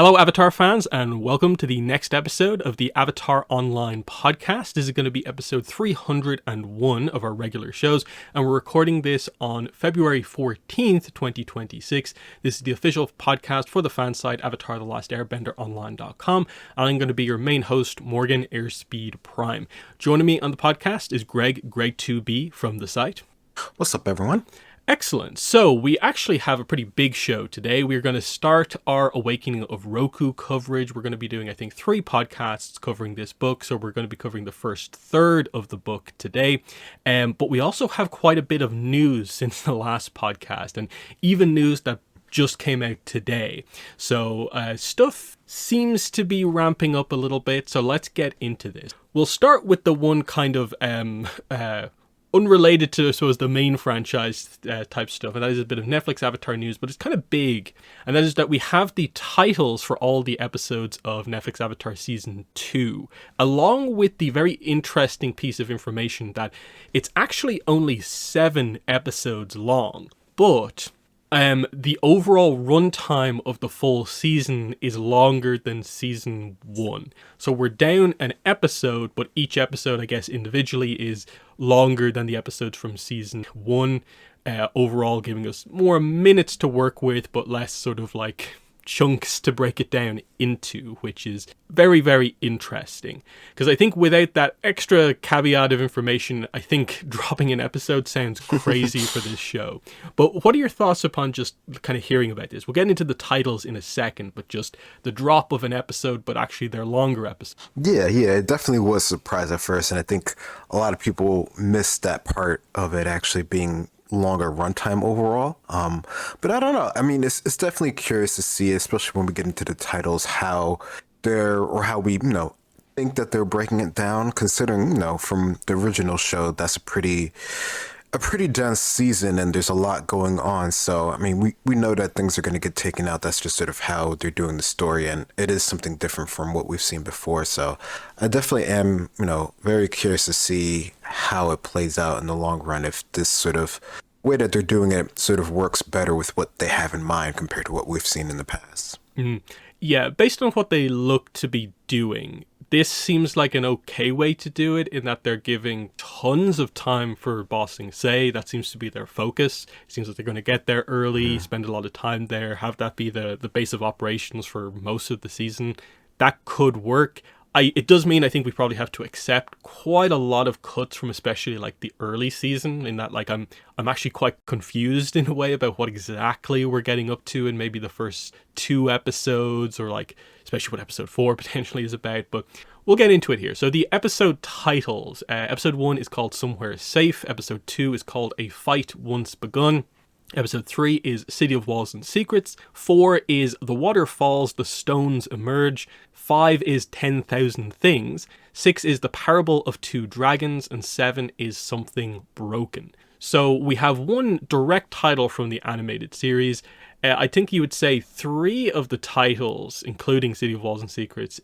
Hello, Avatar fans, and welcome to the next episode of the Avatar Online podcast. This is going to be episode 301 of our regular shows, and we're recording this on February 14th, 2026. This is the official podcast for the fan site Avatar The Last Airbender Online.com, and I'm going to be your main host, Morgan Airspeed Prime. Joining me on the podcast is Greg2B from the site. What's up, everyone? Excellent. So we actually have a pretty big show today. We're going to start our Awakening of Roku coverage. We're going to be doing, I think, 3 podcasts covering this book. So we're going to be covering the first third of the book today. But we also have quite a bit of news since the last podcast, and even news that just came out today. So stuff seems to be ramping up a little bit. So let's get into this. We'll start with the one kind of unrelated to, I suppose, the main franchise type stuff, and that is a bit of Netflix Avatar news, but it's kind of big, and that is that we have the titles for all the episodes of Netflix Avatar Season 2, along with the very interesting piece of information that it's actually only 7 episodes long, but the overall runtime of the full season is longer than season 1. So we're down an episode, but each episode, I guess, individually is longer than the episodes from season 1. Overall, giving us more minutes to work with, but less sort of like chunks to break it down into, which is very, very interesting. Because I think without that extra caveat of information, I think dropping an episode sounds crazy for this show. But what are your thoughts upon just kind of hearing about this? We'll get into the titles in a second, but just the drop of an episode, but actually they're longer episodes. Yeah, it definitely was a surprise at first, and I think a lot of people missed that part of it actually being longer runtime overall. But I don't know. I mean, it's definitely curious to see, especially when we get into the titles, how we, think that they're breaking it down, considering, from the original show, that's a pretty dense season and there's a lot going on. So, I mean, we know that things are going to get taken out. That's just sort of how they're doing the story, and it is something different from what we've seen before. So I definitely am, very curious to see how it plays out in the long run, if this sort of way that they're doing it sort of works better with what they have in mind compared to what we've seen in the past. Yeah, based on what they look to be doing, this seems like an okay way to do it, in that they're giving tons of time for Bossing Say. That seems to be their focus. It seems like they're going to get there early, spend a lot of time there, have that be the base of operations for most of the season. That could work. It does mean I think we probably have to accept quite a lot of cuts from especially like the early season, in that like I'm actually quite confused in a way about what exactly we're getting up to in maybe the first 2 episodes, or like especially what episode 4 potentially is about, but we'll get into it here. So the episode titles, episode 1 is called Somewhere Safe, episode 2 is called A Fight Once Begun, episode 3 is City of Walls and Secrets, 4 is The Water Falls, The Stones Emerge, 5 is 10,000 Things, 6 is The Parable of Two Dragons, and 7 is Something Broken. So we have one direct title from the animated series. I think you would say 3 of the titles, including City of Walls and Secrets,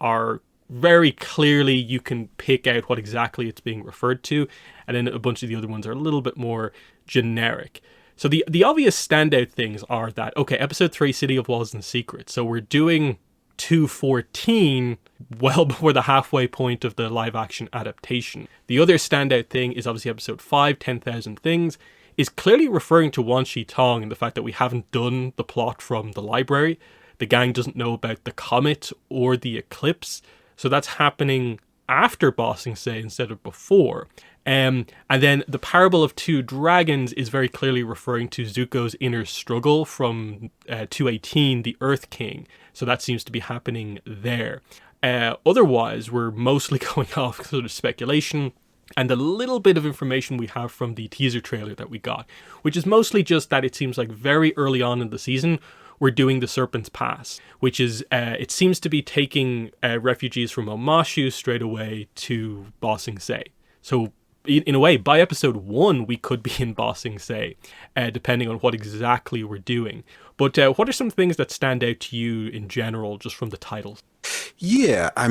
are very clearly you can pick out what exactly it's being referred to, and then a bunch of the other ones are a little bit more generic. So the obvious standout things are that, okay, episode 3, City of Walls and Secrets. So we're doing 214 well before the halfway point of the live action adaptation. The other standout thing is obviously episode 5, 10,000 Things, is clearly referring to Wan Shi Tong and the fact that we haven't done the plot from the library. The gang doesn't know about the comet or the eclipse. So that's happening after Bossing Say instead of before. And then the Parable of Two Dragons is very clearly referring to Zuko's inner struggle from 218, the Earth King. So that seems to be happening there. Otherwise, we're mostly going off sort of speculation and the little bit of information we have from the teaser trailer that we got, which is mostly just that it seems like very early on in the season, we're doing the Serpent's Pass, which is, it seems to be taking refugees from Omashu straight away to Bossing Say. So in a way, by episode 1, we could be in Bossing Say, depending on what exactly we're doing. But what are some things that stand out to you in general, just from the titles? Yeah, I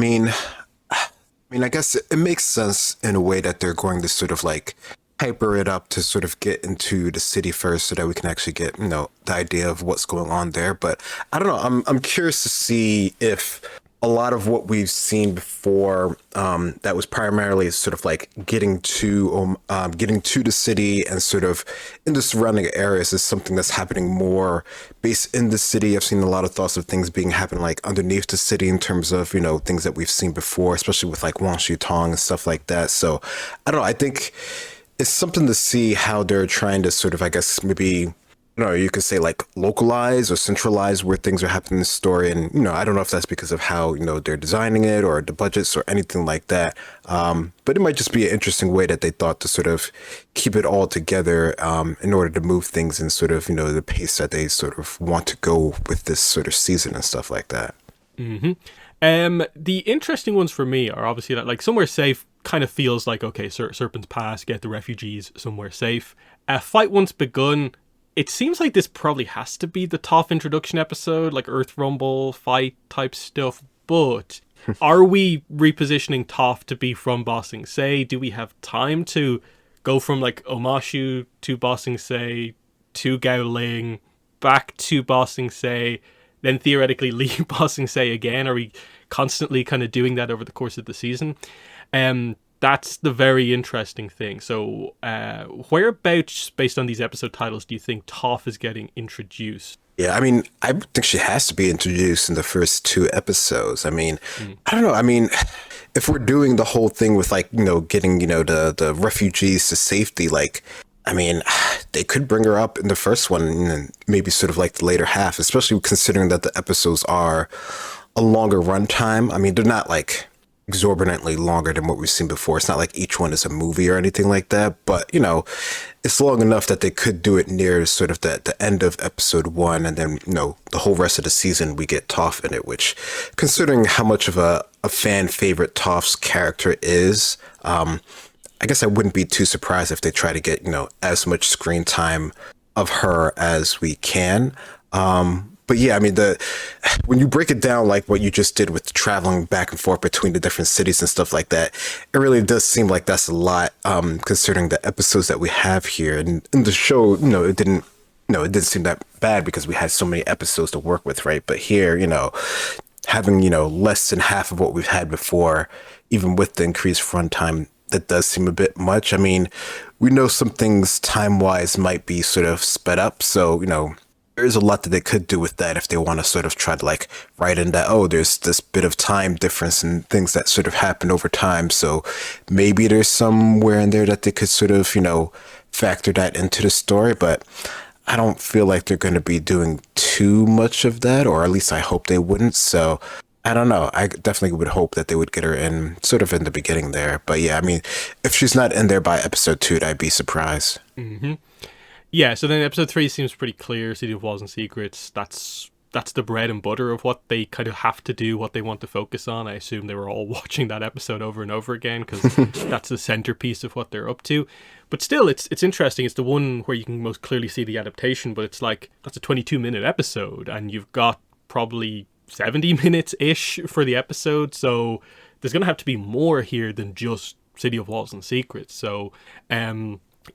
guess it makes sense in a way that they're going to sort of like hyper it up to sort of get into the city first so that we can actually get, the idea of what's going on there. But I don't know. I'm curious to see if a lot of what we've seen before, that was primarily sort of like getting to the city and sort of in the surrounding areas is something that's happening more based in the city. I've seen a lot of thoughts of things being happening like underneath the city in terms of, things that we've seen before, especially with like Wang Tong and stuff like that. So I don't know. I think it's something to see how they're trying to sort of, I guess, maybe, you could say like localize or centralize where things are happening in the story. And, I don't know if that's because of how, they're designing it or the budgets or anything like that. But it might just be an interesting way that they thought to sort of keep it all together, in order to move things in sort of, the pace that they sort of want to go with this sort of season and stuff like that. The interesting ones for me are obviously that like Somewhere Safe kind of feels like, okay, Serpent's Pass, get the refugees somewhere safe. Fight Once Begun, it seems like this probably has to be the Toph introduction episode, like Earth Rumble, fight type stuff. But are we repositioning Toph to be from Ba Sing Se? Do we have time to go from like Omashu to Ba Sing Se to Gao Ling, back to Ba Sing Se, then theoretically leave Ba Sing Se again? Are we constantly kind of doing that over the course of the season? That's the very interesting thing. So, whereabouts, based on these episode titles, do you think Toph is getting introduced? Yeah, I mean, I think she has to be introduced in the first two episodes. I mean, I don't know. I mean, if we're doing the whole thing with like, getting, the refugees to safety, like, I mean, they could bring her up in the first one and maybe sort of like the later half, especially considering that the episodes are a longer runtime. I mean, they're not like exorbitantly longer than what we've seen before. It's not like each one is a movie or anything like that, but it's long enough that they could do it near sort of the end of episode one, and then the whole rest of the season we get Toph in it, which, considering how much of a fan favorite Toph's character is, I guess I wouldn't be too surprised if they try to get as much screen time of her as we can. But yeah, I mean, when you break it down like what you just did with traveling back and forth between the different cities and stuff like that, it really does seem like that's a lot, considering the episodes that we have here. And in the show, it didn't seem that bad because we had so many episodes to work with, right? But here, having, less than half of what we've had before, even with the increased runtime, that does seem a bit much. I mean, we know some things time-wise might be sort of sped up, so, there is a lot that they could do with that if they want to sort of try to like write in that, oh, there's this bit of time difference and things that sort of happen over time. So maybe there's somewhere in there that they could sort of, factor that into the story. But I don't feel like they're going to be doing too much of that, or at least I hope they wouldn't. So I don't know. I definitely would hope that they would get her in sort of in the beginning there. But yeah, I mean, if she's not in there by episode 2, I'd be surprised. Yeah, so then episode 3 seems pretty clear. City of Walls and Secrets. That's the bread and butter of what they kind of have to do, what they want to focus on. I assume they were all watching that episode over and over again because that's the centerpiece of what they're up to. But still, it's interesting. It's the one where you can most clearly see the adaptation, but it's like, that's a 22-minute episode, and you've got probably 70 minutes-ish for the episode, so there's going to have to be more here than just City of Walls and Secrets. So,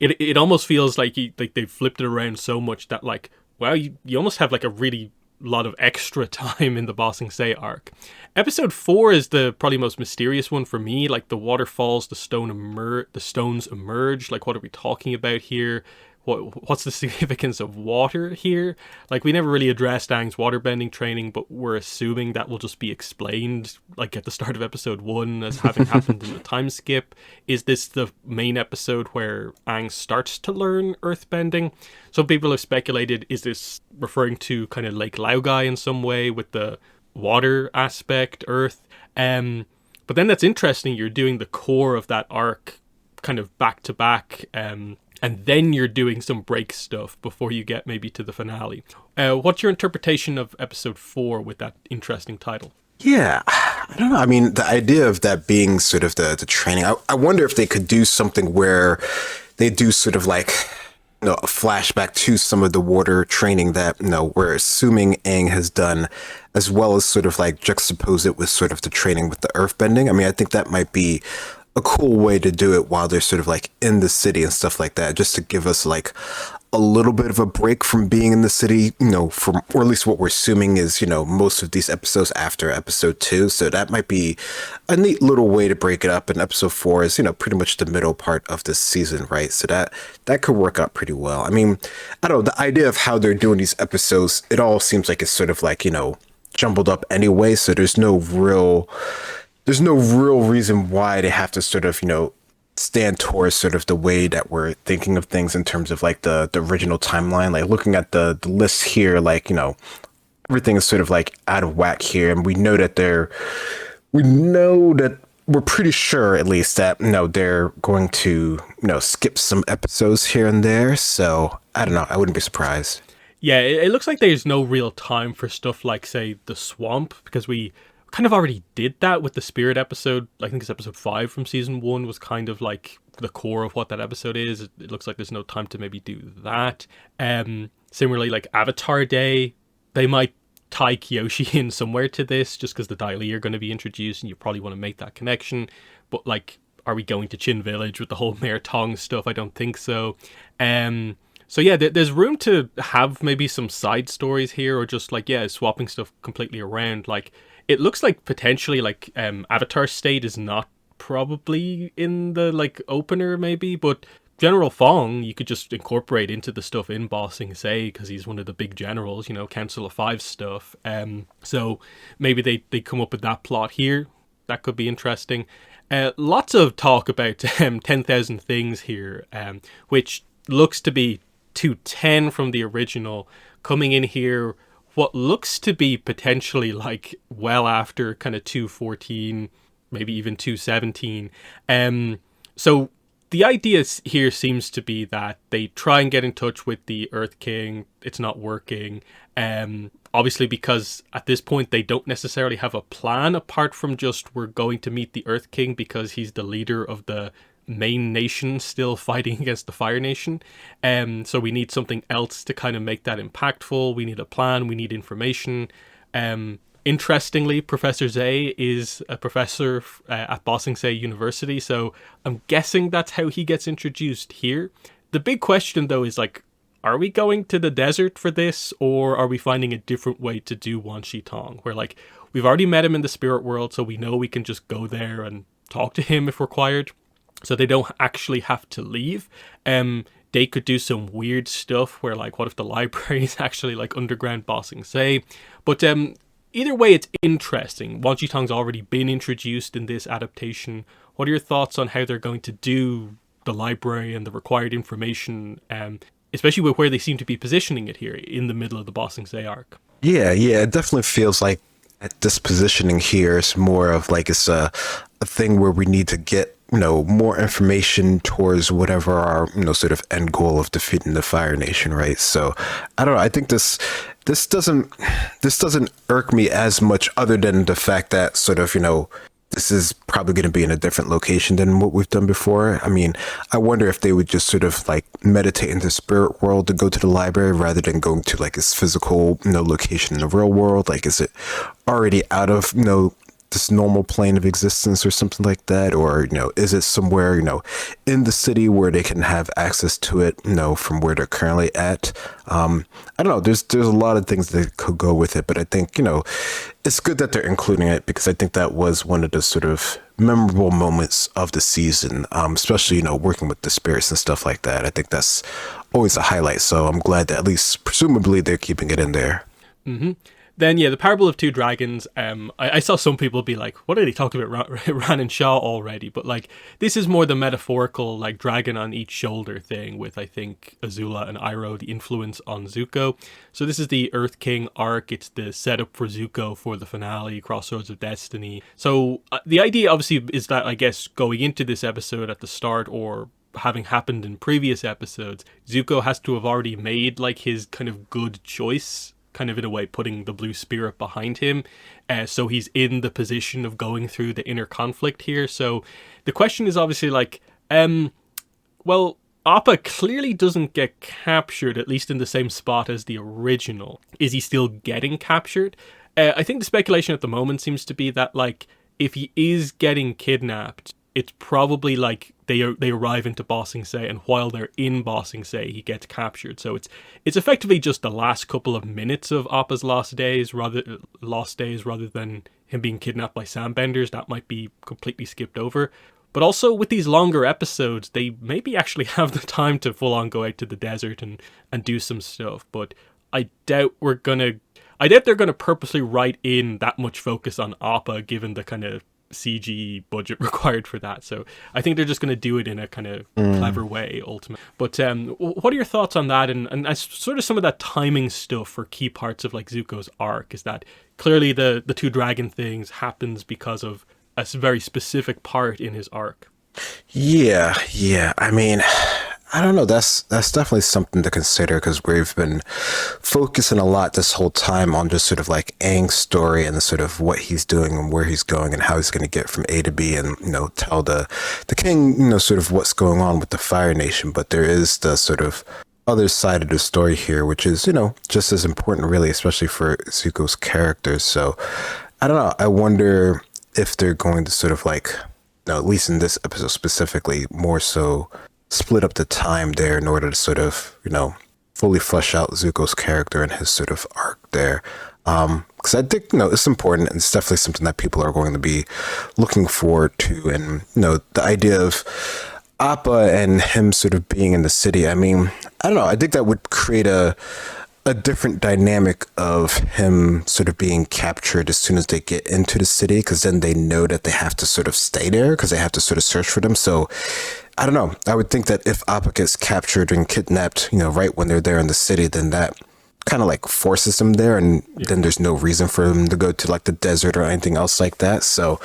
It almost feels like they've flipped it around so much that like, wow, you almost have like a really lot of extra time in the Ba Sing Se arc. Episode 4 is the probably most mysterious one for me. Like the waterfalls, the stones emerge. Like, what are we talking about here? What's the significance of water here? Like, we never really addressed Aang's waterbending training, but we're assuming that will just be explained, like, at the start of episode 1 as having happened in the time skip. Is this the main episode where Aang starts to learn earthbending? Some people have speculated, is this referring to kind of Lake Laogai in some way with the water aspect, earth? But then that's interesting, you're doing the core of that arc kind of back to back, and then you're doing some break stuff before you get maybe to the finale. What's your interpretation of episode 4 with that interesting title? Yeah, I don't know. I mean, the idea of that being sort of the training, I wonder if they could do something where they do sort of like, a flashback to some of the water training that, we're assuming Aang has done, as well as sort of like juxtapose it with sort of the training with the earthbending. I mean, I think that might be a cool way to do it while they're sort of like in the city and stuff like that, just to give us like a little bit of a break from being in the city, from, or at least what we're assuming is, most of these episodes after episode 2. So that might be a neat little way to break it up. And episode 4 is, pretty much the middle part of this season, right? So that could work out pretty well. I mean, I don't know, the idea of how they're doing these episodes, it all seems like it's sort of like, jumbled up anyway. So there's no real reason why they have to sort of, stand towards sort of the way that we're thinking of things in terms of like the original timeline. Like looking at the list here, like, everything is sort of like out of whack here. And we're pretty sure at least that, they're going to, skip some episodes here and there. So I don't know. I wouldn't be surprised. Yeah, it looks like there's no real time for stuff like, say, the swamp, because we kind of already did that with the spirit episode. I think it's episode 5 from season 1 was kind of like the core of what that episode is. It looks like there's no time to maybe do that. Similarly, like Avatar Day, they might tie Kyoshi in somewhere to this just because the Daili are going to be introduced and you probably want to make that connection. But like, are we going to Chin Village with the whole Mayor Tong stuff? I don't think so. So yeah, there's room to have maybe some side stories here, or just like, yeah, swapping stuff completely around. Like, it looks like potentially like Avatar State is not probably in the like opener maybe, but General Fong you could just incorporate into the stuff in Ba Sing Se because he's one of the big generals, Council of Five stuff. So maybe they come up with that plot here. That could be interesting. Lots of talk about 10,000 Things here, which looks to be 210 from the original, coming in here what looks to be potentially like well after kind of 214, maybe even 217. So the idea here seems to be that they try and get in touch with the Earth King. It's not working. Obviously, because at this point they don't necessarily have a plan apart from just we're going to meet the Earth King because he's the leader of the main nation still fighting against the Fire Nation. So we need something else to kind of make that impactful. We need a plan. We need information. Interestingly, Professor Zay is a professor at Ba Sing Se University, so I'm guessing that's how he gets introduced here. The big question, though, is like, are we going to the desert for this, or are we finding a different way to do Wan Shi Tong? Where, like, we've already met him in the spirit world, so we know we can just go there and talk to him if required. So they don't actually have to leave. They could do some weird stuff where, like, what if the library is actually, like, underground Ba Sing Se? But either way, it's interesting. Wan Shi Tong's already been introduced in this adaptation. What are your thoughts on how they're going to do the library and the required information, especially with where they seem to be positioning it here in the middle of the Ba Sing Se arc? Yeah, it definitely feels like at this positioning here is more of like it's a thing where we need to get more information towards whatever our sort of end goal of defeating the Fire Nation, right? So I don't know. I think this doesn't irk me as much, other than the fact that sort of this is probably going to be in a different location than what we've done before. I mean, I wonder if they would just sort of like meditate in the spirit world to go to the library rather than going to like its physical location in the real world. Like, is it already out of this normal plane of existence or something like that, or is it somewhere in the city where they can have access to it from where they're currently at? I don't know, there's a lot of things that could go with it, but I think it's good that they're including it, because I think that was one of the sort of memorable moments of the season, especially working with the spirits and stuff like that. I think that's always a highlight, so I'm glad that at least presumably they're keeping it in there. Then, yeah, the Parable of Two Dragons, I saw some people be like, what are they talking about Ran and Shaw already? But, like, this is more the metaphorical, like, dragon on each shoulder thing with, I think, Azula and Iroh, the influence on Zuko. So this is the Earth King arc. It's the setup for Zuko for the finale, Crossroads of Destiny. So the idea, obviously, is that, I guess, going into this episode at the start, or having happened in previous episodes, Zuko has to have already made, like, his kind of good choice, kind of in a way putting the blue spirit behind him, so he's in the position of going through the inner conflict here. So the question is obviously like, well, Appa clearly doesn't get captured, at least in the same spot as the original. Is he still getting captured? I think the speculation at the moment seems to be that, like, if he is getting kidnapped, it's probably like they arrive into Ba Sing Se, and while they're in Ba Sing Se, he gets captured. So it's effectively just the last couple of minutes of Appa's lost days rather than him being kidnapped by Sandbenders. That might be completely skipped over. But also with these longer episodes, they maybe actually have the time to full on go out to the desert and do some stuff. But I doubt they're gonna purposely write in that much focus on Appa, given the kind of CG budget required for that. So I think they're just going to do it in a kind of clever way, ultimately. But what are your thoughts on that? And sort of some of that timing stuff for key parts of like Zuko's arc is that clearly the two dragon things happens because of a very specific part in his arc. Yeah. I mean, I don't know. That's definitely something to consider because we've been focusing a lot this whole time on just sort of like Aang's story and sort of what he's doing and where he's going and how he's going to get from A to B and, tell the king, sort of what's going on with the Fire Nation. But there is the sort of other side of the story here, which is, just as important, really, especially for Zuko's character. So I don't know. I wonder if they're going to sort of like, at least in this episode specifically, more so split up the time there in order to sort of, fully flesh out Zuko's character and his sort of arc there. Because I think, it's important and it's definitely something that people are going to be looking forward to. And, the idea of Appa and him sort of being in the city, I mean, I don't know. I think that would create a different dynamic of him sort of being captured as soon as they get into the city, because then they know that they have to sort of stay there because they have to sort of search for them. So I don't know. I would think that if Appa gets captured and kidnapped, right when they're there in the city, then that kind of like forces them there, and then there's no reason for them to go to like the desert or anything else like that. So,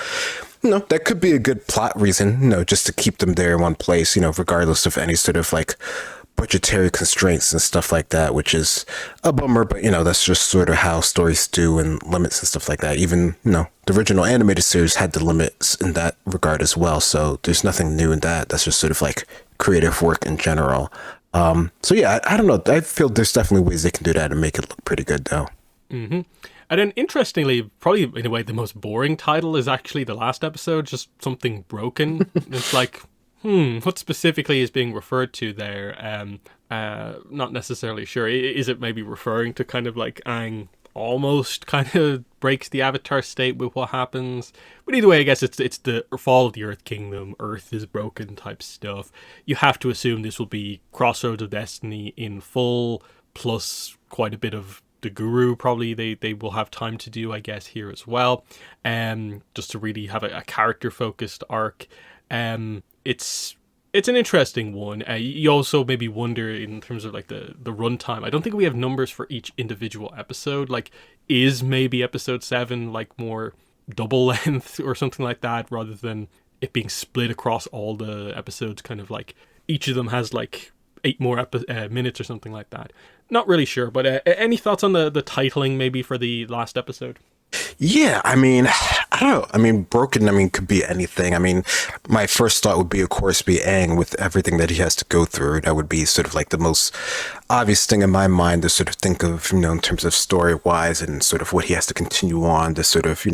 that could be a good plot reason, just to keep them there in one place, regardless of any sort of like budgetary constraints and stuff like that, which is a bummer, but that's just sort of how stories do and limits and stuff like that. Even, the original animated series had the limits in that regard as well. So there's nothing new in that. That's just sort of like creative work in general. So yeah, I don't know. I feel there's definitely ways they can do that and make it look pretty good though. Mm-hmm. And then interestingly, probably in a way, the most boring title is actually the last episode, just something broken. It's like, what specifically is being referred to there? Not necessarily sure. Is it maybe referring to kind of like Aang almost kind of breaks the Avatar state with what happens? But either way, I guess it's the fall of the Earth Kingdom. Earth is broken type stuff. You have to assume this will be Crossroads of Destiny in full, plus quite a bit of the Guru. Probably they will have time to do, I guess, here as well. Just to really have a character focused arc. It's an interesting one. You also maybe wonder in terms of like the runtime. I don't think we have numbers for each individual episode. Like, is maybe episode 7 like more double length or something like that, rather than it being split across all the episodes, kind of like each of them has like 8 more minutes or something like that. Not really sure, but any thoughts on the titling maybe for the last episode? Yeah, I mean, I don't know. I mean, broken, could be anything. I mean, my first thought would be, of course, be Aang with everything that he has to go through. That would be sort of like the most obvious thing in my mind to sort of think of, in terms of story-wise and sort of what he has to continue on to sort of,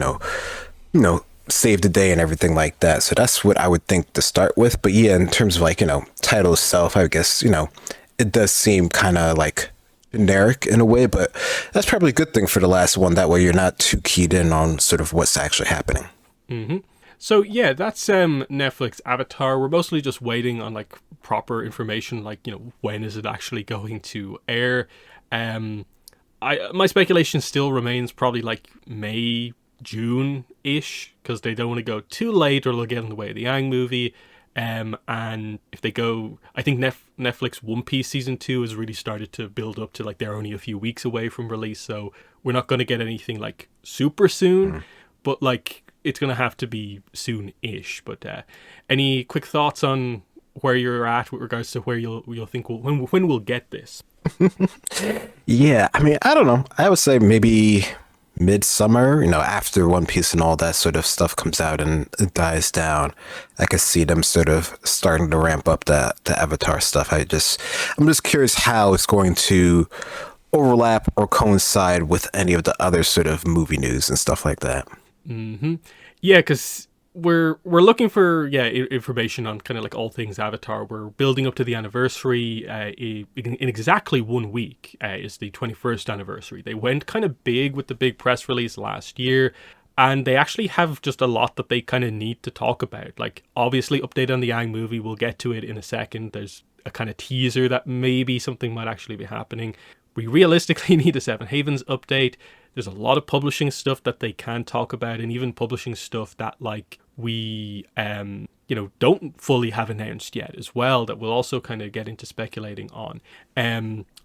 save the day and everything like that. So that's what I would think to start with. But yeah, in terms of like, title itself, I guess, it does seem kind of like generic in a way, but that's probably a good thing for the last one. That way you're not too keyed in on sort of what's actually happening. Mm-hmm. So yeah, that's Netflix Avatar. We're mostly just waiting on like proper information, like, when is it actually going to air? My speculation still remains probably like May, June-ish, because they don't want to go too late or they'll get in the way of the Aang movie. And if they go, I think Netflix One Piece season 2 has really started to build up to like they're only a few weeks away from release, so we're not going to get anything like super soon, but like it's going to have to be soon-ish. But any quick thoughts on where you're at with regards to where you'll think when we'll get this? Yeah, I don't know. I would say maybe midsummer, after One Piece and all that sort of stuff comes out and it dies down. I could see them sort of starting to ramp up the Avatar stuff. I'm just curious how it's going to overlap or coincide with any of the other sort of movie news and stuff like that. Mm-hmm. Yeah, because we're looking for information on kind of like all things Avatar. We're building up to the anniversary. In exactly 1 week is the 21st anniversary. They went kind of big with the big press release last year, and they actually have just a lot that they kind of need to talk about. Like, obviously, update on the Aang movie. We'll get to it in a second. There's a kind of teaser that maybe something might actually be happening. We realistically need a Seven Havens update. There's a lot of publishing stuff that they can talk about, and even publishing stuff that like we don't fully have announced yet as well, that we'll also kind of get into speculating on.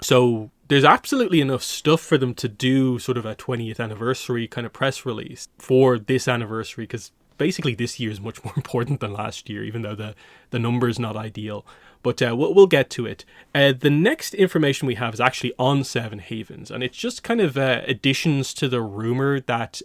So there's absolutely enough stuff for them to do sort of a 20th anniversary kind of press release for this anniversary, because basically this year is much more important than last year, even though the number is not ideal. But we'll get to it. The next information we have is actually on Seven Havens, and it's just kind of additions to the rumor that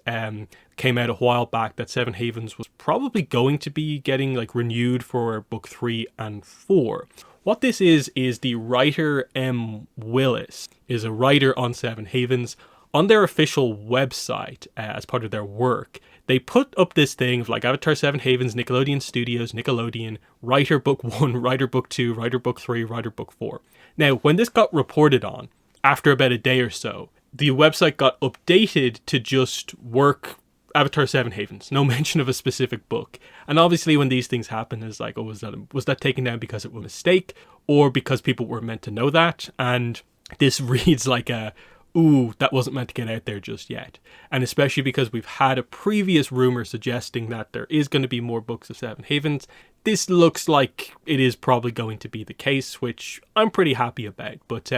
came out a while back that Seven Havens was probably going to be getting like renewed for book 3 and 4. What this is the writer M. Willis is a writer on Seven Havens. On their official website, as part of their work, they put up this thing of like Avatar 7 Havens, Nickelodeon Studios, Nickelodeon, writer book 1, writer book 2, writer book 3, writer book 4. Now, when this got reported on, after about a day or so, the website got updated to just work Avatar 7 Havens, no mention of a specific book. And obviously when these things happen, it's like, oh, was that taken down because it was a mistake, or because people were meant to know that? And this reads like a, ooh, that wasn't meant to get out there just yet. And especially because we've had a previous rumor suggesting that there is going to be more books of Seven Havens, this looks like it is probably going to be the case, which I'm pretty happy about. But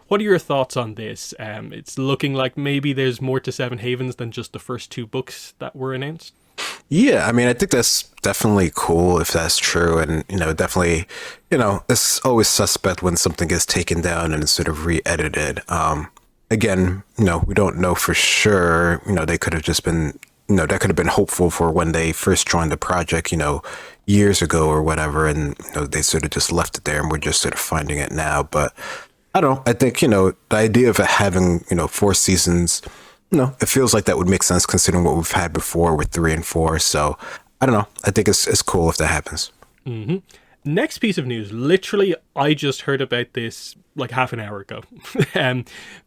what are your thoughts on this? It's looking like maybe there's more to Seven Havens than just the first 2 books that were announced. Yeah, I mean, I think that's definitely cool if that's true. And, definitely, it's always suspect when something gets taken down and it's sort of re-edited. Again, we don't know for sure. They could have just been, that could have been hopeful for when they first joined the project, years ago or whatever. And, they sort of just left it there and we're just sort of finding it now. But I don't know. I think, the idea of it having, 4 seasons, it feels like that would make sense considering what we've had before with 3 and 4. So I don't know. I think it's cool if that happens. Mm-hmm. Next piece of news, literally, I just heard about this like half an hour ago.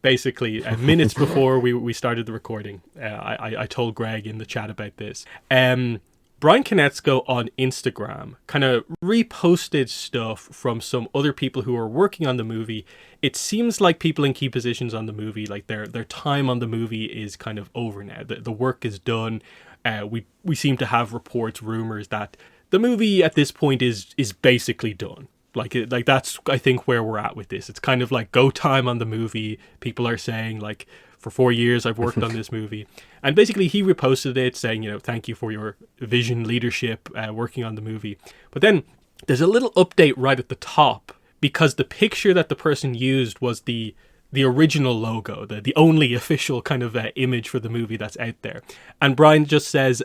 Basically, minutes before we started the recording, I told Greg in the chat about this. Brian Konietzko on Instagram kind of reposted stuff from some other people who are working on the movie. It seems like people in key positions on the movie, like their time on the movie is kind of over now. The work is done. We seem to have reports, rumors that the movie at this point is basically done. Like that's, I think, where we're at with this. It's kind of like go time on the movie. People are saying like, for 4 years I've worked on this movie. And basically he reposted it saying, thank you for your vision, leadership, working on the movie. But then there's a little update right at the top, because the picture that the person used was the original logo, the only official kind of image for the movie that's out there. And Brian just says,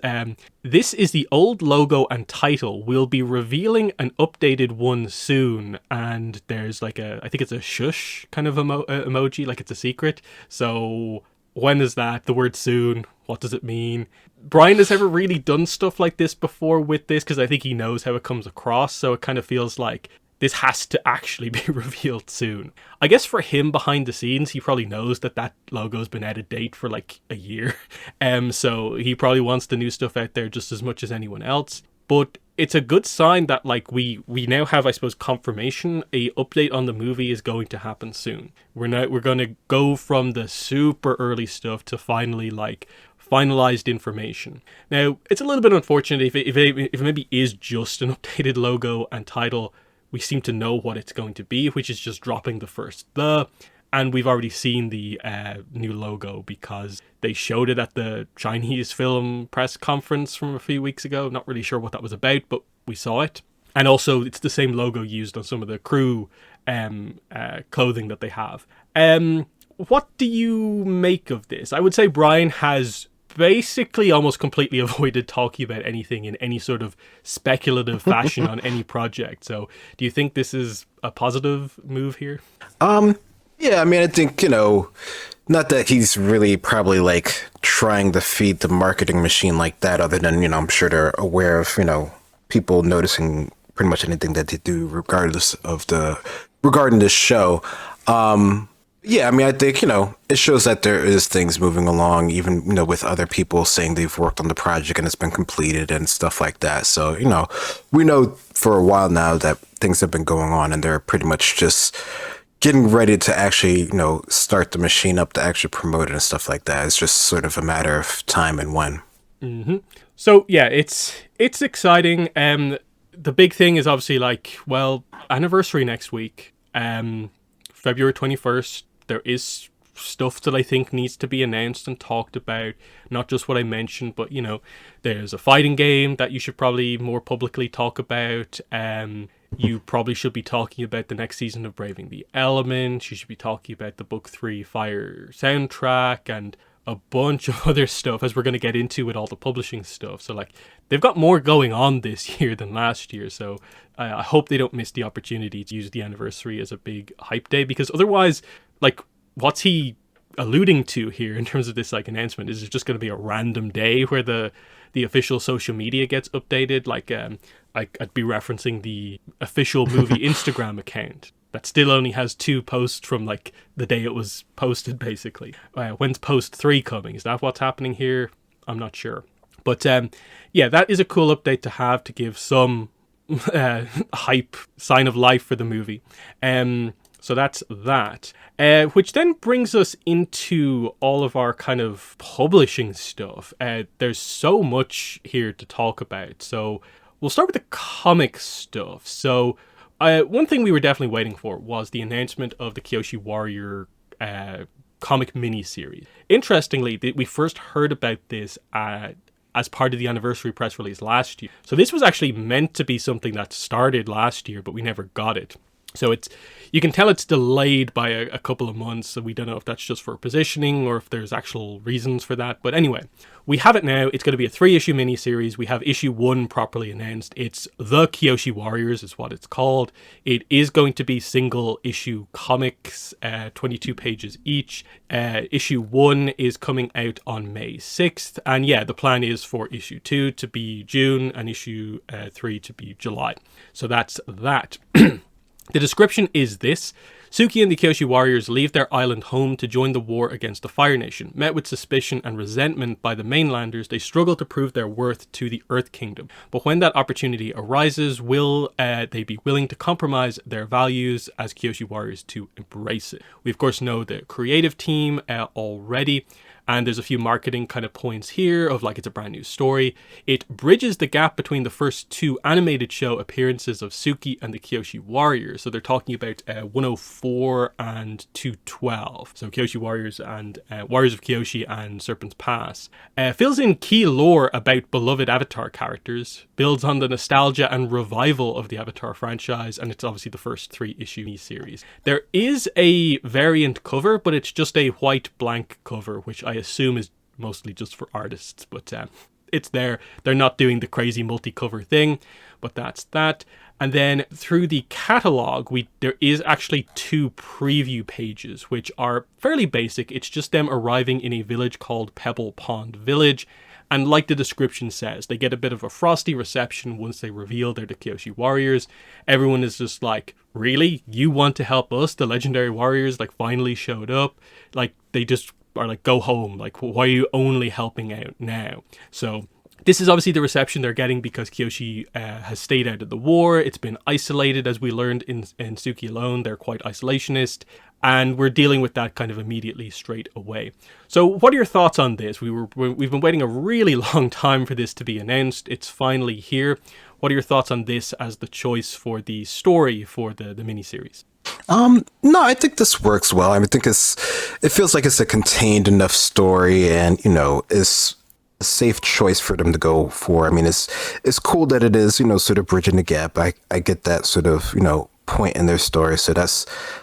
this is the old logo and title. We'll be revealing an updated one soon. And there's like I think it's a shush kind of emoji, like it's a secret. So when is that? The word soon, what does it mean? Brian has ever really done stuff like this before with this, because I think he knows how it comes across. So it kind of feels like this has to actually be revealed soon. I guess for him behind the scenes, he probably knows that logo's been out of date for like a year. So he probably wants the new stuff out there just as much as anyone else. But it's a good sign that like we now have, I suppose, confirmation a update on the movie is going to happen soon. We're going to go from the super early stuff to finally like finalized information. Now, it's a little bit unfortunate if it maybe is just an updated logo and title. We seem to know what it's going to be, which is just dropping the first "the," and we've already seen the new logo because they showed it at the Chinese film press conference from a few weeks ago. Not really sure what that was about, but we saw it. And also, it's the same logo used on some of the crew clothing that they have. What do you make of this? I would say Brian has basically almost completely avoided talking about anything in any sort of speculative fashion on any project. So do you think this is a positive move here? Yeah, I mean, I think, not that he's really probably like trying to feed the marketing machine like that, other than, I'm sure they're aware of, people noticing pretty much anything that they do, regardless of regarding this show. Yeah, I mean, I think, it shows that there is things moving along, even, with other people saying they've worked on the project and it's been completed and stuff like that. So, we know for a while now that things have been going on and they're pretty much just getting ready to actually, start the machine up to actually promote it and stuff like that. It's just sort of a matter of time and when. So yeah, it's exciting. The big thing is obviously like, well, anniversary next week, February 21st. There is stuff that I think needs to be announced and talked about. Not just what I mentioned, but there's a fighting game that you should probably more publicly talk about. You probably should be talking about the next season of Braving the Elements. You should be talking about the Book 3 Fire soundtrack and a bunch of other stuff, as we're going to get into with all the publishing stuff. So like, they've got more going on this year than last year. So I hope they don't miss the opportunity to use the anniversary as a big hype day, because otherwise, like, what's he alluding to here in terms of this like announcement? Is it just going to be a random day where the official social media gets updated? Like, I'd be referencing the official movie Instagram account that still only has 2 posts from like the day it was posted, basically. When's post 3 coming? Is that what's happening here? I'm not sure. But yeah, that is a cool update to have, to give some hype, sign of life for the movie. So that's that. Which then brings us into all of our kind of publishing stuff. There's so much here to talk about. So we'll start with the comic stuff. So one thing we were definitely waiting for was the announcement of the Kyoshi Warrior comic miniseries. Interestingly, we first heard about this as part of the anniversary press release last year. So this was actually meant to be something that started last year, but we never got it. So you can tell it's delayed by a couple of months, so we don't know if that's just for positioning or if there's actual reasons for that. But anyway, we have it now. It's going to be a 3-issue miniseries. We have issue 1 properly announced. It's The Kyoshi Warriors is what it's called. It is going to be single issue comics, 22 pages each. Issue 1 is coming out on May 6th. And yeah, the plan is for issue 2 to be June and issue 3 to be July. So that's that. The description is this. Suki and the Kyoshi warriors leave their island home to join the war against the Fire Nation. Met with suspicion and resentment by the mainlanders, they struggle to prove their worth to the Earth Kingdom. But when that opportunity arises, will they be willing to compromise their values as Kyoshi warriors to embrace it? We of course know the creative team already. And there's a few marketing kind of points here of like, it's a brand new story. It bridges the gap between the first 2 animated show appearances of Suki and the Kyoshi Warriors. So they're talking about 104 and 212. So Kyoshi Warriors and Warriors of Kyoshi and Serpent's Pass. Fills in key lore about beloved Avatar characters. Builds on the nostalgia and revival of the Avatar franchise. And it's obviously the first 3-issue series. There is a variant cover, but it's just a white blank cover, which I assume is mostly just for artists, but it's there. They're not doing the crazy multi-cover thing, but that's that. And then through the catalog, there is actually 2 preview pages, which are fairly basic. It's just them arriving in a village called Pebble Pond Village. And like the description says, they get a bit of a frosty reception once they reveal they're the Kyoshi Warriors. Everyone is just like, really? You want to help us? The legendary warriors like finally showed up. Like, they just are like, go home. Like, why are you only helping out now? So this is obviously the reception they're getting because Kyoshi has stayed out of the war. It's been isolated, as we learned in Suki alone. They're quite isolationist. And we're dealing with that kind of immediately straight away. So what are your thoughts on this? We've been waiting a really long time for this to be announced. It's finally here. What are your thoughts on this as the choice for the story for the miniseries? No, I think this works well. I mean, it feels like it's a contained enough story and, it's a safe choice for them to go for. I mean, it's cool that it is, sort of bridging the gap. I get that sort of, point in their story. So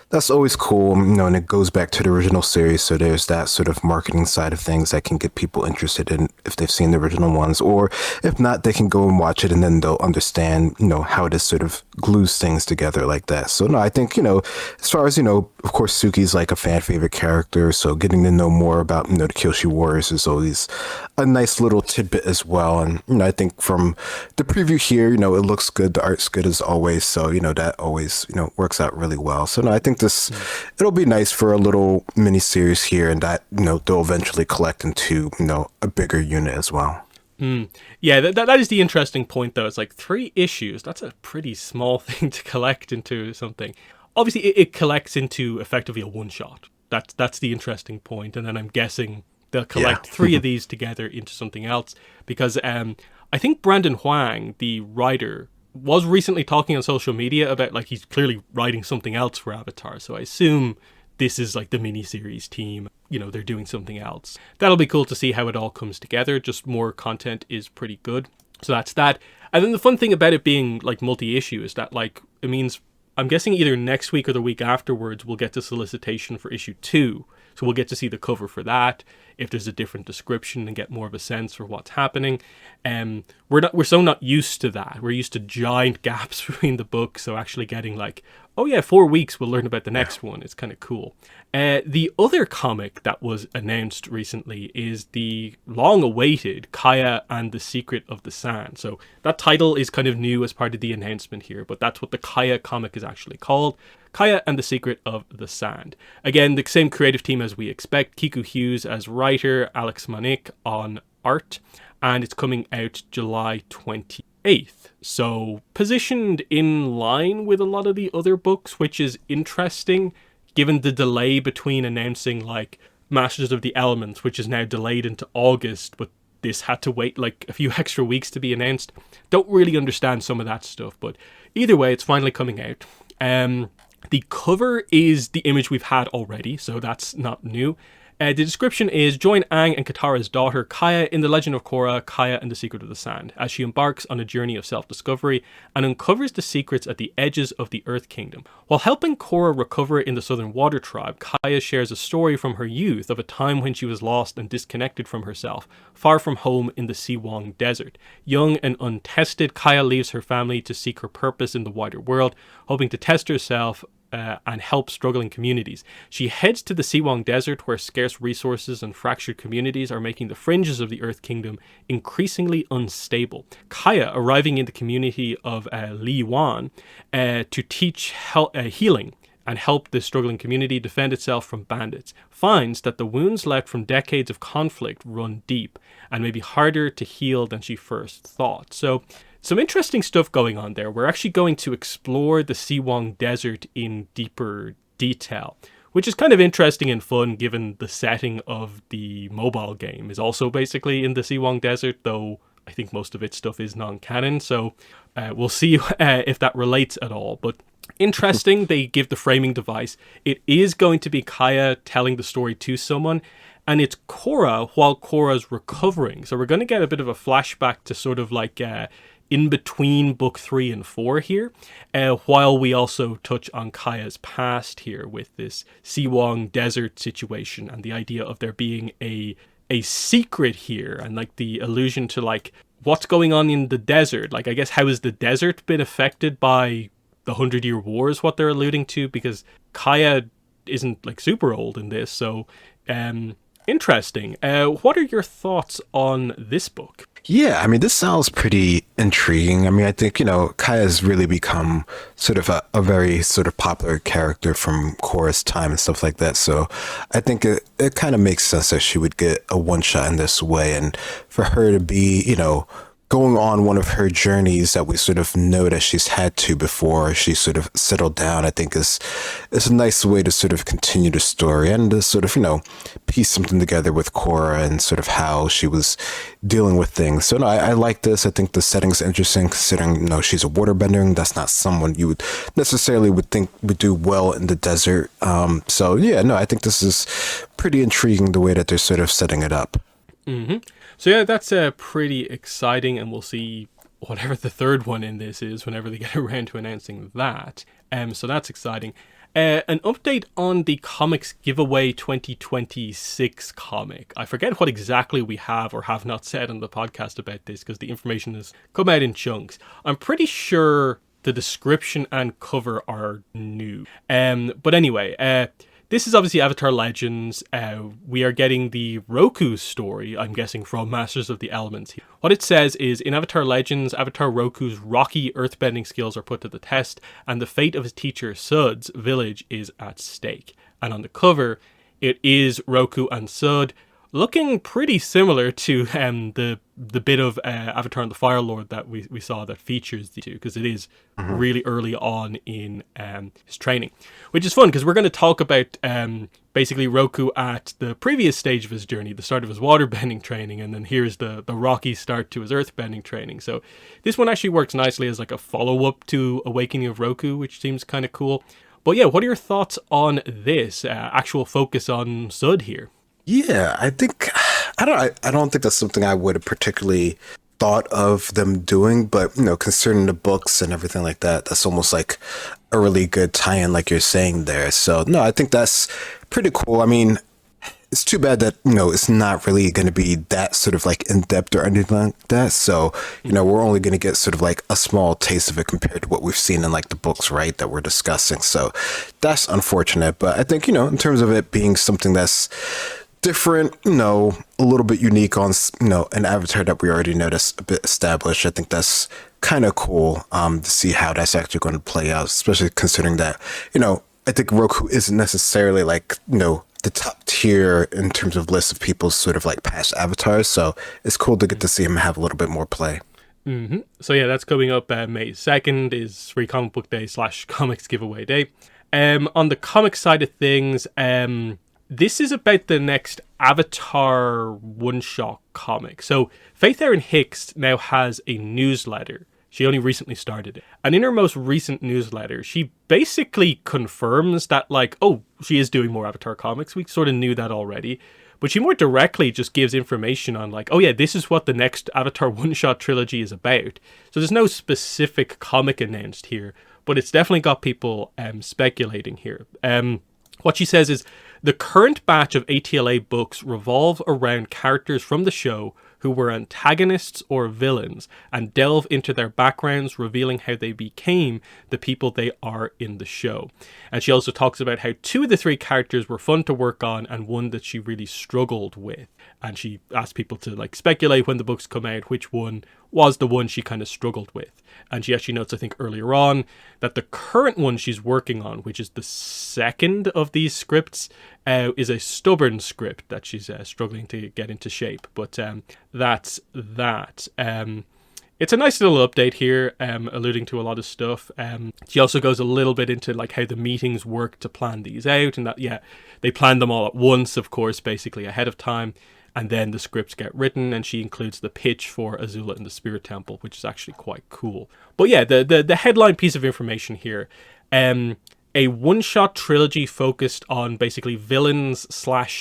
that's always cool, and it goes back to the original series. So there's that sort of marketing side of things that can get people interested in if they've seen the original ones, or if not, they can go and watch it and then they'll understand, how this sort of glues things together like that. So no, I think, as far as, of course, Suki's like a fan favorite character. So getting to know more about, the Kyoshi Warriors is always a nice little tidbit as well. And, I think from the preview here, it looks good. The art's good as always. So, that always, works out really well. So no, I think it'll be nice for a little mini series here, and that, they'll eventually collect into, a bigger unit as well. Yeah, that is the interesting point, though. It's like 3 issues. That's a pretty small thing to collect into something. Obviously, it collects into effectively a one-shot. That's the interesting point. And then I'm guessing they'll collect 3 of these together into something else. Because I think Brandon Huang, the writer, was recently talking on social media about, like, he's clearly writing something else for Avatar. So I assume this is like the miniseries team. They're doing something else. That'll be cool to see how it all comes together. Just more content is pretty good. So that's that. And then the fun thing about it being like multi-issue is that, like, it means I'm guessing either next week or the week afterwards we'll get the solicitation for issue 2. So we'll get to see the cover for that, if there's a different description, and get more of a sense for what's happening. We're so not used to that. We're used to giant gaps between the books. So actually getting like, oh yeah, 4 weeks, we'll learn about the next one. It's kind of cool. The other comic that was announced recently is the long-awaited Kaya and the Secret of the Sand. So that title is kind of new as part of the announcement here, but that's what the Kaya comic is actually called. Kaya and the Secret of the Sand. Again, the same creative team as we expect. Kiku Hughes as writer, Alex Manik on art, and it's coming out July 28th. So positioned in line with a lot of the other books, which is interesting, given the delay between announcing like Masters of the Elements, which is now delayed into August, but this had to wait like a few extra weeks to be announced. Don't really understand some of that stuff, but either way, it's finally coming out. The cover is the image we've had already, so that's not new. The description is, join Aang and Katara's daughter Kaya in the legend of Korra, Kaya and the Secret of the Sand, as she embarks on a journey of self-discovery and uncovers the secrets at the edges of the Earth Kingdom. While helping Korra recover in the Southern Water Tribe, Kaya shares a story from her youth of a time when she was lost and disconnected from herself, far from home in the Siwang Desert. Young and untested, Kaya leaves her family to seek her purpose in the wider world, hoping to test herself and help struggling communities. She heads to the Siwang Desert, where scarce resources and fractured communities are making the fringes of the Earth Kingdom increasingly unstable. Kaya, arriving in the community of Li Wan to teach healing and help the struggling community defend itself from bandits, finds that the wounds left from decades of conflict run deep and may be harder to heal than she first thought. So some interesting stuff going on there. We're actually going to explore the Siwang Desert in deeper detail, which is kind of interesting and fun given the setting of the mobile game is also basically in the Siwang Desert, though I think most of its stuff is non-canon, so we'll see if that relates at all. But interesting, they give the framing device. It is going to be Kaya telling the story to someone, and it's Korra while Korra's recovering. So we're going to get a bit of a flashback to sort of like in between book 3 and 4 here, while we also touch on Kaya's past here with this Siwang Desert situation and the idea of there being a secret here, and like the allusion to like what's going on in the desert. Like, I guess, how has the desert been affected by the 100-Year Wars, what they're alluding to, because Kaya isn't like super old in this. So interesting. What are your thoughts on this book? Yeah, I mean, this sounds pretty intriguing. I mean, I think, Kaya's really become sort of a very sort of popular character from Korra's time and stuff like that. So I think it kind of makes sense that she would get a one shot in this way. And for her to be, going on one of her journeys that we sort of know that she's had to before she sort of settled down, I think is a nice way to sort of continue the story and to sort of, piece something together with Korra and sort of how she was dealing with things. So no, I like this. I think the setting's interesting considering, she's a waterbender. That's not someone you would necessarily would think would do well in the desert. So yeah, no, I think this is pretty intriguing the way that they're sort of setting it up. Mm-hmm. So yeah, that's pretty exciting, and we'll see whatever the third one in this is whenever they get around to announcing that. So that's exciting. An update on the Comics Giveaway 2026 comic. I forget what exactly we have or have not said on the podcast about this because the information has come out in chunks. I'm pretty sure the description and cover are new. But anyway, this is obviously Avatar Legends. We are getting the Roku story, I'm guessing, from Masters of the Elements. What it says is, in Avatar Legends, Avatar Roku's rocky earthbending skills are put to the test, and the fate of his teacher Sud's village is at stake. And on the cover, it is Roku and Sud, looking pretty similar to the bit of Avatar and the Fire Lord that we saw that features the two, because it is really early on in his training, which is fun because we're going to talk about basically Roku at the previous stage of his journey, the start of his waterbending training, and then here's the rocky start to his earthbending training. So this one actually works nicely as like a follow-up to Awakening of Roku, which seems kind of cool. But yeah, what are your thoughts on this actual focus on Sud here? Yeah, I don't think that's something I would have particularly thought of them doing, but concerning the books and everything like that, that's almost like a really good tie-in, like you're saying there. So no, I think that's pretty cool. I mean, it's too bad that it's not really going to be that sort of like in depth or anything like that. So we're only going to get sort of like a small taste of it compared to what we've seen in like the books, right, that we're discussing. So that's unfortunate, but I think in terms of it being something that's different, a little bit unique on, an Avatar that we already noticed a bit established. I think that's kind of cool to see how that's actually going to play out, especially considering that, I think Roku isn't necessarily like, the top tier in terms of list of people's sort of like past avatars. So it's cool to get to see him have a little bit more play. Mm-hmm. So yeah, that's coming up May 2nd is Free Comic Book Day / Comics Giveaway Day. On the comic side of things, this is about the next Avatar one-shot comic. So Faith Erin Hicks now has a newsletter. She only recently started it. And in her most recent newsletter, she basically confirms that, she is doing more Avatar comics. We sort of knew that already. But she more directly just gives information on this is what the next Avatar one-shot trilogy is about. So there's no specific comic announced here, but it's definitely got people speculating here. What she says is, the current batch of ATLA books revolve around characters from the show who were antagonists or villains and delve into their backgrounds, revealing how they became the people they are in the show. And she also talks about how 2 of the 3 characters were fun to work on and one that she really struggled with. And she asked people to speculate when the books come out which one was the one she kind of struggled with. And she actually notes, I think earlier on, that the current one she's working on, which is the second of these scripts, is a stubborn script that she's struggling to get into shape. But that's that. It's a nice little update here, alluding to a lot of stuff. She also goes a little bit into how the meetings work to plan these out, and that they plan them all at once, of course, basically ahead of time. And then the scripts get written, and she includes the pitch for Azula and the Spirit Temple, which is actually quite cool. But yeah, the headline piece of information here, a one-shot trilogy focused on basically villains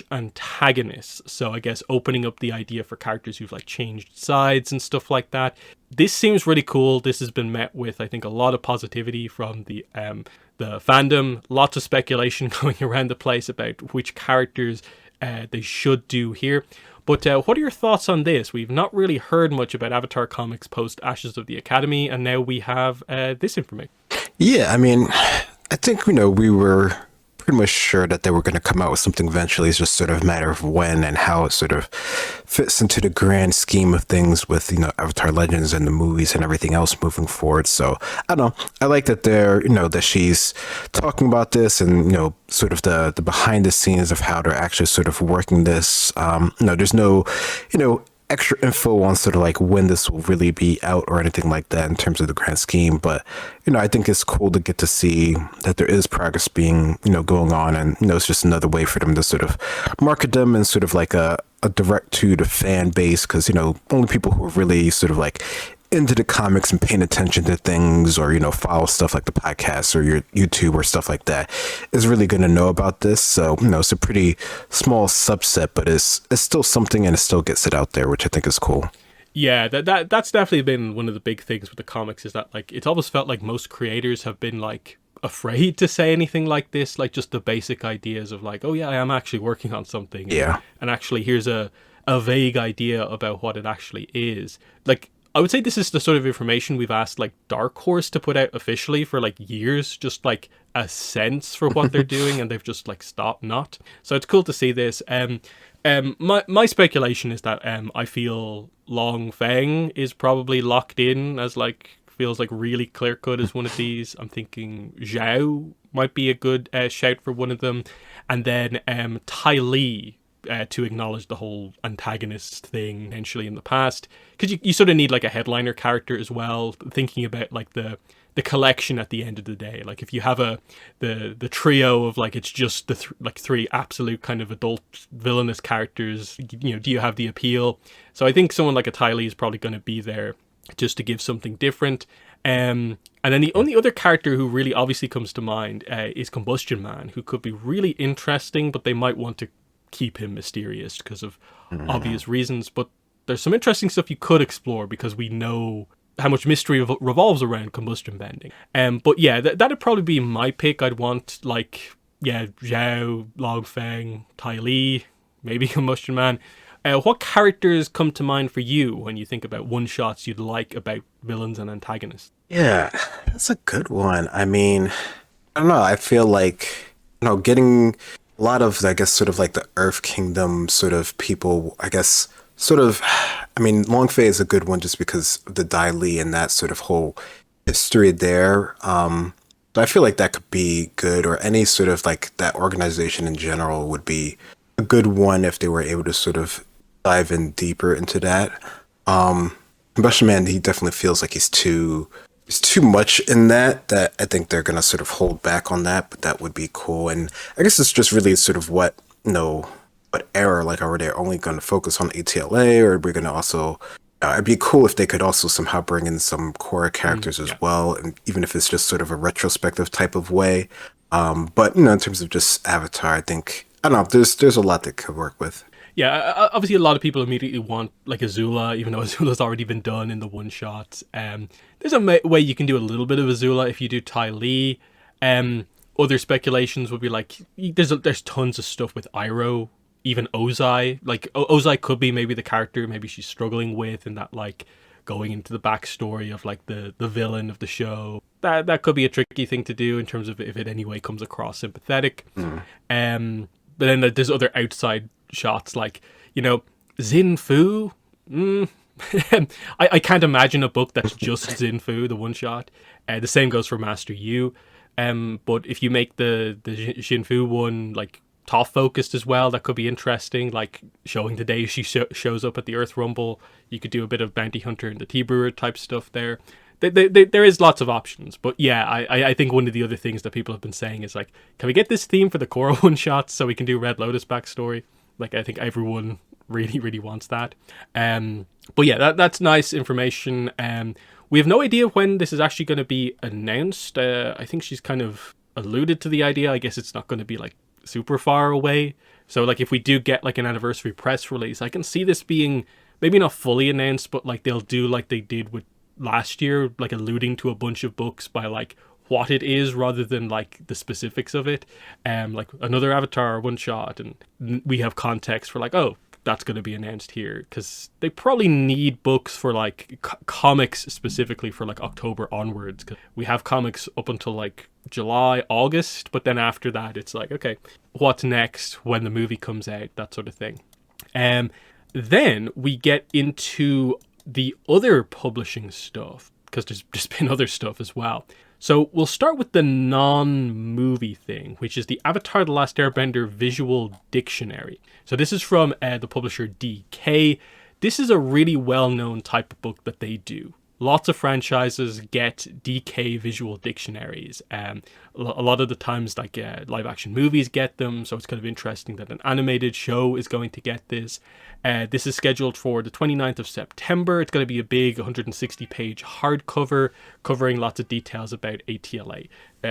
/ antagonists. So I guess opening up the idea for characters who've changed sides and stuff like that. This seems really cool. This has been met with, I think, a lot of positivity from the fandom. Lots of speculation going around the place about which characters they should do here. But what are your thoughts on this? We've not really heard much about Avatar comics post Ashes of the Academy, and now we have this information. Yeah, I mean, I think, we were pretty much sure that they were going to come out with something eventually. It's just sort of a matter of when and how it sort of fits into the grand scheme of things with, Avatar Legends and the movies and everything else moving forward. So I don't know. I like that they're, that she's talking about this and, sort of the behind the scenes of how they're actually sort of working this. There's no, extra info on sort of when this will really be out or anything like that in terms of the grand scheme. But, I think it's cool to get to see that there is progress being, going on. And, it's just another way for them to sort of market them and sort of a direct to the fan base. Cause, only people who are really sort of into the comics and paying attention to things or, follow stuff like the podcast or your YouTube or stuff like that is really going to know about this. So, it's a pretty small subset, but it's still something and it still gets it out there, which I think is cool. Yeah, that's definitely been one of the big things with the comics is that it's almost felt like most creators have been afraid to say anything like this, like just the basic ideas of like, oh yeah, I am actually working on something, Yeah. and actually here's a vague idea about what it actually is. Like, I would say this is the sort of information we've asked like Dark Horse to put out officially for like years, just like a sense for what they're doing, and they've just like stopped not. So it's cool to see this. My speculation is that I feel Long Feng is probably locked in as like, feels like really clear cut as one of these. I'm thinking Zhao might be a good shout for one of them, and then Tai Li. To acknowledge the whole antagonist thing potentially in the past, because you sort of need like a headliner character as well, thinking about like the collection at the end of the day. Like if you have the trio of like, it's just the three absolute kind of adult villainous characters, you know, do you have the appeal? So I think someone like a Ty Lee is probably going to be there just to give something different. And then the only other character who really obviously comes to mind is Combustion Man, who could be really interesting, but they might want to keep him mysterious because of obvious reasons. But there's some interesting stuff you could explore, because we know how much mystery revolves around combustion bending. But yeah, that'd probably be my pick. I'd want like, yeah, Zhao, Long Feng, Tai Li, maybe Combustion Man. What characters come to mind for you when you think about one-shots you'd like about villains and antagonists? Yeah, that's a good one. I mean, I don't know. I feel like, getting a lot of, I guess, sort of like the Earth Kingdom sort of people, I guess, sort of, I mean, Long Fei is a good one just because of the Dai Li and that sort of whole history there. So I feel like that could be good, or any sort of like that organization in general would be a good one if they were able to sort of dive in deeper into that. Combustion Man, he definitely feels like he's too much in that I think they're gonna sort of hold back on that, but that would be cool. And I guess it's just really sort of what era, like, are they only going to focus on ATLA, or are we going to also it'd be cool if they could also somehow bring in some core characters as well, and even if it's just sort of a retrospective type of way. But in terms of just Avatar, I think, I don't know, there's a lot that could work with. Yeah, obviously a lot of people immediately want like Azula, even though Azula's already been done in the one shot. There's a way you can do a little bit of Azula if you do Ty Lee. Other speculations would be like, there's tons of stuff with Iroh, even Ozai. Like Ozai could be maybe the character maybe she's struggling with, and that like going into the backstory of like the villain of the show. That could be a tricky thing to do in terms of if it anyway comes across sympathetic. But then there's other outside shots like, Xin Fu. I can't imagine a book that's just Xin Fu, the one shot. The same goes for Master Yu. But if you make the Xin Fu one like Toph focused as well, that could be interesting. Like showing the day she shows up at the Earth Rumble, you could do a bit of Bounty Hunter and the T-Brewer type stuff there. There is lots of options, but yeah, I think one of the other things that people have been saying is like, can we get this theme for the Korra one shots so we can do Red Lotus backstory? Like, I think everyone really, really wants that. But yeah, that's nice information. We have no idea when this is actually going to be announced. I think she's kind of alluded to the idea. I guess it's not going to be like super far away. So like if we do get like an anniversary press release, I can see this being maybe not fully announced, but like they'll do like they did with last year, like alluding to a bunch of books by like what it is rather than like the specifics of it. Like another Avatar one shot, and we have context for like, oh, that's going to be announced here, because they probably need books for like comics specifically for like October onwards, because we have comics up until like July, August, but then after that it's like, okay, what's next when the movie comes out, that sort of thing. Then we get into the other publishing stuff, because there's just been other stuff as well. So we'll start with the non-movie thing, which is the Avatar: The Last Airbender Visual Dictionary. So this is from the publisher DK. This is a really well-known type of book that they do. Lots of franchises get DK visual dictionaries. A lot of the times, like live action movies get them, so it's kind of interesting that an animated show is going to get this. This is scheduled for the 29th of September. It's going to be a big 160-page hardcover covering lots of details about ATLA.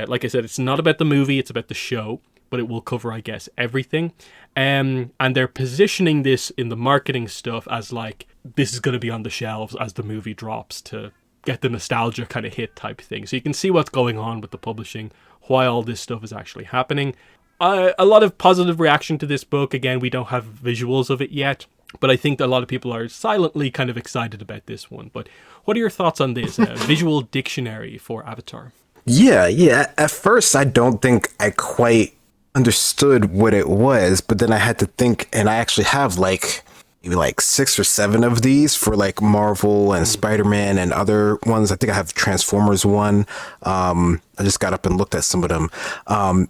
Like I said, it's not about the movie, it's about the show, but it will cover, I guess, everything. And they're positioning this in the marketing stuff as like, this is going to be on the shelves as the movie drops to get the nostalgia kind of hit type thing. So you can see what's going on with the publishing, why all this stuff is actually happening. A lot of positive reaction to this book. Again, we don't have visuals of it yet, but I think a lot of people are silently kind of excited about this one. But what are your thoughts on this visual dictionary for Avatar? Yeah. At first, I don't think I quite understood what it was, but then I had to think, and I actually have like maybe like 6 or 7 of these for like Marvel and Spider-Man and other ones. I think I have Transformers one. I just got up and looked at some of them.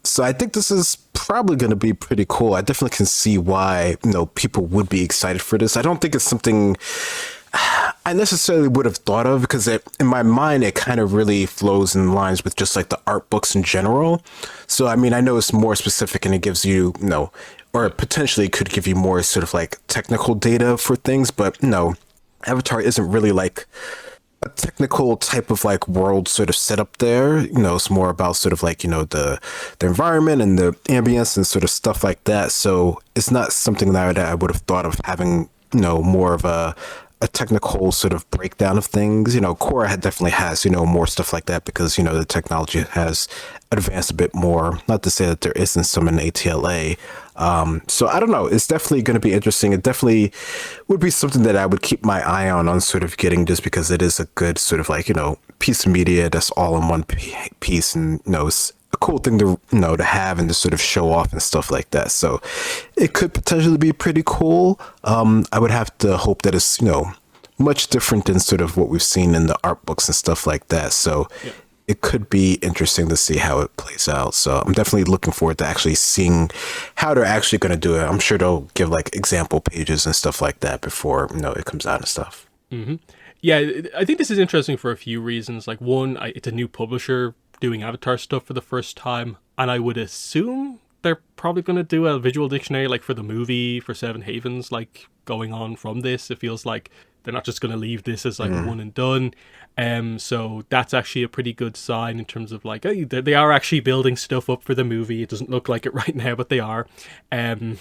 So I think this is probably going to be pretty cool. I definitely can see why, people would be excited for this. I don't think it's something I necessarily would have thought of, because in my mind, it kind of really flows in lines with just like the art books in general. So, I mean, I know it's more specific and it gives you, or potentially could give you more sort of like technical data for things, but no, Avatar isn't really like a technical type of like world sort of setup there. It's more about sort of like, the environment and the ambience and sort of stuff like that. So it's not something that I would have thought of having, more of a technical sort of breakdown of things. Korra definitely has, more stuff like that because, the technology has advanced a bit more. Not to say that there isn't some in ATLA. So I don't know. It's definitely going to be interesting. It definitely would be something that I would keep my eye on sort of getting, just because it is a good sort of like, piece of media that's all in one piece, and, it's a cool thing to, to have and to sort of show off and stuff like that. So it could potentially be pretty cool. I would have to hope that it's, much different than sort of what we've seen in the art books and stuff like that. So yeah, it could be interesting to see how it plays out. So I'm definitely looking forward to actually seeing how they're actually going to do it. I'm sure they'll give like example pages and stuff like that before, it comes out and stuff. Mm-hmm. Yeah, I think this is interesting for a few reasons. Like one, it's a new publisher doing Avatar stuff for the first time, and I would assume they're probably going to do a visual dictionary like for the movie, for Seven Havens, like going on from this. It feels like they're not just going to leave this as like a one and done. So that's actually a pretty good sign in terms of like, hey, they are actually building stuff up for the movie. It doesn't look like it right now, but they are. And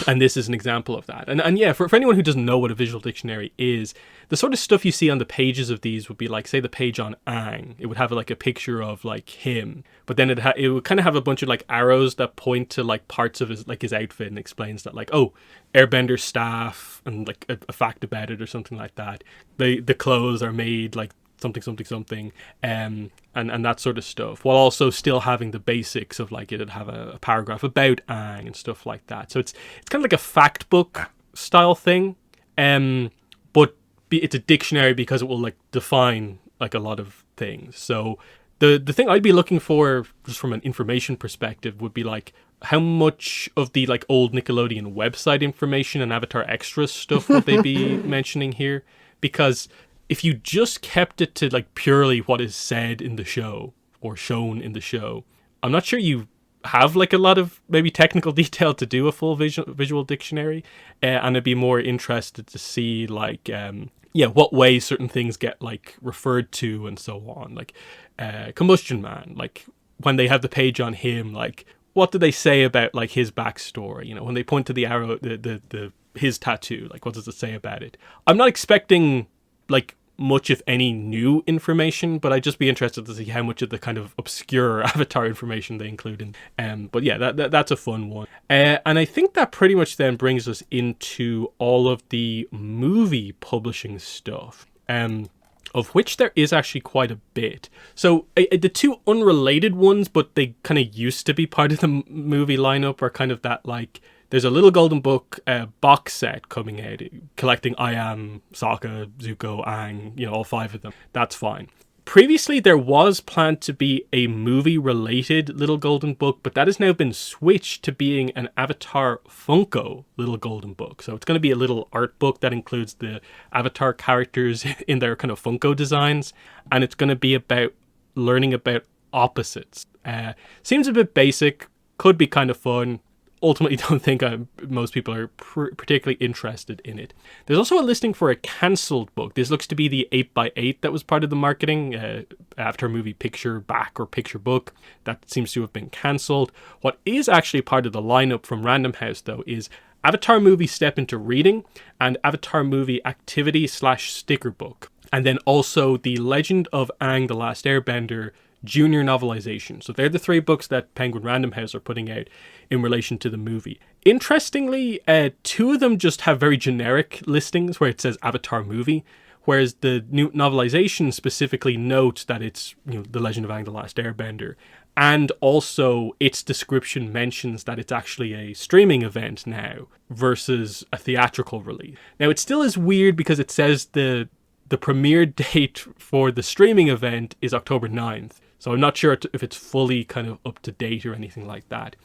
this is an example of that. And yeah, for anyone who doesn't know what a visual dictionary is, the sort of stuff you see on the pages of these would be like, say, the page on Aang. It would have like a picture of like him, but then it would kind of have a bunch of like arrows that point to like parts of his outfit and explains that like, oh, Airbender staff and like a fact about it or something like that. The clothes are made like something, and that sort of stuff, while also still having the basics of like it'd have a paragraph about Aang and stuff like that. So it's kind of like a fact book style thing, but it's a dictionary because it will like define like a lot of things. So the thing I'd be looking for just from an information perspective would be like, how much of the like old Nickelodeon website information and Avatar Extras stuff would they be mentioning here? Because if you just kept it to like purely what is said in the show or shown in the show, I'm not sure you have like a lot of maybe technical detail to do a full visual dictionary. And I'd be more interested to see like, what way certain things get like referred to and so on. Like Combustion Man, like when they have the page on him, like what do they say about like his backstory? When they point to the arrow, his tattoo, like what does it say about it? I'm not expecting like much, if any, new information, but I'd just be interested to see how much of the kind of obscure Avatar information they include in. But yeah, that's a fun one. And I think that pretty much then brings us into all of the movie publishing stuff, of which there is actually quite a bit. So the two unrelated ones, but they kind of used to be part of the movie lineup, are kind of that like, there's a Little Golden Book box set coming out, collecting I Am, Sokka, Zuko, Aang, all 5 of them. That's fine. Previously, there was planned to be a movie-related Little Golden Book, but that has now been switched to being an Avatar Funko Little Golden Book. So it's going to be a little art book that includes the Avatar characters in their kind of Funko designs, and it's going to be about learning about opposites. Seems a bit basic, could be kind of fun. Ultimately don't think most people are particularly interested in it. There's also a listing for a cancelled book. This looks to be the 8x8 that was part of the marketing after movie picture back or picture book. That seems to have been cancelled. What is actually part of the lineup from Random House, though, is Avatar Movie Step into Reading and Avatar Movie Activity / Sticker Book. and then also the Legend of Aang the Last Airbender junior novelization. So they're the 3 books that Penguin Random House are putting out in relation to the movie. Interestingly, 2 of them just have very generic listings where it says Avatar movie, whereas the new novelization specifically notes that it's, The Legend of Aang the Last Airbender. And also its description mentions that it's actually a streaming event now versus a theatrical release. Now it still is weird because it says the premiere date for the streaming event is October 9th. So I'm not sure if it's fully kind of up to date or anything like that.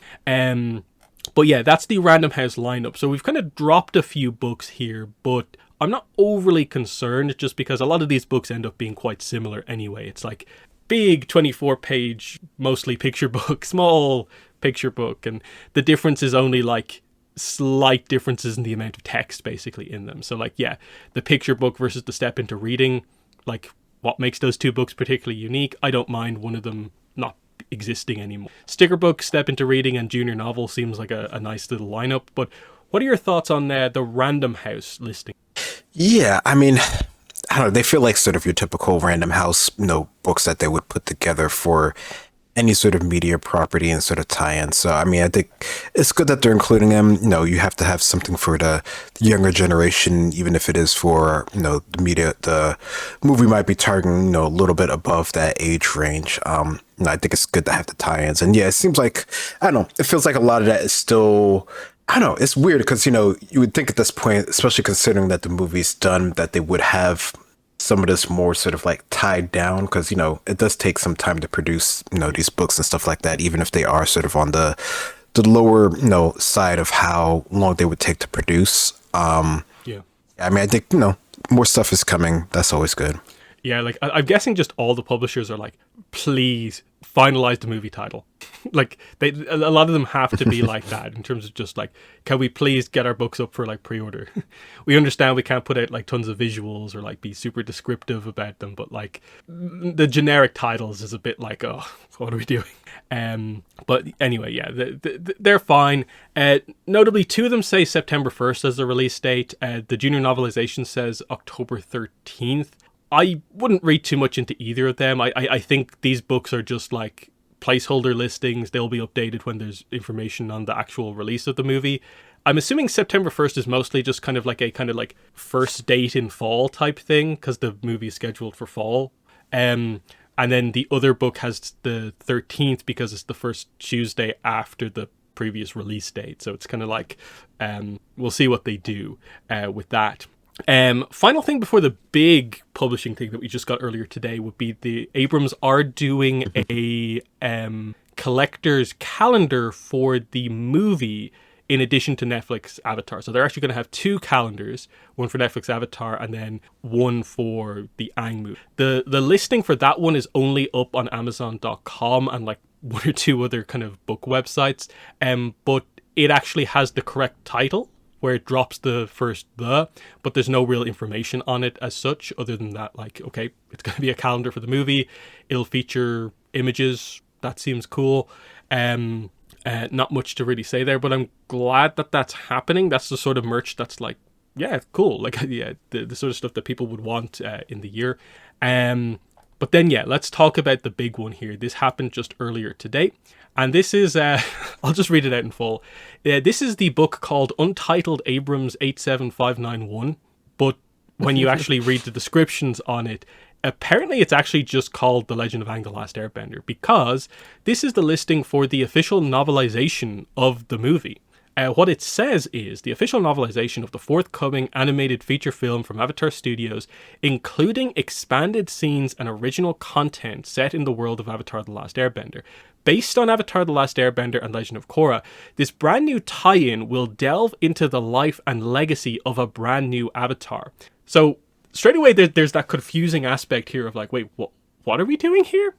But yeah, that's the Random House lineup. So we've kind of dropped a few books here, but I'm not overly concerned just because a lot of these books end up being quite similar anyway. It's like big 24-page, mostly picture book, small picture book, and the difference is only like slight differences in the amount of text basically in them. So like, yeah, the picture book versus the step into reading, like what makes those 2 books particularly unique? I don't mind one of them not existing anymore. Sticker book, step into reading, and junior novel seems like a nice little lineup. But what are your thoughts on the Random House listing? Yeah, I mean, I don't know, they feel like sort of your typical Random House, books that they would put together for any sort of media property and sort of tie-in. So, I mean, I think it's good that they're including them. You have to have something for the younger generation, even if it is for, the media. The movie might be targeting, a little bit above that age range. I think it's good to have the tie-ins. And yeah, it seems like, I don't know, it feels like a lot of that is still, I don't know, it's weird because, you would think at this point, especially considering that the movie's done, that they would have some of this more sort of like tied down because, it does take some time to produce, these books and stuff like that, even if they are sort of on the lower, side of how long they would take to produce. Yeah. I mean, I think, more stuff is coming. That's always good. Yeah, like I'm guessing just all the publishers are like, please finalize the movie title. Like a lot of them have to be like that in terms of just like, can we please get our books up for like pre-order? We understand we can't put out like tons of visuals or like be super descriptive about them, but like the generic titles is a bit like, oh, what are we doing? But anyway, yeah, they're fine. Notably, 2 of them say September 1st as the release date. The junior novelization says October 13th. I wouldn't read too much into either of them. I think these books are just like placeholder listings. They'll be updated when there's information on the actual release of the movie. I'm assuming September 1st is mostly just kind of like first date in fall type thing because the movie is scheduled for fall. And then the other book has the 13th because it's the first Tuesday after the previous release date. So it's kind of like, we'll see what they do with that. Final thing before the big publishing thing that we just got earlier today would be the Abrams are doing a collector's calendar for the movie in addition to Netflix Avatar. So they're actually going to have 2 calendars, one for Netflix Avatar and then one for the Aang movie. The listing for that one is only up on Amazon.com and like 1 or 2 other kind of book websites, but it actually has the correct title where it drops the first but there's no real information on it as such other than that, like, okay, it's going to be a calendar for the movie. It'll feature images. That seems cool. Not much to really say there, but I'm glad that that's happening. That's the sort of merch that's like, yeah, cool. Like, yeah, the sort of stuff that people would want in the year. But then, yeah, let's talk about the big one here. This happened just earlier today. And this is, I'll just read it out in full. This is the book called Untitled Abrams 87591. But when you actually read the descriptions on it, apparently it's actually just called The Legend of Aang the Last Airbender, because this is the listing for the official novelization of the movie. What it says is the official novelization of the forthcoming animated feature film from Avatar Studios, including expanded scenes and original content set in the world of Avatar The Last Airbender. Based on Avatar The Last Airbender and Legend of Korra, this brand new tie-in will delve into the life and legacy of a brand new Avatar. So straight away there's that confusing aspect here of like, wait, what are we doing here?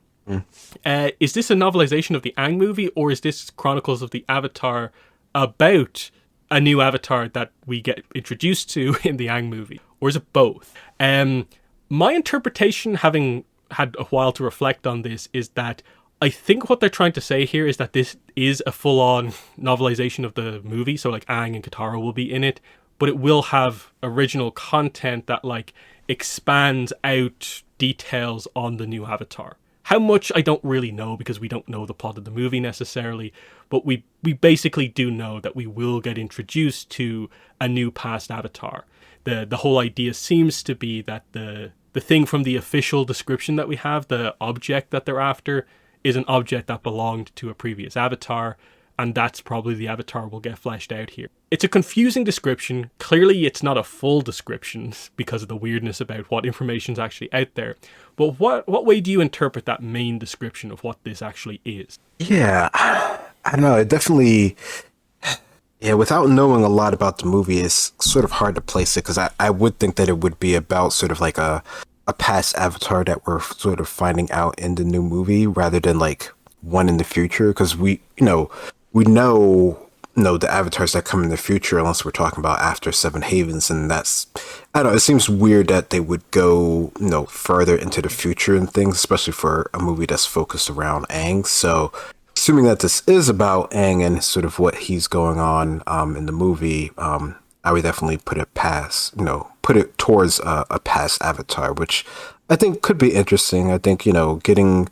Is this a novelization of the Aang movie, or is this Chronicles of the Avatar about a new Avatar that we get introduced to in the Aang movie? Or is it both? My interpretation, having had a while to reflect on this, is that I think what they're trying to say here is that this is a full-on novelization of the movie. So like Aang and Katara will be in it, but it will have original content that like expands out details on the new Avatar. How much, I don't really know, because we don't know the plot of the movie necessarily, but we basically do know that we will get introduced to a new past Avatar. The whole idea seems to be that the thing from the official description that we have, the object that they're after, is an object that belonged to a previous Avatar, and that's probably the Avatar will get fleshed out here. It's a confusing description. Clearly, it's not a full description because of the weirdness about what information's actually out there. But what way do you interpret that main description of what this actually is? Yeah, I don't know. It definitely, yeah, without knowing a lot about the movie, it's sort of hard to place it because I would think that it would be about sort of like a past Avatar that we're sort of finding out in the new movie rather than like one in the future because we know the avatars that come in the future unless we're talking about after Seven Havens, and that's, I don't know, it seems weird that they would go further into the future and things, especially for a movie that's focused around Aang. So assuming that this is about Aang and sort of what he's going on in the movie, I would definitely put it past, put it towards a past Avatar, which I think could be interesting. I think getting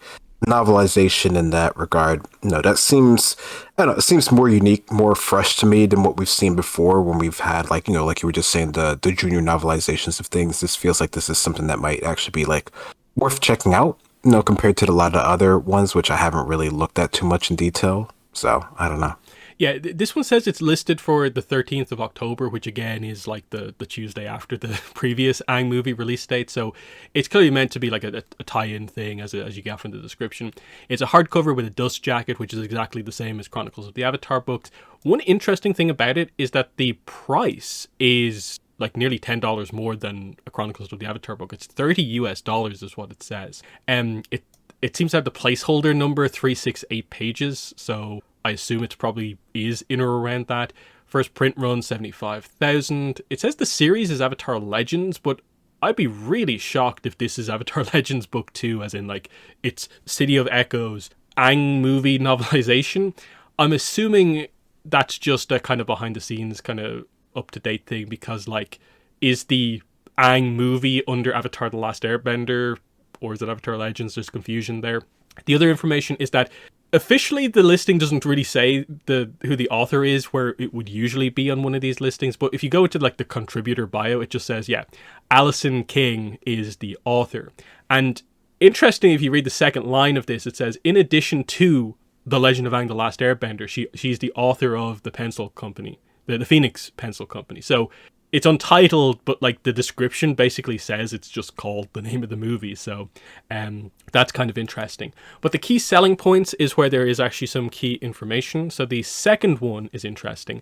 novelization in that regard, that seems, I don't know, it seems more unique, more fresh to me than what we've seen before when we've had like you were just saying, the junior novelizations of things. This feels like this is something that might actually be like worth checking out, compared to a lot of other ones which I haven't really looked at too much in detail. So I don't know. Yeah, this one says it's listed for the 13th of October, which again is like the Tuesday after the previous Aang movie release date. So it's clearly meant to be like a tie-in thing, as you get from the description. It's a hardcover with a dust jacket, which is exactly the same as Chronicles of the Avatar books. One interesting thing about it is that the price is like nearly $10 more than a Chronicles of the Avatar book. It's $30 is what it says. It seems to have the placeholder number 368 pages, so I assume it probably is in or around that. First print run, 75,000. It says the series is Avatar Legends, but I'd be really shocked if this is Avatar Legends Book 2, as in like it's City of Echoes Aang movie novelization. I'm assuming that's just a kind of behind the scenes kind of up-to-date thing, because like, is the Aang movie under Avatar The Last Airbender, or is it Avatar Legends? There's confusion there. The other information is that officially the listing doesn't really say who the author is, where it would usually be on one of these listings. But if you go to like the contributor bio, it just says, yeah, Alison King is the author. And interesting, if you read the second line of this, it says, in addition to The Legend of Aang The Last Airbender, she's the author of the pencil company, the Phoenix Pencil Company. So it's untitled, but like the description basically says it's just called the name of the movie. So that's kind of interesting. But the key selling points is where there is actually some key information. So the second one is interesting.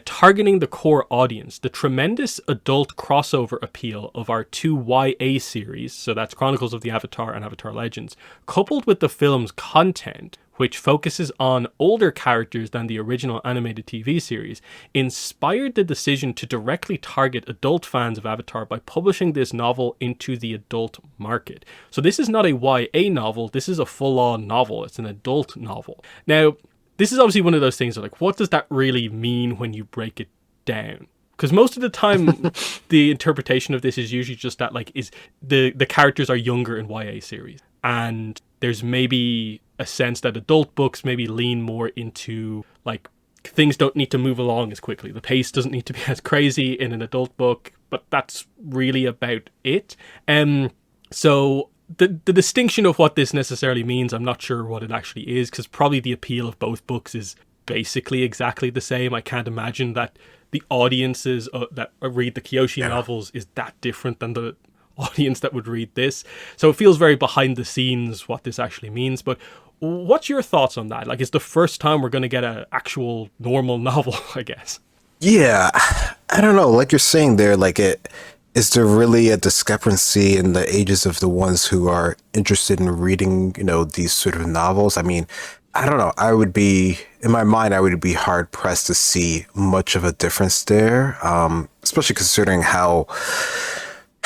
Targeting the core audience, the tremendous adult crossover appeal of our two YA series, so that's Chronicles of the Avatar and Avatar Legends, coupled with the film's content, which focuses on older characters than the original animated TV series, inspired the decision to directly target adult fans of Avatar by publishing this novel into the adult market. So this is not a YA novel, this is a full-on novel. It's an adult novel. Now, this is obviously one of those things like, what does that really mean when you break it down? Because most of the time, the interpretation of this is usually just that, like, is the characters are younger in YA series. And there's maybe a sense that adult books maybe lean more into, like, things don't need to move along as quickly. The pace doesn't need to be as crazy in an adult book, but that's really about it. So the distinction of what this necessarily means, I'm not sure what it actually is, because probably the appeal of both books is basically exactly the same. I can't imagine that the audiences that read the Kyoshi novels is that different than the audience that would read this. So it feels very behind the scenes what this actually means. But what's your thoughts on that? Like, it's the first time we're going to get an actual normal novel, I guess. Yeah, I don't know. Like you're saying there, like, is there really a discrepancy in the ages of the ones who are interested in reading, these sort of novels? I mean, I don't know. In my mind, I would be hard pressed to see much of a difference there, especially considering how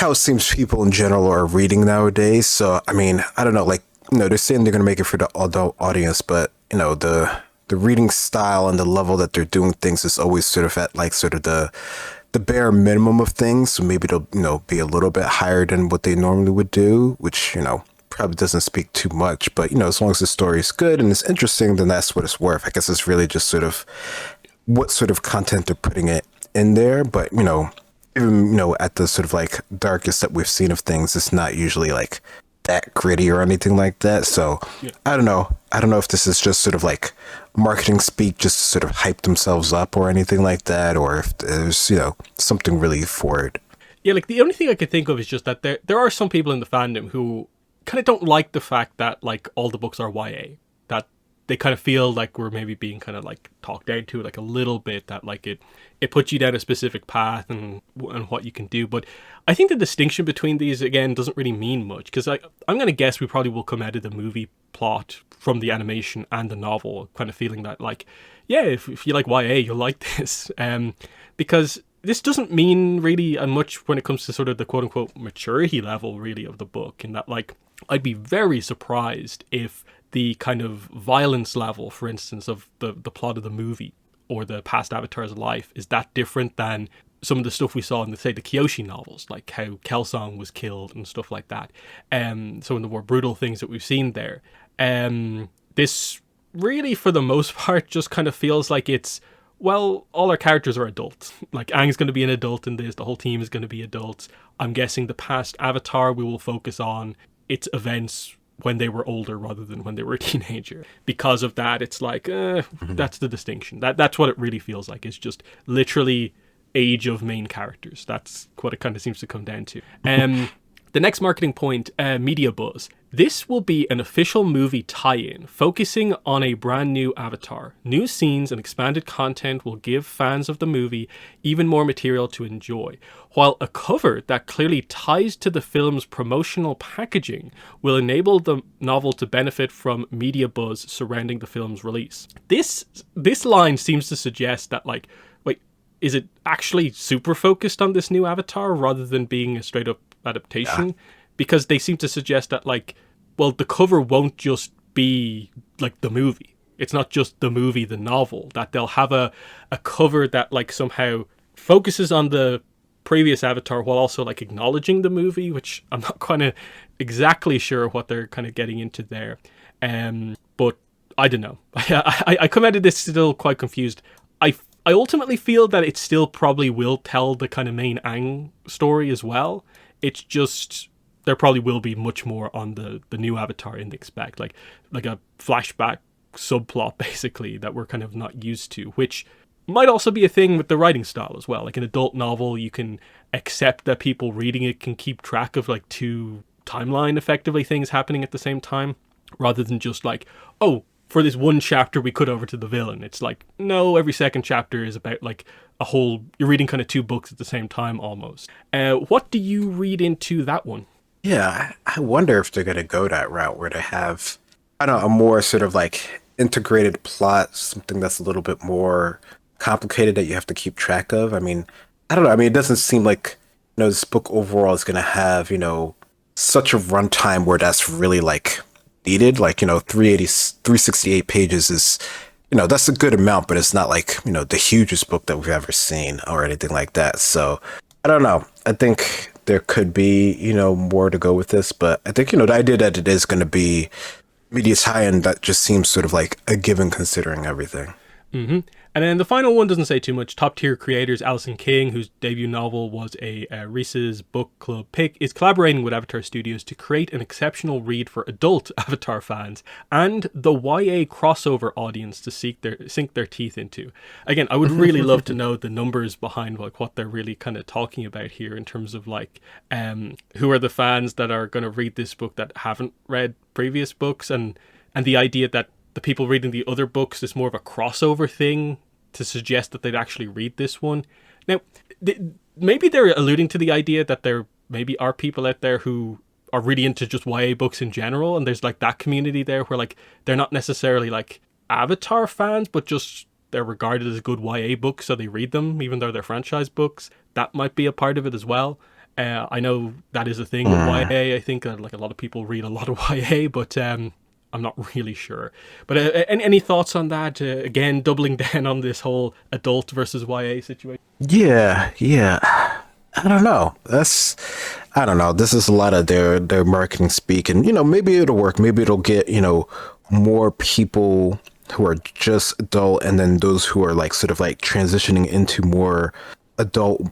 it seems people in general are reading nowadays. So, I mean, I don't know, like, they're saying they're going to make it for the adult audience, but, the reading style and the level that they're doing things is always sort of at like sort of the the bare minimum of things. So maybe they'll, be a little bit higher than what they normally would do, which, probably doesn't speak too much. But, as long as the story is good and it's interesting, then that's what it's worth. I guess it's really just sort of what sort of content they're putting it in there. But, even, at the sort of like darkest that we've seen of things, it's not usually like that gritty or anything like that. So Yeah. I don't know. I don't know if this is just sort of like marketing speak just to sort of hype themselves up or anything like that, or if there's, something really for it. Yeah, like the only thing I could think of is just that there are some people in the fandom who kind of don't like the fact that like all the books are YA. That they kind of feel like we're maybe being kind of like talked down to like a little bit, that like it puts you down a specific path and what you can do. But I think the distinction between these again doesn't really mean much, because I'm going to guess we probably will come out of the movie plot from the animation and the novel kind of feeling that like, yeah, if you like YA, you'll like this, because this doesn't mean really much when it comes to sort of the quote unquote maturity level really of the book, in that like I'd be very surprised if the kind of violence level, for instance, of the plot of the movie or the past Avatar's life is that different than some of the stuff we saw in, say, the Kyoshi novels, like how Kelsang was killed and stuff like that. Some of the more brutal things that we've seen there. This really, for the most part, just kind of feels like it's, well, all our characters are adults. Like, Aang's going to be an adult in this. The whole team is going to be adults. I'm guessing the past Avatar we will focus on its events when they were older rather than when they were a teenager. Because of that, it's like, that's the distinction. That's what it really feels like. It's just literally age of main characters. That's what it kind of seems to come down to. The next marketing point, media buzz. This will be an official movie tie-in, focusing on a brand new Avatar. New scenes and expanded content will give fans of the movie even more material to enjoy, while a cover that clearly ties to the film's promotional packaging will enable the novel to benefit from media buzz surrounding the film's release. This line seems to suggest that, like, wait, is it actually super focused on this new Avatar rather than being a straight up adaptation? Yeah. Because they seem to suggest that, like, well, the cover won't just be like the movie. It's not just the movie, the novel, that they'll have a cover that like somehow focuses on the previous Avatar while also like acknowledging the movie, which I'm not kind of exactly sure what they're kind of getting into there. But I don't know. I come out of this still quite confused. I ultimately feel that it still probably will tell the kind of main Aang story as well. It's just there probably will be much more on the new Avatar in the expect, like a flashback subplot basically that we're kind of not used to, which might also be a thing with the writing style as well. Like an adult novel, you can accept that people reading it can keep track of like two timeline effectively things happening at the same time, rather than just like, oh, for this one chapter we cut over to the villain. It's like, no, every second chapter is about like a whole, you're reading kind of two books at the same time almost. What do you read into that one? Yeah, I wonder if they're going to go that route where they have, I don't know, a more sort of like integrated plot, something that's a little bit more complicated that you have to keep track of. I mean, I don't know. I mean, it doesn't seem like, this book overall is going to have, such a runtime where that's really like needed. Like, 368 pages is, that's a good amount, but it's not like, the hugest book that we've ever seen or anything like that. So I don't know. I think there could be, more to go with this, but I think, the idea that it is going to be media tie-in, that just seems sort of like a given considering everything. Mm-hmm. And then the final one doesn't say too much. Top tier creators Alison King, whose debut novel was a Reese's Book Club pick, is collaborating with Avatar Studios to create an exceptional read for adult Avatar fans and the YA crossover audience to sink their teeth into. Again, I would really love to know the numbers behind like what they're really kind of talking about here in terms of like who are the fans that are going to read this book that haven't read previous books, and the idea that the people reading the other books is more of a crossover thing to suggest that they'd actually read this one. Now, maybe they're alluding to the idea that there maybe are people out there who are really into just YA books in general, and there's like that community there where like they're not necessarily like Avatar fans, but just they're regarded as good YA books, so they read them even though they're franchise books. That might be a part of it as well. I know that is a thing with YA. I think like a lot of people read a lot of YA, but I'm not really sure. But any thoughts on that? Again, doubling down on this whole adult versus YA situation. Yeah. I don't know. I don't know. This is a lot of their marketing speak, and maybe it'll work. Maybe it'll get more people who are just adult, and then those who are like sort of like transitioning into more adult,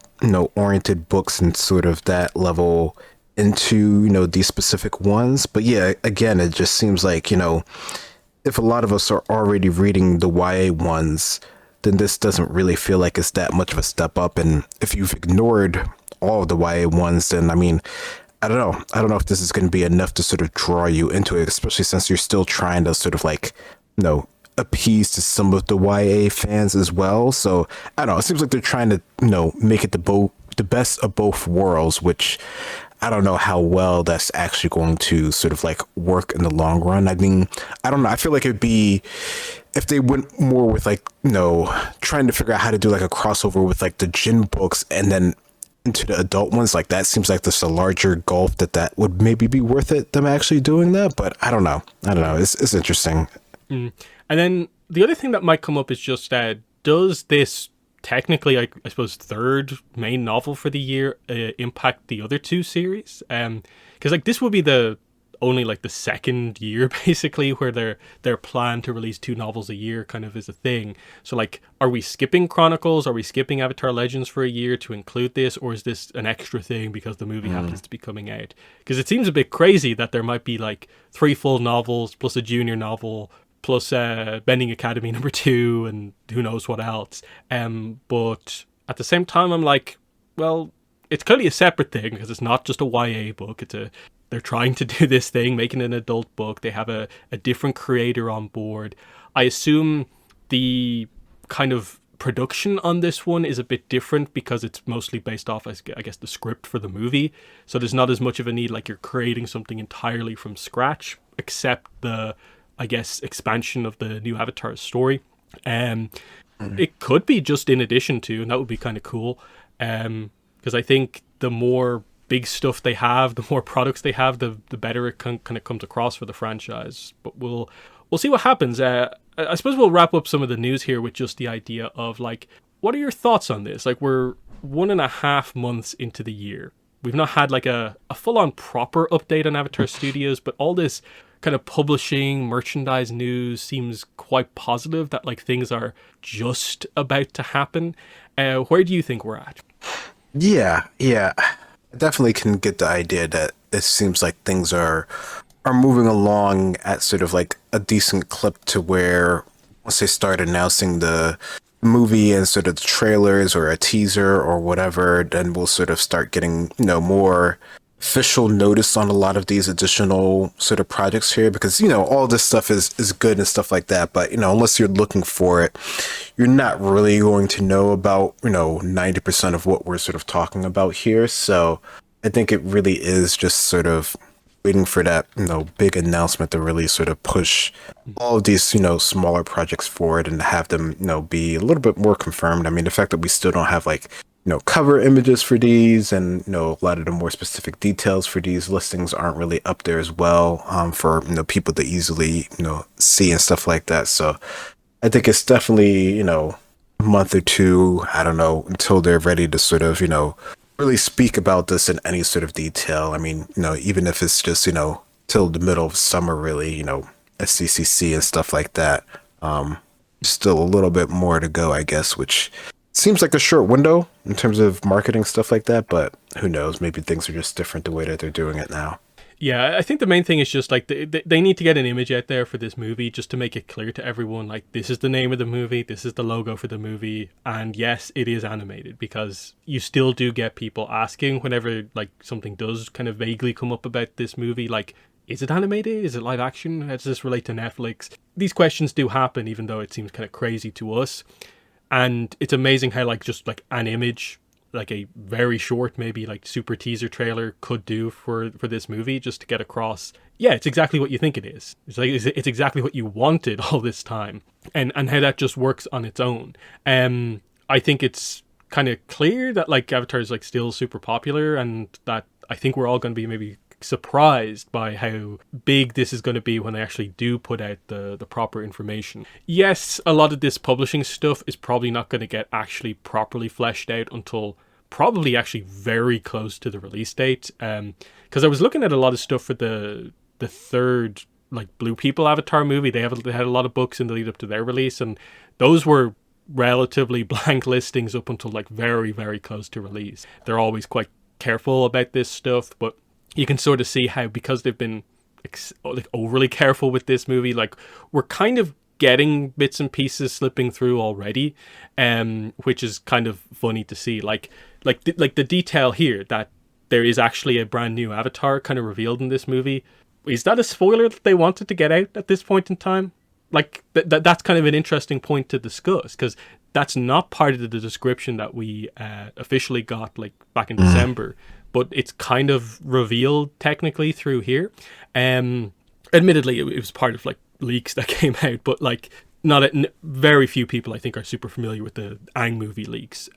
oriented books and sort of that level into these specific ones. But yeah, again, it just seems like if a lot of us are already reading the YA ones, then this doesn't really feel like it's that much of a step up. And if you've ignored all of the YA ones, then I mean, I don't know. I don't know if this is going to be enough to sort of draw you into it, especially since you're still trying to sort of like, appease to some of the YA fans as well. So I don't know. It seems like they're trying to, make it the best of both worlds, which I don't know how well that's actually going to sort of like work in the long run. I mean, I don't know. I feel like it'd be if they went more with like, trying to figure out how to do like a crossover with like the Jin books and then into the adult ones. Like that seems like there's a larger gulf that would maybe be worth it, them actually doing that. But I don't know. It's interesting. And then the other thing that might come up is just does this technically, I suppose, third main novel for the year impact the other two series? Because like this will be the only like the second year basically where their plan to release two novels a year kind of is a thing. So like, are we skipping Chronicles? Are we skipping Avatar Legends for a year to include this, or is this an extra thing because the movie happens to be coming out? Because it seems a bit crazy that there might be like 3 full novels plus a junior novel plus Bending Academy #2 and who knows what else. But at the same time, I'm like, well, it's clearly a separate thing because it's not just a YA book. They're trying to do this thing, making an adult book. They have a different creator on board. I assume the kind of production on this one is a bit different because it's mostly based off, I guess, the script for the movie. So there's not as much of a need like you're creating something entirely from scratch, except the, I guess, expansion of the new Avatar story. It could be just in addition to, and that would be kind of cool. Because I think the more big stuff they have, the more products they have, the better it kind of comes across for the franchise. But we'll see what happens. I suppose we'll wrap up some of the news here with just the idea of like, what are your thoughts on this? Like, we're 1.5 months into the year. We've not had like a full-on proper update on Avatar Studios, but all this kind of publishing, merchandise news seems quite positive that like things are just about to happen. Where do you think we're at? Yeah. I definitely can get the idea that it seems like things are moving along at sort of like a decent clip to where once they start announcing the movie and sort of the trailers or a teaser or whatever, then we'll sort of start getting, more official notice on a lot of these additional sort of projects here, because all this stuff is good and stuff like that, but unless you're looking for it, you're not really going to know about 90% of what we're sort of talking about here. So I think it really is just sort of waiting for that big announcement to really sort of push all of these smaller projects forward and have them be a little bit more confirmed. I mean, the fact that we still don't have like cover images for these, and a lot of the more specific details for these listings aren't really up there as well, for people to easily see and stuff like that. So I think it's definitely a month or two, I don't know, until they're ready to sort of really speak about this in any sort of detail. I mean, even if it's just till the middle of summer, really, SCCC and stuff like that. Still a little bit more to go, I guess, which seems like a short window in terms of marketing stuff like that, but who knows? Maybe things are just different the way that they're doing it now. Yeah, I think the main thing is just like they need to get an image out there for this movie just to make it clear to everyone, like, this is the name of the movie, this is the logo for the movie, and yes, it is animated, because you still do get people asking whenever like something does kind of vaguely come up about this movie, like, is it animated? Is it live action? How does this relate to Netflix? These questions do happen, even though it seems kind of crazy to us. And it's amazing how like just like an image, like a very short, maybe like super teaser trailer could do for this movie, just to get across, yeah, it's exactly what you think it is. It's like it's exactly what you wanted all this time, and how that just works on its own. I think it's kind of clear that like Avatar is like still super popular, and that I think we're all going to be maybe surprised by how big this is going to be when they actually do put out the proper information. Yes, a lot of this publishing stuff is probably not going to get actually properly fleshed out until probably actually very close to the release date. Because I was looking at a lot of stuff for the third like Blue People Avatar movie. They had a lot of books in the lead up to their release, and those were relatively blank listings up until like very, very close to release. They're always quite careful about this stuff, but you can sort of see how, because they've been like overly careful with this movie, like we're kind of getting bits and pieces slipping through already, which is kind of funny to see. Like the detail here that there is actually a brand new Avatar kind of revealed in this movie. Is that a spoiler that they wanted to get out at this point in time? Like that's kind of an interesting point to discuss, because that's not part of the description that we officially got like back in December, but it's kind of revealed technically through here. Admittedly, it was part of like leaks that came out, but like very few people I think are super familiar with the Aang movie leaks.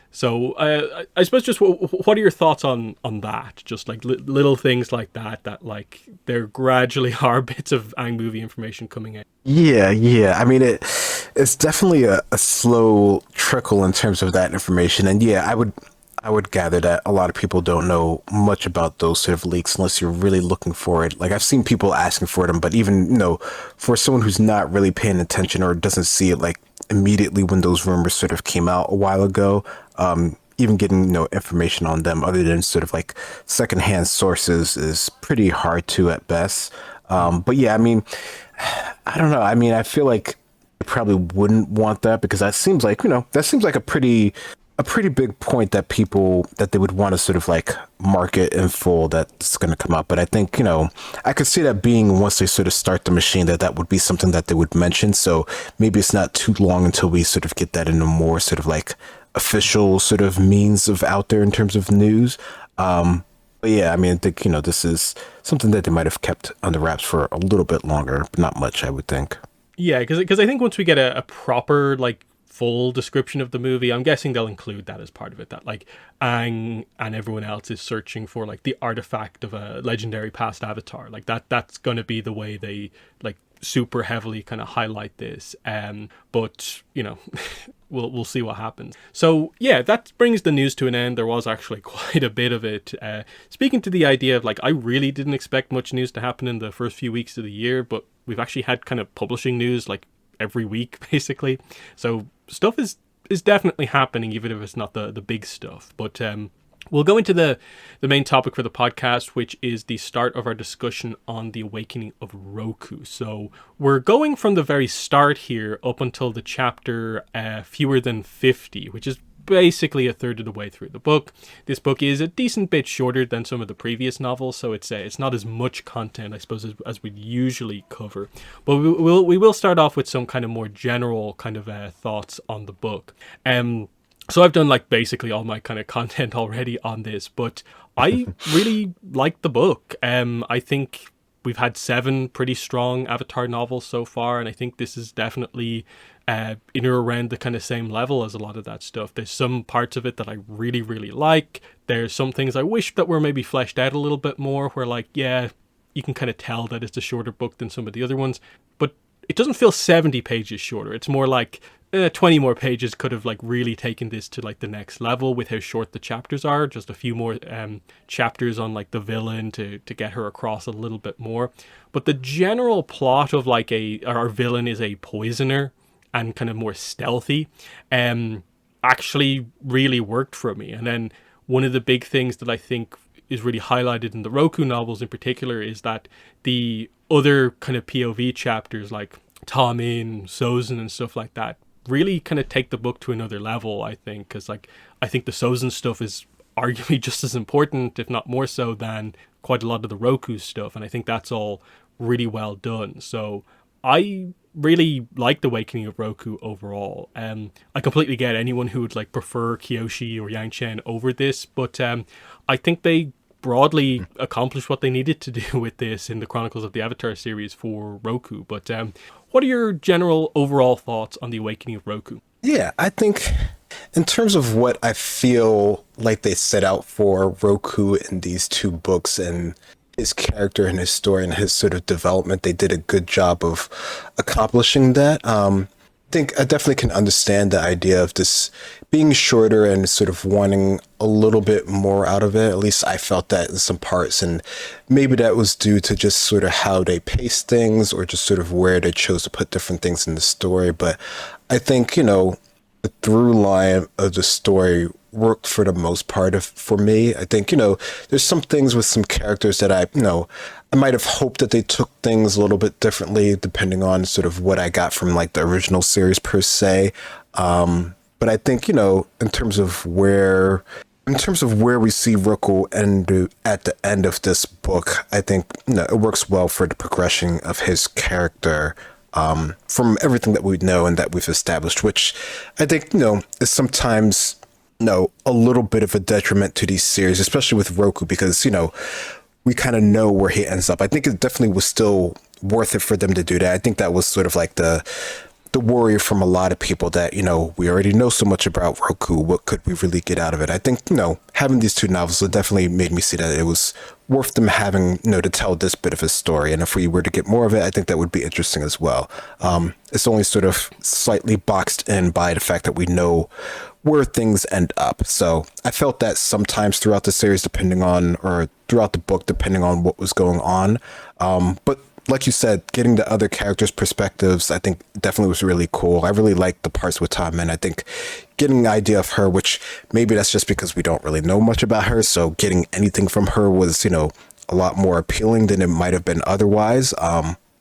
So I suppose just what are your thoughts on that? Just like little things like that like there gradually are bits of Aang movie information coming out. Yeah. I mean, it's definitely a slow trickle in terms of that information. And yeah, I would gather that a lot of people don't know much about those sort of leaks unless you're really looking for it. Like I've seen people asking for them, but even, for someone who's not really paying attention or doesn't see it like immediately when those rumors sort of came out a while ago, even getting, information on them other than sort of like secondhand sources is pretty hard to at best. But yeah, I mean, I don't know. I mean, I feel like I probably wouldn't want that, because that seems like, a pretty big point that they would want to sort of like market in full that's going to come out. But I think, I could see that being, once they sort of start the machine, that would be something that they would mention. So maybe it's not too long until we sort of get that in a more sort of like official sort of means of out there in terms of news. But yeah, I mean, I think, this is something that they might have kept under wraps for a little bit longer, but not much, I would think. Yeah, because I think once we get a proper, like, full description of the movie, I'm guessing they'll include that as part of it, that, like, Aang and everyone else is searching for, like, the artifact of a legendary past avatar. Like, that's going to be the way they, like, super heavily kind of highlight this. But, we'll see what happens. So yeah, that brings the news to an end. There was actually quite a bit of it. Speaking to the idea of, like, I really didn't expect much news to happen in the first few weeks of the year, but we've actually had kind of publishing news like every week basically. So stuff is definitely happening, even if it's not the big stuff. But we'll go into the main topic for the podcast, which is the start of our discussion on the Awakening of Roku. So we're going from the very start here up until the chapter Fewer Than 50, which is basically a third of the way through the book. This book is a decent bit shorter than some of the previous novels, so it's not as much content, I suppose, as we'd usually cover. But we will start off with some kind of more general kind of thoughts on the book. So I've done like basically all my kind of content already on this, but I really like the book. I think we've had 7 pretty strong Avatar novels so far, and I think this is definitely in or around the kind of same level as a lot of that stuff. There's some parts of it that I really, really like. There's some things I wish that were maybe fleshed out a little bit more, where, like, yeah, you can kind of tell that it's a shorter book than some of the other ones, but it doesn't feel 70 pages shorter. It's more like 20 more pages could have, like, really taken this to, like, the next level with how short the chapters are. Just a few more chapters on, like, the villain to get her across a little bit more. But the general plot of, like, our villain is a poisoner and kind of more stealthy actually really worked for me. And then one of the big things that I think is really highlighted in the Roku novels in particular is that the other kind of POV chapters, like Ta Min, Sozin and stuff like that, really kind of take the book to another level, I think, because, like, I think the Sozin stuff is arguably just as important, if not more so, than quite a lot of the Roku stuff, and I think that's all really well done. So I really like the Awakening of Roku overall. I completely get anyone who would, like, prefer Kyoshi or Yang Chen over this, but I think they broadly accomplished what they needed to do with this in the Chronicles of the Avatar series for Roku. But what are your general overall thoughts on the Awakening of Roku? Yeah, I think in terms of what I feel like they set out for Roku in these 2 books, and his character and his story and his sort of development. They did a good job of accomplishing that. I think I definitely can understand the idea of this being shorter and sort of wanting a little bit more out of it. At least I felt that in some parts, and maybe that was due to just sort of how they paced things or just sort of where they chose to put different things in the story. But I think, the through line of the story worked for the most part of for me. I think, there's some things with some characters that I might have hoped that they took things a little bit differently depending on sort of what I got from like the original series per se. But I think, in terms of where we see Roku end at the end of this book, I think it works well for the progression of his character, from everything that we know and that we've established, which I think is sometimes a little bit of a detriment to these series, especially with Roku, because we kind of know where he ends up. I think it definitely was still worth it for them to do that. I think that was sort of like the worry from a lot of people that, we already know so much about Roku. What could we really get out of it? I think, having these two novels, it definitely made me see that it was worth them having, to tell this bit of his story. And if we were to get more of it, I think that would be interesting as well. It's only sort of slightly boxed in by the fact that we know where things end up. So I felt that sometimes throughout the series, or throughout the book, depending on what was going on. But like you said, getting the other characters' perspectives, I think definitely was really cool. I really liked the parts with Tom, and I think getting an idea of her, which maybe that's just because we don't really know much about her, so getting anything from her was, a lot more appealing than it might have been otherwise.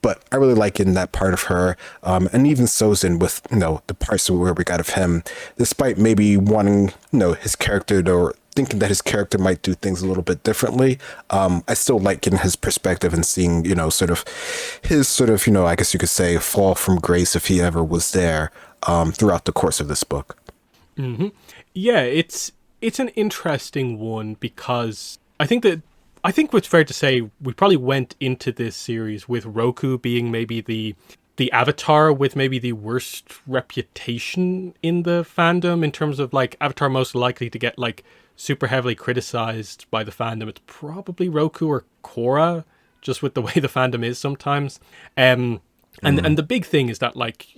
But I really like in that part of her, and even Sozin with, the parts where we got of him, despite maybe wanting, his character or thinking that his character might do things a little bit differently. I still like getting his perspective and seeing, sort of his sort of, I guess you could say fall from grace if he ever was there, throughout the course of this book. Yeah, it's an interesting one because I think what's fair to say, we probably went into this series with Roku being maybe the avatar with maybe the worst reputation in the fandom in terms of like avatar most likely to get like super heavily criticized by the fandom. It's probably Roku or Korra, just with the way the fandom is sometimes. And the big thing is that like,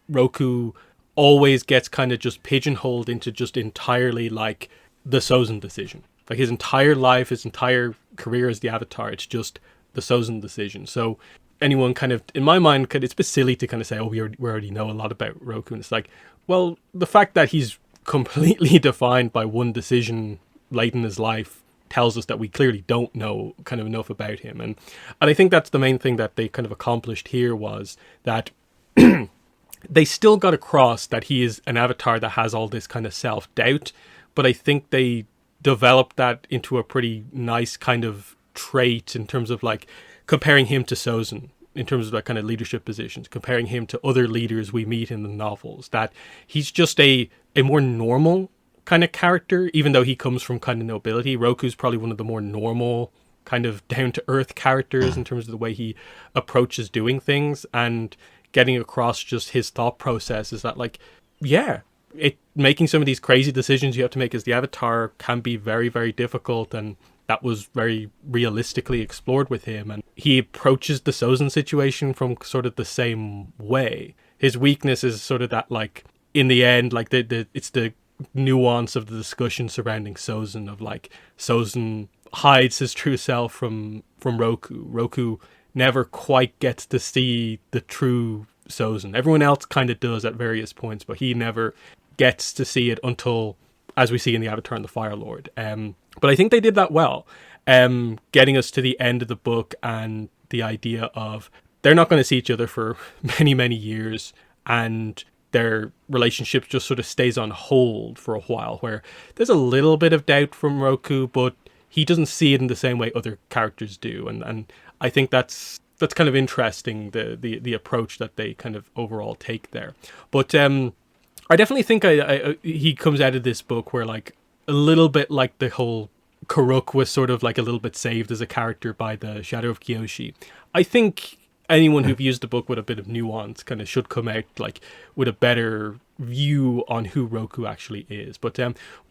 Roku always gets kind of just pigeonholed into just entirely like the Sozin decision. Like his entire life, his entire career as the Avatar, it's just the Sozin decision. So anyone kind of, in my mind, it's a bit silly to kind of say, oh, we already know a lot about Roku. And it's like, well, the fact that he's completely defined by one decision late in his life tells us that we clearly don't know kind of enough about him. And I think that's the main thing that they kind of accomplished here, was that they still got across that he is an Avatar that has all this kind of self-doubt, but I think they developed that into a pretty nice kind of trait in terms of like comparing him to Sozin, in terms of that kind of leadership positions, comparing him to other leaders we meet in the novels, that he's just a more normal kind of character, even though he comes from kind of nobility. Roku's probably one of the more normal kind of down-to-earth characters in terms of the way he approaches doing things, and getting across just his thought process is that like, yeah, making some of these crazy decisions you have to make as the Avatar can be very, very difficult, and that was very realistically explored with him. And he approaches the Sozin situation from sort of the same way. His weakness is sort of that, like, in the end, like it's the nuance of the discussion surrounding Sozin, of like Sozin hides his true self from Roku. Roku never quite gets to see the true Sozin. Everyone else kind of does at various points, but he never gets to see it until, as we see in the Avatar and the Fire Lord. But I think they did that well, getting us to the end of the book and the idea of they're not going to see each other for many, many years, and their relationship just sort of stays on hold for a while, where there's a little bit of doubt from Roku, but he doesn't see it in the same way other characters do. And I think that's kind of interesting, the approach that they kind of overall take there. But I definitely think he comes out of this book where, like, a little bit like the whole Karuk was sort of like a little bit saved as a character by the Shadow of Kyoshi. I think anyone who views the book with a bit of nuance kind of should come out like with a better view on who Roku actually is. But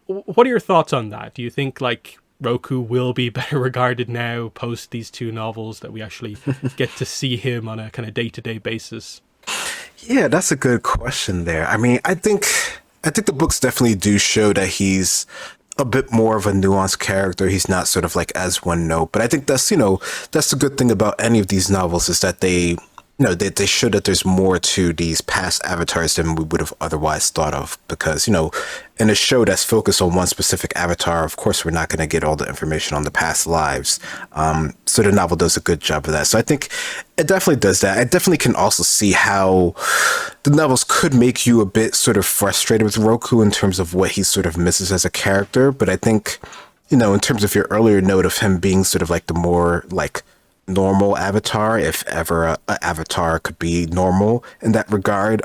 what are your thoughts on that? Do you think like Roku will be better regarded now post these two novels, that we actually get to see him on a kind of day-to-day basis? Yeah, that's a good question there. I mean, I think the books definitely do show that he's a bit more of a nuanced character. He's not sort of like as one note. But I think that's the good thing about any of these novels, is that they show that there's more to these past avatars than we would have otherwise thought of. Because, in a show that's focused on one specific avatar, of course, we're not going to get all the information on the past lives. So the novel does a good job of that. So I think it definitely does that. I definitely can also see how the novels could make you a bit sort of frustrated with Roku in terms of what he sort of misses as a character. But I think, in terms of your earlier note of him being sort of like the more like normal avatar, if ever a avatar could be normal in that regard,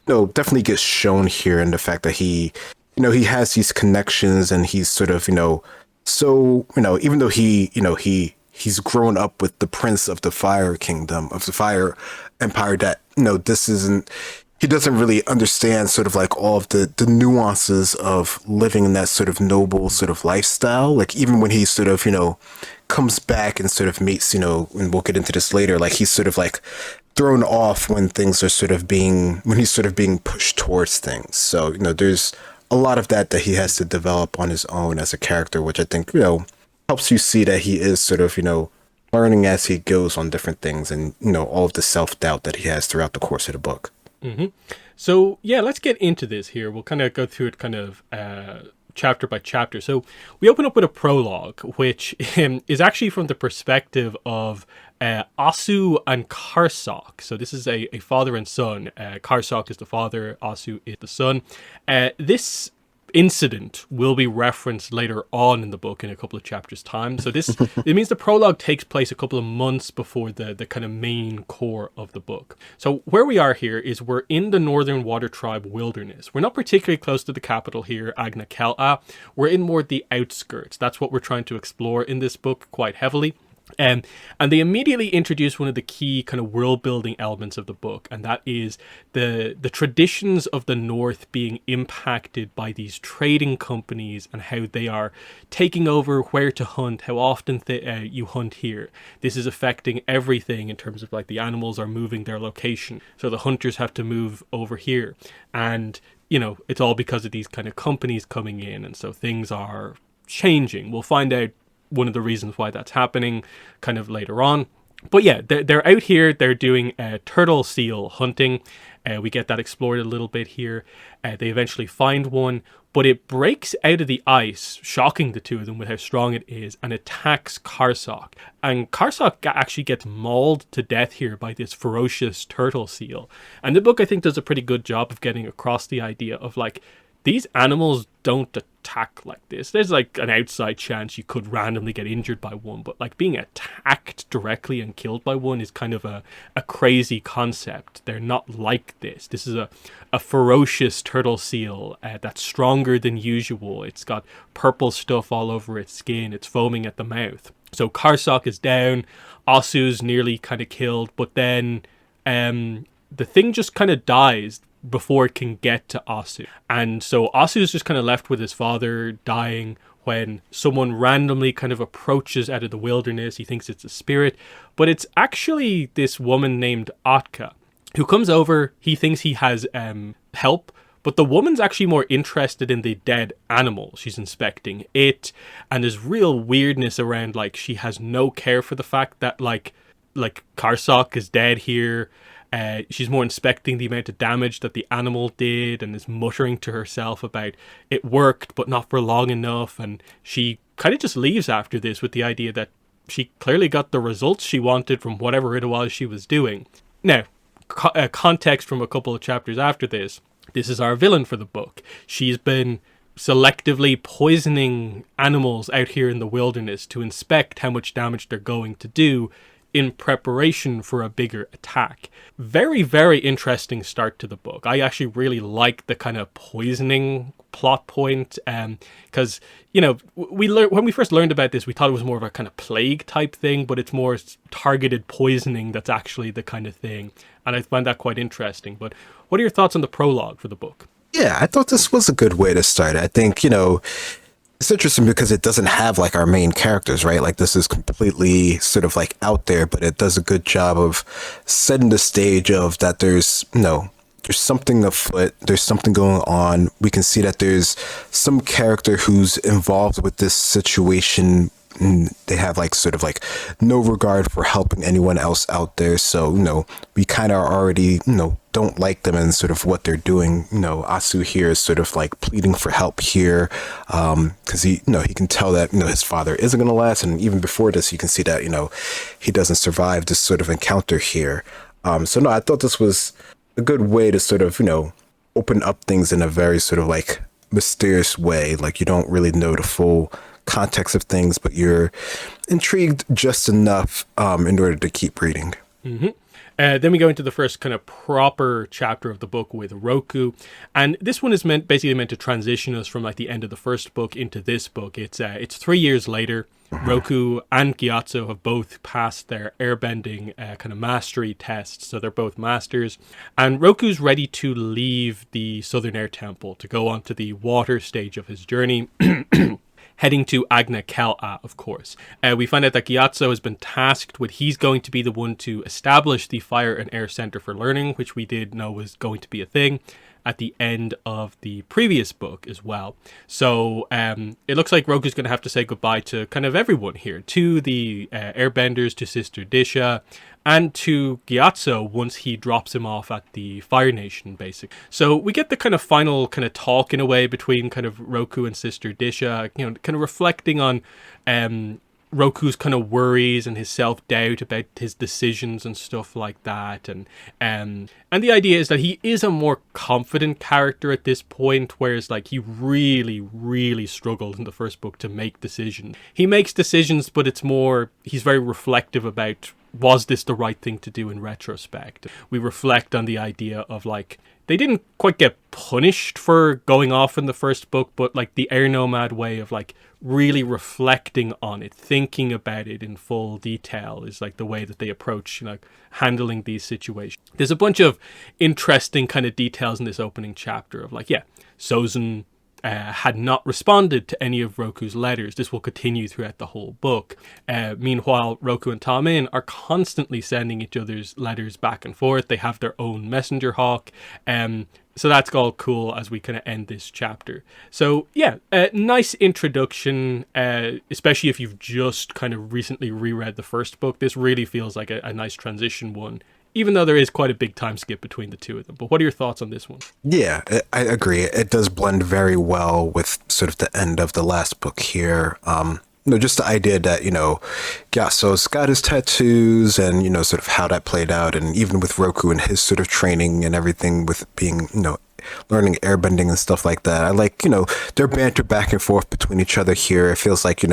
definitely gets shown here in the fact that he has these connections, and he's sort of, so, even though he's grown up with the prince of the fire kingdom, of the fire empire, that, this isn't, he doesn't really understand sort of like all of the nuances of living in that sort of noble sort of lifestyle. Like, even when he sort of, comes back and sort of meets, and we'll get into this later, like he's sort of like thrown off when things are sort of when he's sort of being pushed towards things. So, there's a lot of that he has to develop on his own as a character, which I think, helps you see that he is sort of, learning as he goes on different things, and, all of the self-doubt that he has throughout the course of the book. Mm-hmm. So, yeah, let's get into this here. We'll kind of go through it kind of chapter by chapter. So we open up with a prologue, which is actually from the perspective of Asu and Karsok. So this is a father and son. Karsok is the father, Asu is the son. This incident will be referenced later on in the book in a couple of chapters' time. So it means the prologue takes place a couple of months before the kind of main core of the book. So where we are here is we're in the Northern Water Tribe wilderness. We're not particularly close to the capital here, Agna Kel'a. We're in more the outskirts. That's what we're trying to explore in this book quite heavily. And they immediately introduce one of the key kind of world building elements of the book, and that is the traditions of the North being impacted by these trading companies and how they are taking over where to hunt, how often you hunt here. This is affecting everything in terms of like the animals are moving their location, so the hunters have to move over here, and it's all because of these kind of companies coming in, and so things are changing. We'll find out one of the reasons why that's happening kind of later on. But yeah, they're out here, they're doing turtle seal hunting. We get that explored a little bit here. They eventually find one, but it breaks out of the ice, shocking the two of them with how strong it is, and attacks Karsok. And Karsok actually gets mauled to death here by this ferocious turtle seal. And the book, I think, does a pretty good job of getting across the idea of like, these animals don't attack like this. There's like an outside chance you could randomly get injured by one, but like being attacked directly and killed by one is kind of a crazy concept. They're not like this. This is a ferocious turtle seal that's stronger than usual. It's got purple stuff all over its skin. It's foaming at the mouth. So Karsok is down. Asu's nearly kind of killed, but then the thing just kind of dies before it can get to Asu. And so Asu is just kind of left with his father dying when someone randomly kind of approaches out of the wilderness. He thinks it's a spirit, but it's actually this woman named Atka who comes over. He thinks he has help, but the woman's actually more interested in the dead animal. She's inspecting it, and there's real weirdness around, like, she has no care for the fact that like Karsok is dead here. She's more inspecting the amount of damage that the animal did, and is muttering to herself about it worked, but not for long enough. And she kind of just leaves after this with the idea that she clearly got the results she wanted from whatever it was she was doing. Now, context from a couple of chapters after this. This is our villain for the book. She's been selectively poisoning animals out here in the wilderness to inspect how much damage they're going to do in preparation for a bigger attack. Very, very interesting start to the book. I actually really like the kind of poisoning plot point, because when we first learned about this, we thought it was more of a kind of plague type thing, but it's more targeted poisoning that's actually the kind of thing, and I find that quite interesting. But what are your thoughts on the prologue for the book? Yeah, I thought this was a good way to start. I think, It's interesting because it doesn't have like our main characters, right? Like this is completely sort of like out there, but it does a good job of setting the stage of that there's something afoot, there's something going on. We can see that there's some character who's involved with this situation. And they have like sort of like no regard for helping anyone else out there. So, we kind of already, don't like them and sort of what they're doing. Asu here is sort of like pleading for help here. Cause he can tell that, his father isn't going to last. And even before this, you can see that, he doesn't survive this sort of encounter here. So no, I thought this was a good way to sort of, open up things in a very sort of like mysterious way. Like you don't really know the full context of things, but you're intrigued just enough in order to keep reading. Mm-hmm. Then we go into the first kind of proper chapter of the book with Roku, and this one is basically meant to transition us from like the end of the first book into this book. It's 3 years later. Roku and Gyatso have both passed their airbending kind of mastery tests, so they're both masters. And Roku's ready to leave the Southern Air Temple to go on to the water stage of his journey. Heading to Agna Kel-A, of course. We find out that Gyatso has been tasked with he's going to be the one to establish the Fire and Air Center for Learning, which we did know was going to be a thing at the end of the previous book as well. So it looks like Roku's going to have to say goodbye to kind of everyone here, to the airbenders, to Sister Disha, and to Gyatso once he drops him off at the Fire Nation, basically. So we get the kind of final kind of talk in a way between kind of Roku and Sister Disha, kind of reflecting on Roku's kind of worries and his self-doubt about his decisions and stuff like that. And the idea is that he is a more confident character at this point, whereas like he really, really struggled in the first book to make decisions. He makes decisions, but it's more, he's very reflective about, was this the right thing to do in retrospect? We reflect on the idea of like, they didn't quite get punished for going off in the first book, but like the Air Nomad way of like really reflecting on it, thinking about it in full detail is like the way that they approach, handling these situations. There's a bunch of interesting kind of details in this opening chapter of like, Sozin had not responded to any of Roku's letters. This will continue throughout the whole book. Meanwhile, Roku and Ta-Min are constantly sending each other's letters back and forth. They have their own messenger hawk. So that's all cool as we kind of end this chapter. So nice introduction, especially if you've just kind of recently reread the first book. This really feels like a nice transition one, even though there is quite a big time skip between the two of them. But what are your thoughts on this one? Yeah, I agree. It does blend very well with sort of the end of the last book here. Just the idea that, Gyatso's got his tattoos and, sort of how that played out. And even with Roku and his sort of training and everything with being, learning airbending and stuff like that. I like, their banter back and forth between each other here. It feels like,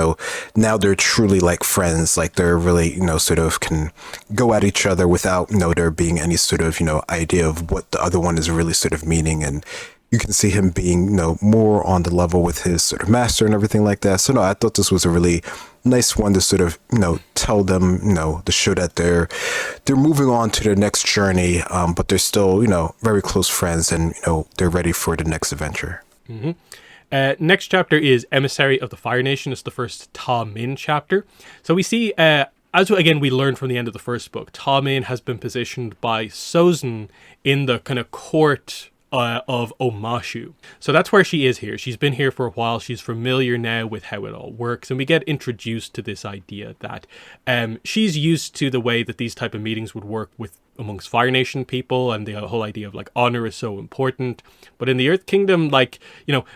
now they're truly like friends. Like they're really, sort of can go at each other without, there being any sort of, idea of what the other one is really sort of meaning. And you can see him being, more on the level with his sort of master and everything like that. So no, I thought this was a really nice one to sort of, tell them, to show that they're moving on to their next journey, but they're still, very close friends and, they're ready for the next adventure. Mm-hmm. Next chapter is Emissary of the Fire Nation. It's the first Ta-Min chapter. So we see, again, we learned from the end of the first book, Ta-Min has been positioned by Sozin in the kind of court of Omashu. So that's where she is here. She's been here for a while. She's familiar now with how it all works. And we get introduced to this idea that she's used to the way that these type of meetings would work with amongst Fire Nation people, and the whole idea of like honor is so important. But in the Earth Kingdom, like,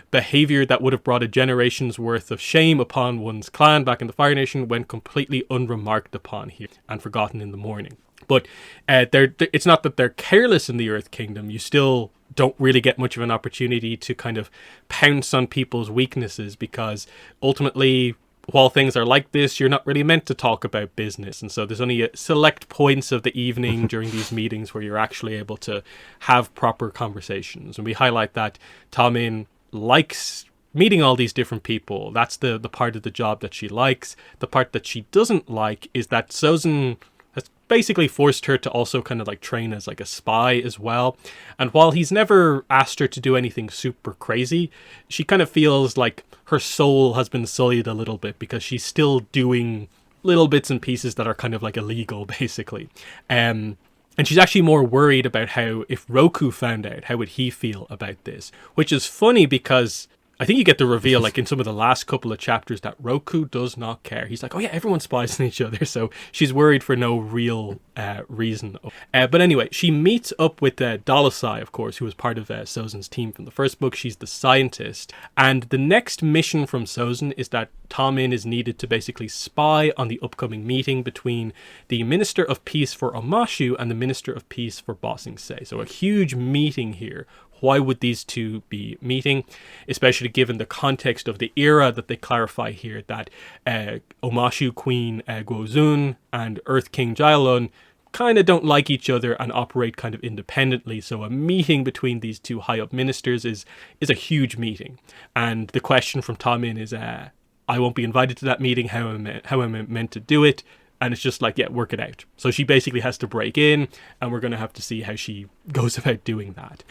behavior that would have brought a generation's worth of shame upon one's clan back in the Fire Nation went completely unremarked upon here and forgotten in the morning. But it's not that they're careless in the Earth Kingdom. You still don't really get much of an opportunity to kind of pounce on people's weaknesses, because ultimately, while things are like this, you're not really meant to talk about business. And so there's only select points of the evening during these meetings where you're actually able to have proper conversations. And we highlight that Ta-Min likes meeting all these different people. That's the part of the job that she likes. The part that she doesn't like is that Sozin has basically forced her to also kind of like train as like a spy as well. And while he's never asked her to do anything super crazy, she kind of feels like her soul has been sullied a little bit because she's still doing little bits and pieces that are kind of like illegal, basically. And she's actually more worried about how, if Roku found out, how would he feel about this? Which is funny because I think you get the reveal, like in some of the last couple of chapters, that Roku does not care. He's like, oh yeah, everyone spies on each other. So she's worried for no real reason. But anyway, she meets up with Dalasai, of course, who was part of Sozan's team from the first book. She's the scientist. And the next mission from Sozan is that Tamin is needed to basically spy on the upcoming meeting between the Minister of Peace for Omashu and the Minister of Peace for Ba Sing Se. So a huge meeting here. Why would these two be meeting? Especially given the context of the era that they clarify here, that Omashu Queen Guozun and Earth King Jailun kind of don't like each other and operate kind of independently. So a meeting between these two high-up ministers is a huge meeting. And the question from Tamin is, I won't be invited to that meeting. How am I meant to do it? And it's just like, yeah, work it out. So she basically has to break in, and we're going to have to see how she goes about doing that.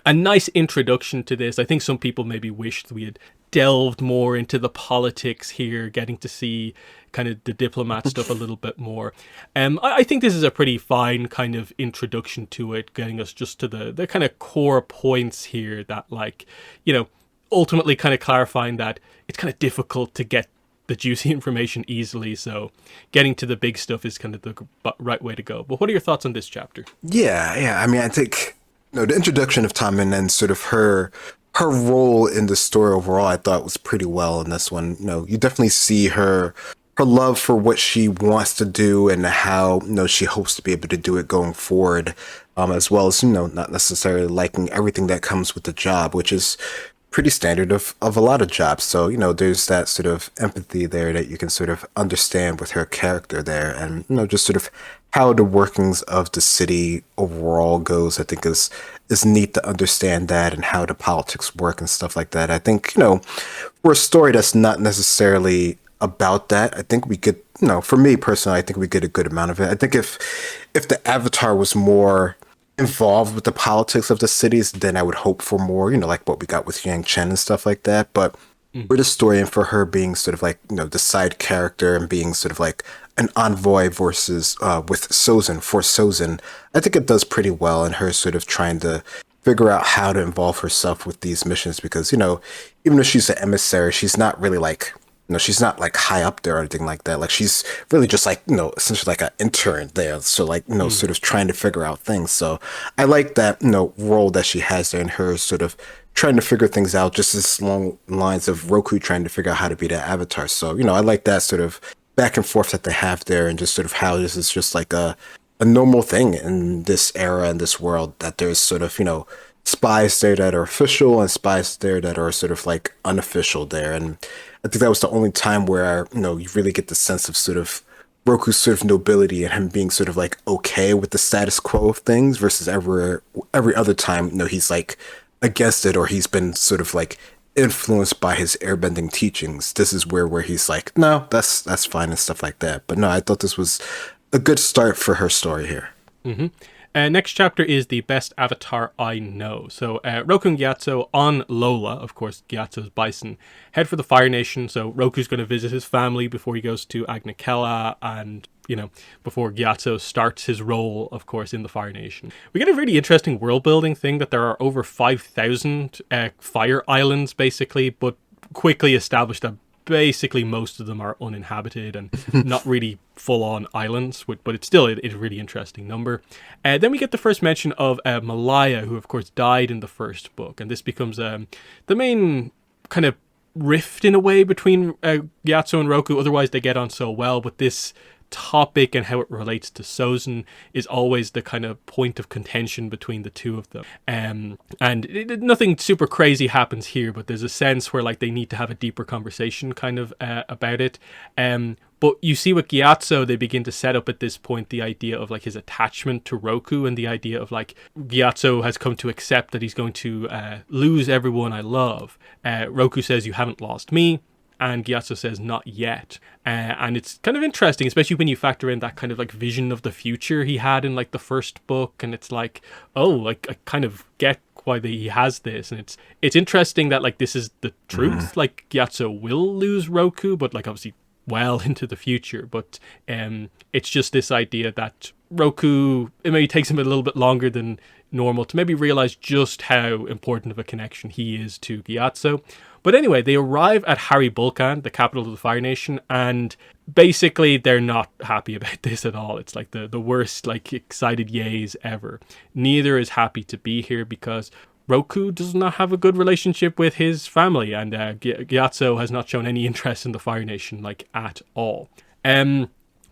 A nice introduction to this. I think some people maybe wished we had delved more into the politics here, getting to see kind of the diplomat stuff a little bit more. I think this is a pretty fine kind of introduction to it, getting us just to the kind of core points here that, like, you know, ultimately kind of clarifying that it's kind of difficult to get the juicy information easily, so getting to the big stuff is kind of the right way to go. But what are your thoughts on this chapter? Yeah. I mean, I think the introduction of Tamin and sort of her role in the story overall, I thought was pretty well in this one. You definitely see her love for what she wants to do and how she hopes to be able to do it going forward, as well as not necessarily liking everything that comes with the job, which is pretty standard of a lot of jobs. So, there's that sort of empathy there that you can sort of understand with her character there, and, just sort of how the workings of the city overall goes, I think is neat to understand that, and how the politics work and stuff like that. I think, for a story that's not necessarily about that, I think we get, for me personally, I think we get a good amount of it. I think if the Avatar was more involved with the politics of the cities, then I would hope for more, like what we got with Yang Chen and stuff like that. But for the story and for her being sort of like, the side character and being sort of like an envoy versus with Sozan, I think it does pretty well, and her sort of trying to figure out how to involve herself with these missions, because, even though she's an emissary, she's not really like, she's not like high up there or anything like that. Like, she's really just like, essentially like an intern there. So like, sort of trying to figure out things. So I like that, role that she has there, and her sort of trying to figure things out, just as long lines of Roku trying to figure out how to be the Avatar. So, I like that sort of back and forth that they have there, and just sort of how this is just like a normal thing in this era and this world, that there's sort of, spies there that are official and spies there that are sort of like unofficial there. And I think that was the only time where, you really get the sense of sort of Roku's sort of nobility and him being sort of like okay with the status quo of things, versus every other time, he's like against it, or he's been sort of like influenced by his airbending teachings. This is where he's like, no, that's fine and stuff like that. But no, I thought this was a good start for her story here. Mm-hmm. Next chapter is The Best Avatar I Know. So Roku and Gyatso on Lola, of course, Gyatso's bison, head for the Fire Nation. So Roku's going to visit his family before he goes to Agnikela, and, before Gyatso starts his role, of course, in the Fire Nation. We get a really interesting world building thing, that there are over 5,000 fire islands, basically, but quickly established that basically most of them are uninhabited and not really full-on islands, but it's still a really interesting number. Then we get the first mention of Malaya, who of course died in the first book, and this becomes the main kind of rift in a way between Gyatso and Roku. Otherwise they get on so well, but this topic and how it relates to Sozan is always the kind of point of contention between the two of them. And nothing super crazy happens here, but there's a sense where like they need to have a deeper conversation kind of about it. But you see with Gyatso, they begin to set up at this point the idea of like his attachment to Roku, and the idea of like Gyatso has come to accept that he's going to lose everyone I love. Roku says, you haven't lost me. And Gyatso says, not yet. And it's kind of interesting, especially when you factor in that kind of like vision of the future he had in like the first book. And it's like, oh, like I kind of get why he has this. And it's interesting that like this is the truth. Like Gyatso will lose Roku, but like obviously well into the future. But it's just this idea that Roku, it maybe takes him a little bit longer than normal to maybe realize just how important of a connection he is to Gyatso. But anyway, they arrive at Haribulkan, the capital of the Fire Nation, and basically they're not happy about this at all. It's like the worst, like, excited yays ever. Neither is happy to be here because Roku does not have a good relationship with his family, and Gyatso has not shown any interest in the Fire Nation, like, at all.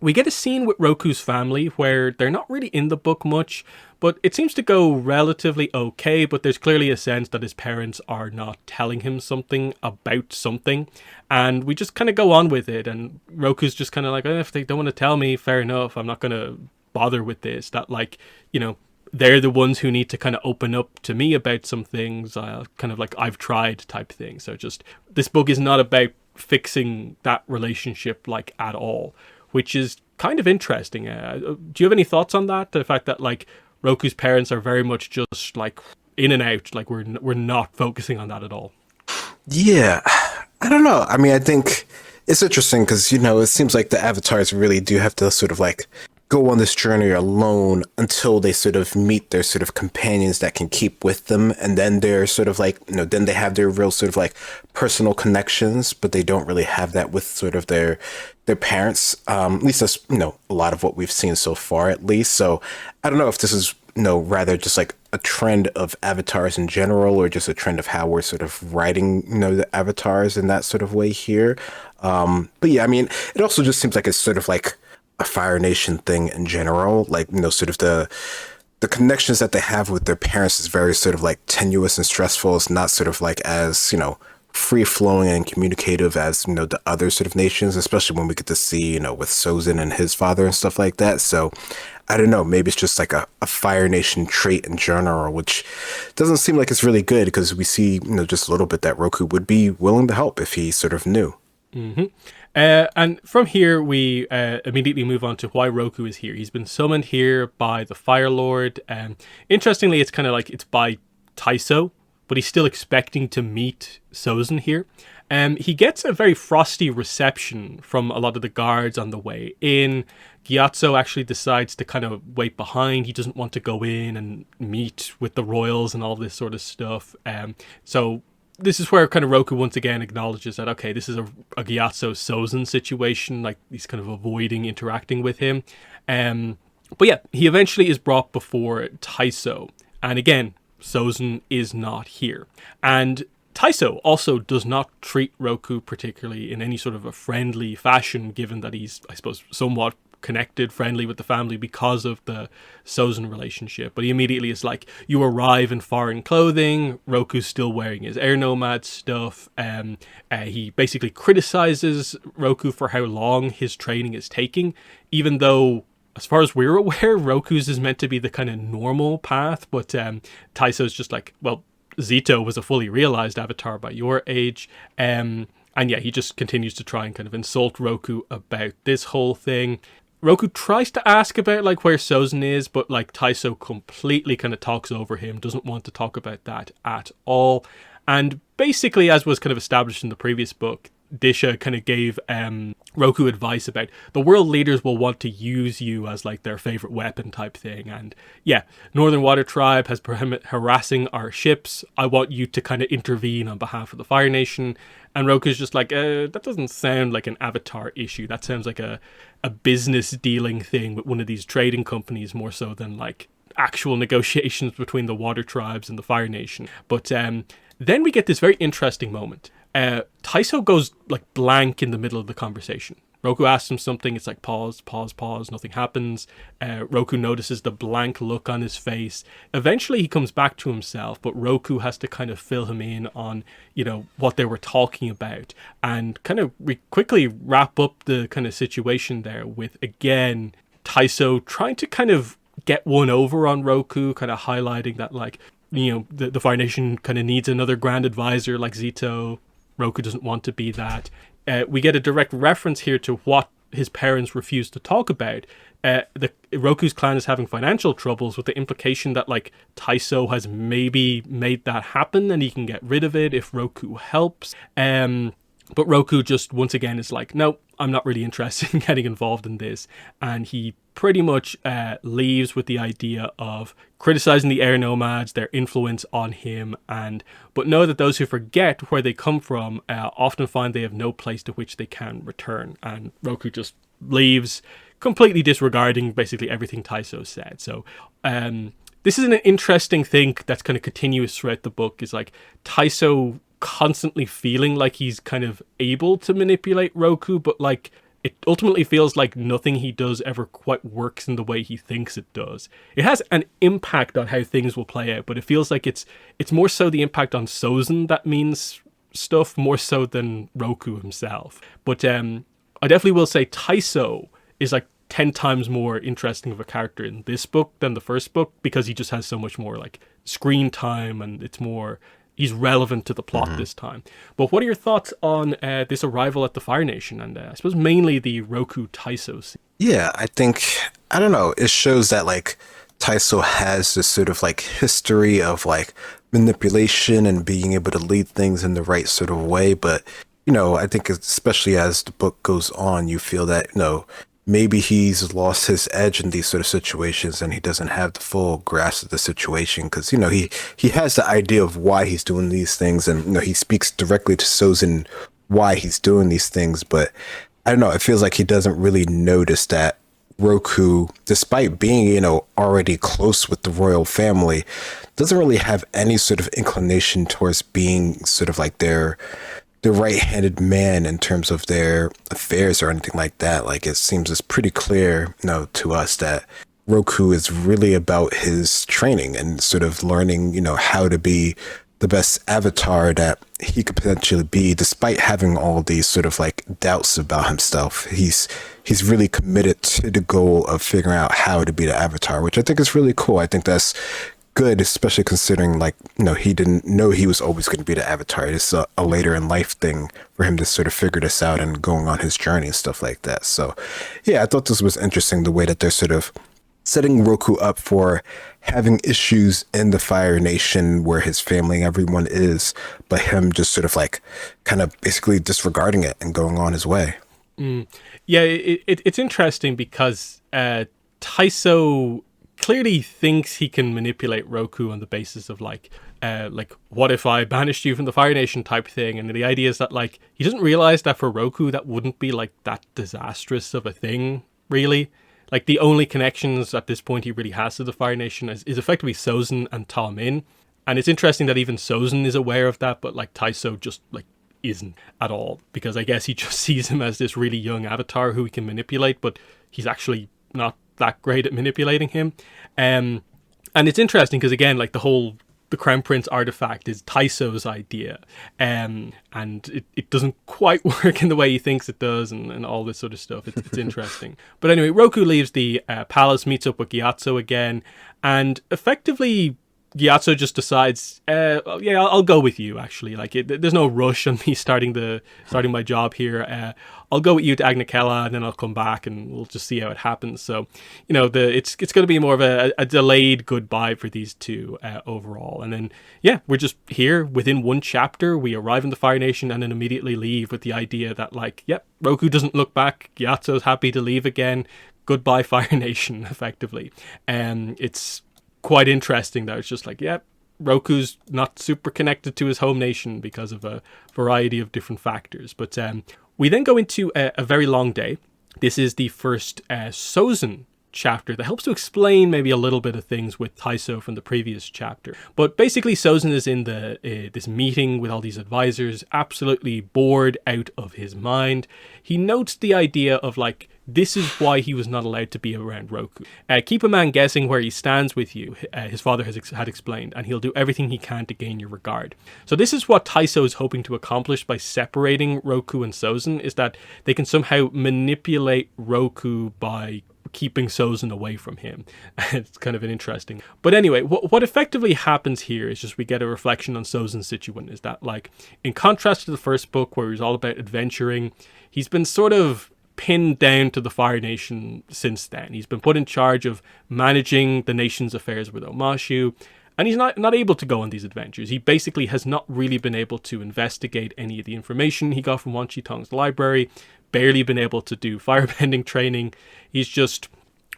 We get a scene with Roku's family where they're not really in the book much, but it seems to go relatively okay, but there's clearly a sense that his parents are not telling him something about something, and we just kind of go on with it, and Roku's just kind of like, if they don't want to tell me, fair enough, I'm not going to bother with this. That, like, you know, they're the ones who need to kind of open up to me about some things, kind of like I've tried type thing. So just, this book is not about fixing that relationship, like, at all, which is kind of interesting. Do you have any thoughts on that? The fact that, like, Roku's parents are very much just, like, in and out. Like, we're not focusing on that at all. Yeah, I don't know. I mean, I think it's interesting because, you know, it seems like the avatars really do have to sort of, like, go on this journey alone until they sort of meet their sort of companions that can keep with them. And then they're sort of like, you know, then they have their real sort of like personal connections, but they don't really have that with sort of their parents. At least that's, you know, a lot of what we've seen so far, at least. So I don't know if this is, you know, rather just like a trend of avatars in general, or just a trend of how we're sort of writing, you know, the avatars in that sort of way here. But yeah, I mean, it also just seems like it's sort of like a Fire Nation thing in general, like, you know, sort of the connections that they have with their parents is very sort of like tenuous and stressful. It's not sort of like as, you know, free flowing and communicative as, you know, the other sort of nations, especially when we get to see, you know, with Sozin and his father and stuff like that. So I don't know, maybe it's just like a Fire Nation trait in general, which doesn't seem like it's really good because we see, you know, just a little bit that Roku would be willing to help if he sort of knew. Mm-hmm. And from here, we immediately move on to why Roku is here. He's been summoned here by the Fire Lord. Interestingly, it's kind of like it's by Taiso, but he's still expecting to meet Sozin here. He gets a very frosty reception from a lot of the guards on the way in. Gyatso actually decides to kind of wait behind. He doesn't want to go in and meet with the royals and all this sort of stuff. So this is where kind of Roku once again acknowledges that, okay, this is a Gyatso Sozin situation, like he's kind of avoiding interacting with him. But yeah, he eventually is brought before Taiso. And again, Sozin is not here. And Taiso also does not treat Roku particularly in any sort of a friendly fashion, given that he's, I suppose, somewhat connected, friendly with the family because of the Sozin relationship. But he immediately is like, you arrive in foreign clothing. Roku's still wearing his Air Nomad stuff. He basically criticizes Roku for how long his training is taking, even though, as far as we're aware, Roku's is meant to be the kind of normal path. But Taiso's just like, well, Zito was a fully realized avatar by your age. And yeah, he just continues to try and kind of insult Roku about this whole thing. Roku tries to ask about like where Sozin is, but like Taiso completely kind of talks over him, doesn't want to talk about that at all. And basically, as was kind of established in the previous book, Disha kind of gave Roku advice about the world leaders will want to use you as like their favorite weapon type thing. And yeah, Northern Water Tribe has been harassing our ships. I want you to kind of intervene on behalf of the Fire Nation. And Roku's just like, that doesn't sound like an avatar issue. That sounds like a business dealing thing with one of these trading companies more so than like actual negotiations between the Water Tribes and the Fire Nation. But then we get this very interesting moment. Taiso goes like blank in the middle of the conversation. Roku asks him something, it's like pause, nothing happens. Roku notices the blank look on his face. Eventually he comes back to himself, but Roku has to kind of fill him in on, you know, what they were talking about, and kind of quickly wrap up the kind of situation there with, again, Taiso trying to kind of get one over on Roku, kind of highlighting that, like, you know, the Fire Nation kind of needs another grand advisor like Zito. Roku doesn't want to be that. we get a direct reference here to what his parents refused to talk about. The Roku's clan is having financial troubles, with the implication that like Taiso has maybe made that happen and he can get rid of it if Roku helps. But Roku just once again is like, no, I'm not really interested in getting involved in this. And he pretty much leaves with the idea of criticizing the air nomads, their influence on him, but know that those who forget where they come from often find they have no place to which they can return. And Roku just leaves, completely disregarding basically everything Taiso said. So this is an interesting thing that's kind of continuous throughout the book, is like Taiso constantly feeling like he's kind of able to manipulate Roku, but like it ultimately feels like nothing he does ever quite works in the way he thinks it does. It has an impact on how things will play out, but it feels like it's more so the impact on Sozin that means stuff, more so than Roku himself. But I definitely will say Taiso is like 10 times more interesting of a character in this book than the first book, because he just has so much more like screen time, and he's relevant to the plot this time. But what are your thoughts on this arrival at the Fire Nation, and I suppose mainly the Roku Taiso scene? Yeah, I think, I don't know, it shows that like Taiso has this sort of like history of like manipulation and being able to lead things in the right sort of way. But, I think especially as the book goes on, you feel that, maybe he's lost his edge in these sort of situations and he doesn't have the full grasp of the situation, because he has the idea of why he's doing these things, and he speaks directly to Sozin why he's doing these things. But I don't know, it feels like he doesn't really notice that Roku, despite being already close with the royal family, doesn't really have any sort of inclination towards being sort of like the right-handed man in terms of their affairs or anything like that. Like, it seems it's pretty clear, to us that Roku is really about his training and sort of learning, how to be the best avatar that he could potentially be, despite having all these sort of like doubts about himself. He's really committed to the goal of figuring out how to be the avatar, which I think is really cool. I think that's good, especially considering like, he didn't know he was always going to be the avatar. It's a later in life thing for him to sort of figure this out and going on his journey and stuff like that. So yeah, I thought this was interesting, the way that they're sort of setting Roku up for having issues in the Fire Nation where his family and everyone is, but him just sort of like kind of basically disregarding it and going on his way. Yeah, it's interesting because Taiso clearly thinks he can manipulate Roku on the basis of like what if I banished you from the Fire Nation type thing, and the idea is that like he doesn't realize that for Roku that wouldn't be like that disastrous of a thing, really. Like the only connections at this point he really has to the Fire Nation is effectively Sozin and Ta Min, and it's interesting that even Sozin is aware of that, but like Taiso just like isn't at all, because I guess he just sees him as this really young avatar who he can manipulate, but he's actually not that great at manipulating him. And it's interesting because again, like the Crown Prince artifact is Taiso's idea, and it doesn't quite work in the way he thinks it does, and all this sort of stuff. It's interesting. But anyway, Roku leaves the palace, meets up with Gyatso again, and effectively Gyatso just decides, I'll go with you, actually. Like, there's no rush on me starting my job here. I'll go with you to Agnikela, and then I'll come back, and we'll just see how it happens. So, it's going to be more of a delayed goodbye for these two overall. And then, we're just here within one chapter. We arrive in the Fire Nation and then immediately leave with the idea that, like, Roku doesn't look back. Gyatso's happy to leave again. Goodbye, Fire Nation, effectively. It's quite interesting that it's just like, Roku's not super connected to his home nation because of a variety of different factors. But we then go into a very long day. This is the first Sozin chapter that helps to explain maybe a little bit of things with Taiso from the previous chapter. But basically Sozin is in this meeting with all these advisors, absolutely bored out of his mind. He notes the idea of like, this is why he was not allowed to be around Roku. Keep a man guessing where he stands with you, his father had explained, and he'll do everything he can to gain your regard. So this is what Taiso is hoping to accomplish by separating Roku and Sozin, is that they can somehow manipulate Roku by keeping Sozin away from him. It's kind of an interesting. But anyway, what effectively happens here is just we get a reflection on Sozin's situation. Is that, like, in contrast to the first book where he was all about adventuring, he's been sort of pinned down to the Fire Nation since then. He's been put in charge of managing the nation's affairs with Omashu, and he's not able to go on these adventures. He basically has not really been able to investigate any of the information he got from Wan Shi Tong's library, barely been able to do firebending training. He's just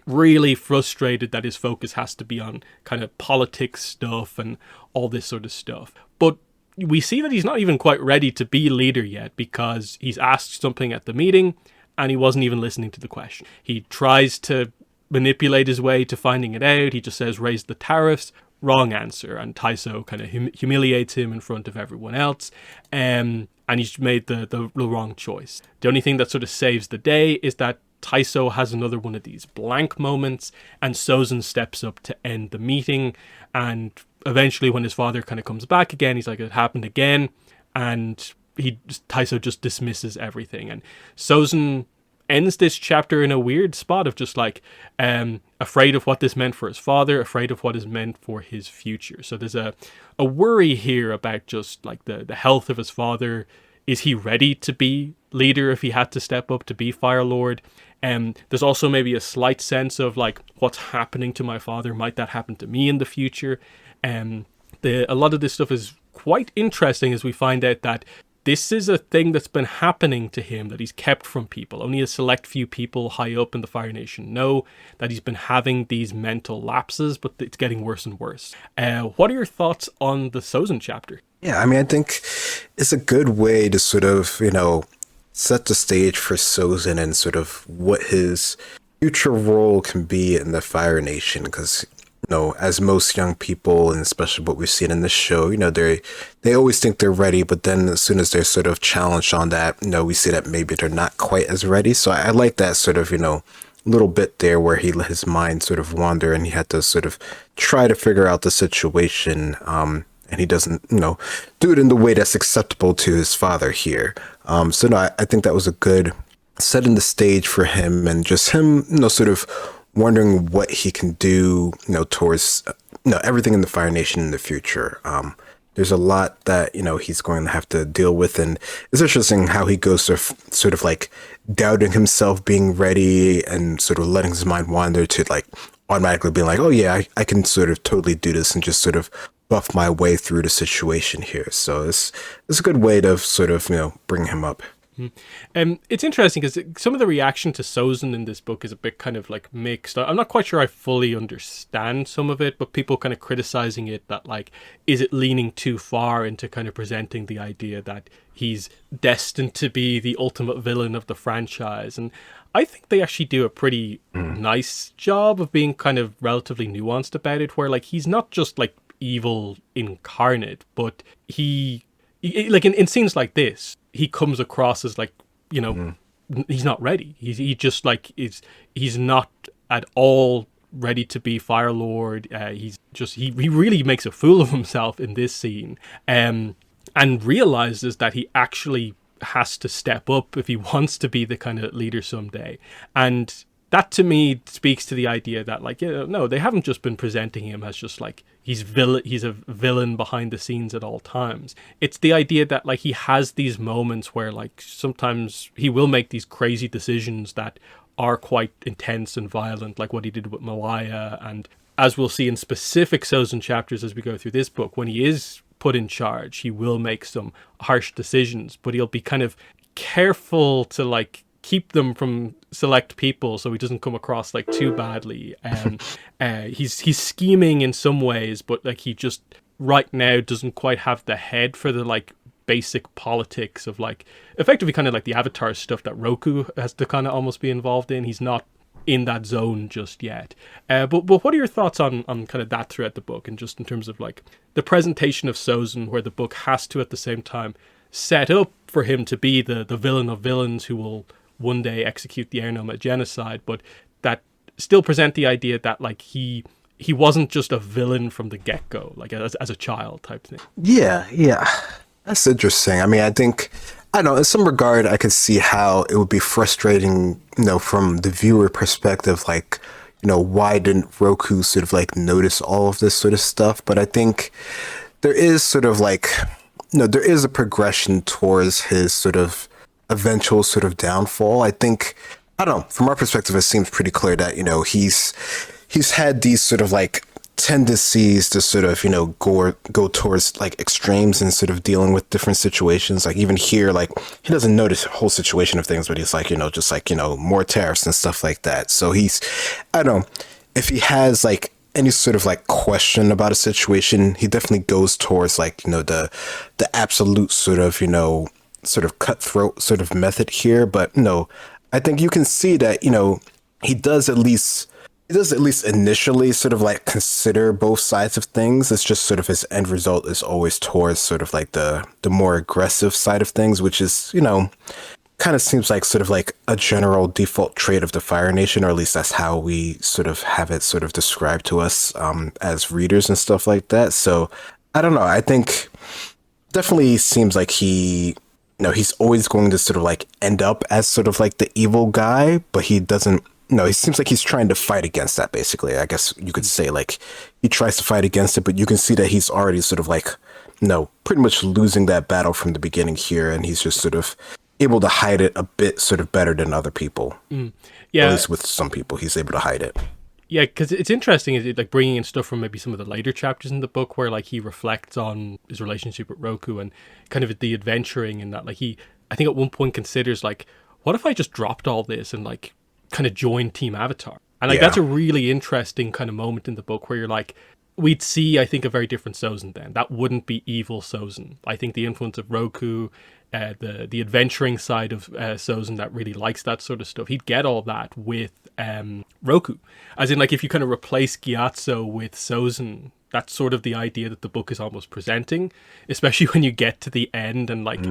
really frustrated that his focus has to be on kind of politics stuff and all this sort of stuff. But we see that he's not even quite ready to be leader yet, because he's asked something at the meeting and he wasn't even listening to the question. He tries to manipulate his way to finding it out. He just says, raise the tariffs. Wrong answer. And Taiso kind of humiliates him in front of everyone else. And he's made the wrong choice. The only thing that sort of saves the day is that Taiso has another one of these blank moments, and Sozin steps up to end the meeting. And eventually when his father kind of comes back again, he's like, it happened again. And Taiso just dismisses everything. And Sozin ends this chapter in a weird spot of just like afraid of what this meant for his father, afraid of what is meant for his future. So there's a worry here about just like the health of his father. Is he ready to be leader if he had to step up to be Fire Lord? There's also maybe a slight sense of like, what's happening to my father? Might that happen to me in the future? A lot of this stuff is quite interesting as we find out that this is a thing that's been happening to him that he's kept from people. Only a select few people high up in the Fire Nation know that he's been having these mental lapses, but it's getting worse and worse. What are your thoughts on the Sozin chapter? Yeah, I mean, I think it's a good way to sort of, set the stage for Sozin and sort of what his future role can be in the Fire Nation. Because, as most young people, and especially what we've seen in this show, they always think they're ready, but then as soon as they're sort of challenged on that, we see that maybe they're not quite as ready. So I like that sort of, little bit there where he let his mind sort of wander and he had to sort of try to figure out the situation. And he doesn't, do it in the way that's acceptable to his father here. So no, I think that was a good setting the stage for him, and just him, sort of wondering what he can do, towards, everything in the Fire Nation in the future. There's a lot that, he's going to have to deal with. And it's interesting how he goes to sort of like doubting himself being ready and sort of letting his mind wander to like automatically being like, oh yeah, I can sort of totally do this, and just sort of buff my way through the situation here. So it's a good way to sort of, bring him up. It's interesting because some of the reaction to Sozin in this book is a bit kind of like mixed. I'm not quite sure I fully understand some of it, but people kind of criticizing it that like, is it leaning too far into kind of presenting the idea that he's destined to be the ultimate villain of the franchise? And I think they actually do a pretty nice job of being kind of relatively nuanced about it, where like he's not just like evil incarnate, but he like in scenes like this, he comes across as like, he's not ready. He just like he's not at all ready to be Fire Lord. He really makes a fool of himself in this scene, and realizes that he actually has to step up if he wants to be the kind of leader someday. And that to me speaks to the idea that like, no, they haven't just been presenting him as just like he's a villain behind the scenes at all times. It's the idea that like he has these moments where like sometimes he will make these crazy decisions that are quite intense and violent, like what he did with Malaya. And as we'll see in specific Sozin chapters as we go through this book, when he is put in charge, he will make some harsh decisions, but he'll be kind of careful to like keep them from select people so he doesn't come across like too badly. He's scheming in some ways, but like he just right now doesn't quite have the head for the like basic politics of like effectively kind of like the Avatar stuff that Roku has to kind of almost be involved in. He's not in that zone just yet. But what are your thoughts on kind of that throughout the book, and just in terms of like the presentation of Sozin, where the book has to at the same time set up for him to be the villain of villains who will one day execute the Air Nomad genocide, but that still present the idea that like he wasn't just a villain from the get-go, like as a child type thing. Yeah. That's interesting. I mean, I think I don't know, in some regard, I could see how it would be frustrating, from the viewer perspective, like, why didn't Roku sort of like notice all of this sort of stuff? But I think there is sort of like, there is a progression towards his sort of eventual sort of downfall. I think, I don't know, from our perspective, it seems pretty clear that, he's had these sort of like tendencies to sort of go towards like extremes and sort of dealing with different situations. Like even here, like he doesn't notice the whole situation of things, but he's like just like more tariffs and stuff like that. So he's, I don't know, if he has like any sort of like question about a situation, he definitely goes towards like the absolute sort of cutthroat sort of method here. But I think you can see that he does at least initially sort of like consider both sides of things. It's just sort of his end result is always towards sort of like the more aggressive side of things, which is, kind of seems like sort of like a general default trait of the Fire Nation, or at least that's how we sort of have it sort of described to us as readers and stuff like that. So I don't know. I think definitely seems like he's always going to sort of like end up as sort of like the evil guy, but he doesn't. No, he seems like he's trying to fight against that, basically. I guess you could say, like, he tries to fight against it, but you can see that he's already sort of like, pretty much losing that battle from the beginning here, and he's just sort of able to hide it a bit sort of better than other people. Yeah. At least with some people, he's able to hide it. Yeah, because it's interesting, is it like bringing in stuff from maybe some of the later chapters in the book where like he reflects on his relationship with Roku and kind of the adventuring, and that like I think at one point considers like, what if I just dropped all this and like kind of join Team Avatar? And like that's a really interesting kind of moment in the book where you're like, we'd see, I think, a very different Sozin then. That wouldn't be evil Sozin. I think the influence of Roku, the adventuring side of Sozin that really likes that sort of stuff, he'd get all that with Roku. As in, like, if you kind of replace Gyatso with Sozin, that's sort of the idea that the book is almost presenting, especially when you get to the end and like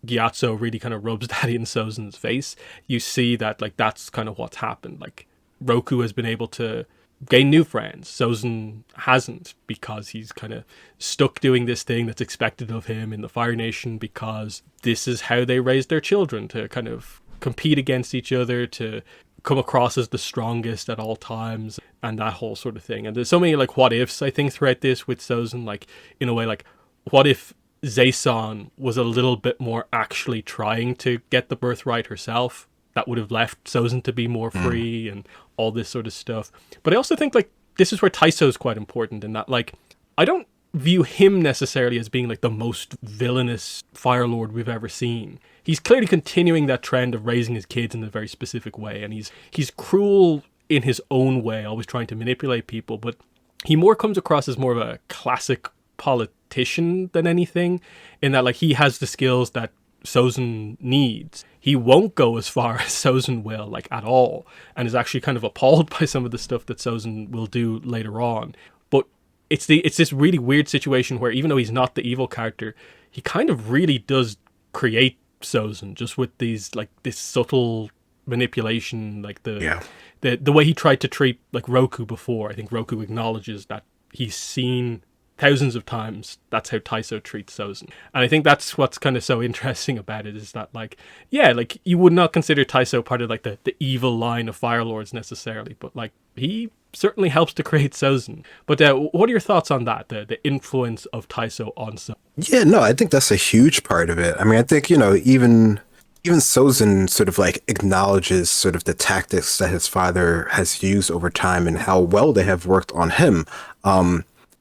Gyatso really kind of rubs that in Sozin's face. You see that like that's kind of what's happened. Like Roku has been able to gain new friends. Sozin hasn't, because he's kind of stuck doing this thing that's expected of him in the Fire Nation, because this is how they raise their children, to kind of compete against each other, to come across as the strongest at all times, and that whole sort of thing. And there's so many like what ifs, I think, throughout this with Sozin. Like in a way, like what if Zaison was a little bit more actually trying to get the birthright herself? That would have left Sozin to be more free and all this sort of stuff. But I also think like this is where Taiso is quite important, in that like I don't view him necessarily as being like the most villainous Fire Lord we've ever seen. He's clearly continuing that trend of raising his kids in a very specific way, and he's cruel in his own way, always trying to manipulate people, but he more comes across as more of a classic politician than anything, in that like he has the skills that Sozin needs. He won't go as far as Sozin will, like at all, and is actually kind of appalled by some of the stuff that Sozin will do later on. But it's this really weird situation where even though he's not the evil character, he kind of really does create Sozin, just with these like this subtle manipulation, like the way he tried to treat like Roku before. I think Roku acknowledges that he's seen thousands of times that's how Taiso treats Sozin, and I think that's what's kind of so interesting about it, is that like like you would not consider Taiso part of like the evil line of Fire Lords necessarily, but like he certainly helps to create Sozin. But what are your thoughts on that, the influence of Taiso on Sozin? Yeah, no, I think that's a huge part of it. I mean, I think, even Sozin sort of like acknowledges sort of the tactics that his father has used over time and how well they have worked on him.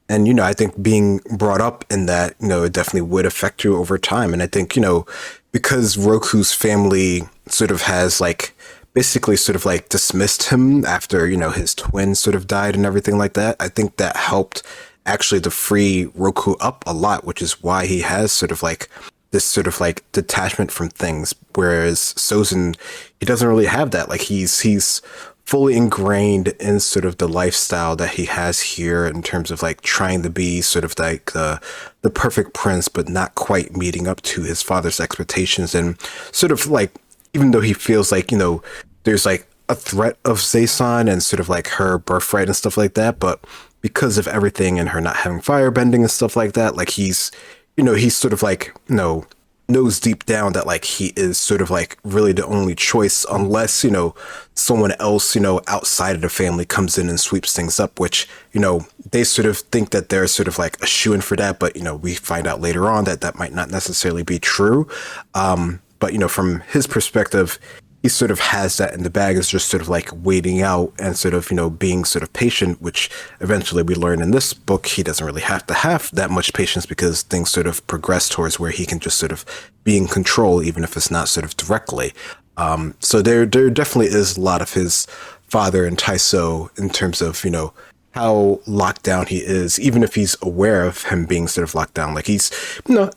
And, I think being brought up in that, it definitely would affect you over time. And I think, because Roku's family sort of has like basically sort of like dismissed him after, his twin sort of died and everything like that, I think that helped actually to free Roku up a lot, which is why he has sort of like this sort of like detachment from things. Whereas Sozin, he doesn't really have that. Like he's fully ingrained in sort of the lifestyle that he has here, in terms of like trying to be sort of like the perfect prince, but not quite meeting up to his father's expectations. And sort of like, even though he feels like, there's like a threat of Zaison and sort of like her birthright and stuff like that, but because of everything and her not having firebending and stuff like that, like he's sort of like, knows deep down that like he is sort of like really the only choice unless, someone else, outside of the family comes in and sweeps things up, which, they sort of think that they're sort of like a shoo-in for that. But, we find out later on that that might not necessarily be true. But, from his perspective, he sort of has that in the bag, is just sort of like waiting out and sort of, being sort of patient, which eventually we learn in this book, he doesn't really have to have that much patience because things sort of progress towards where he can just sort of be in control, even if it's not sort of directly. So there definitely is a lot of his father in Taiso in terms of, how locked down he is, even if he's aware of him being sort of locked down. Like he's,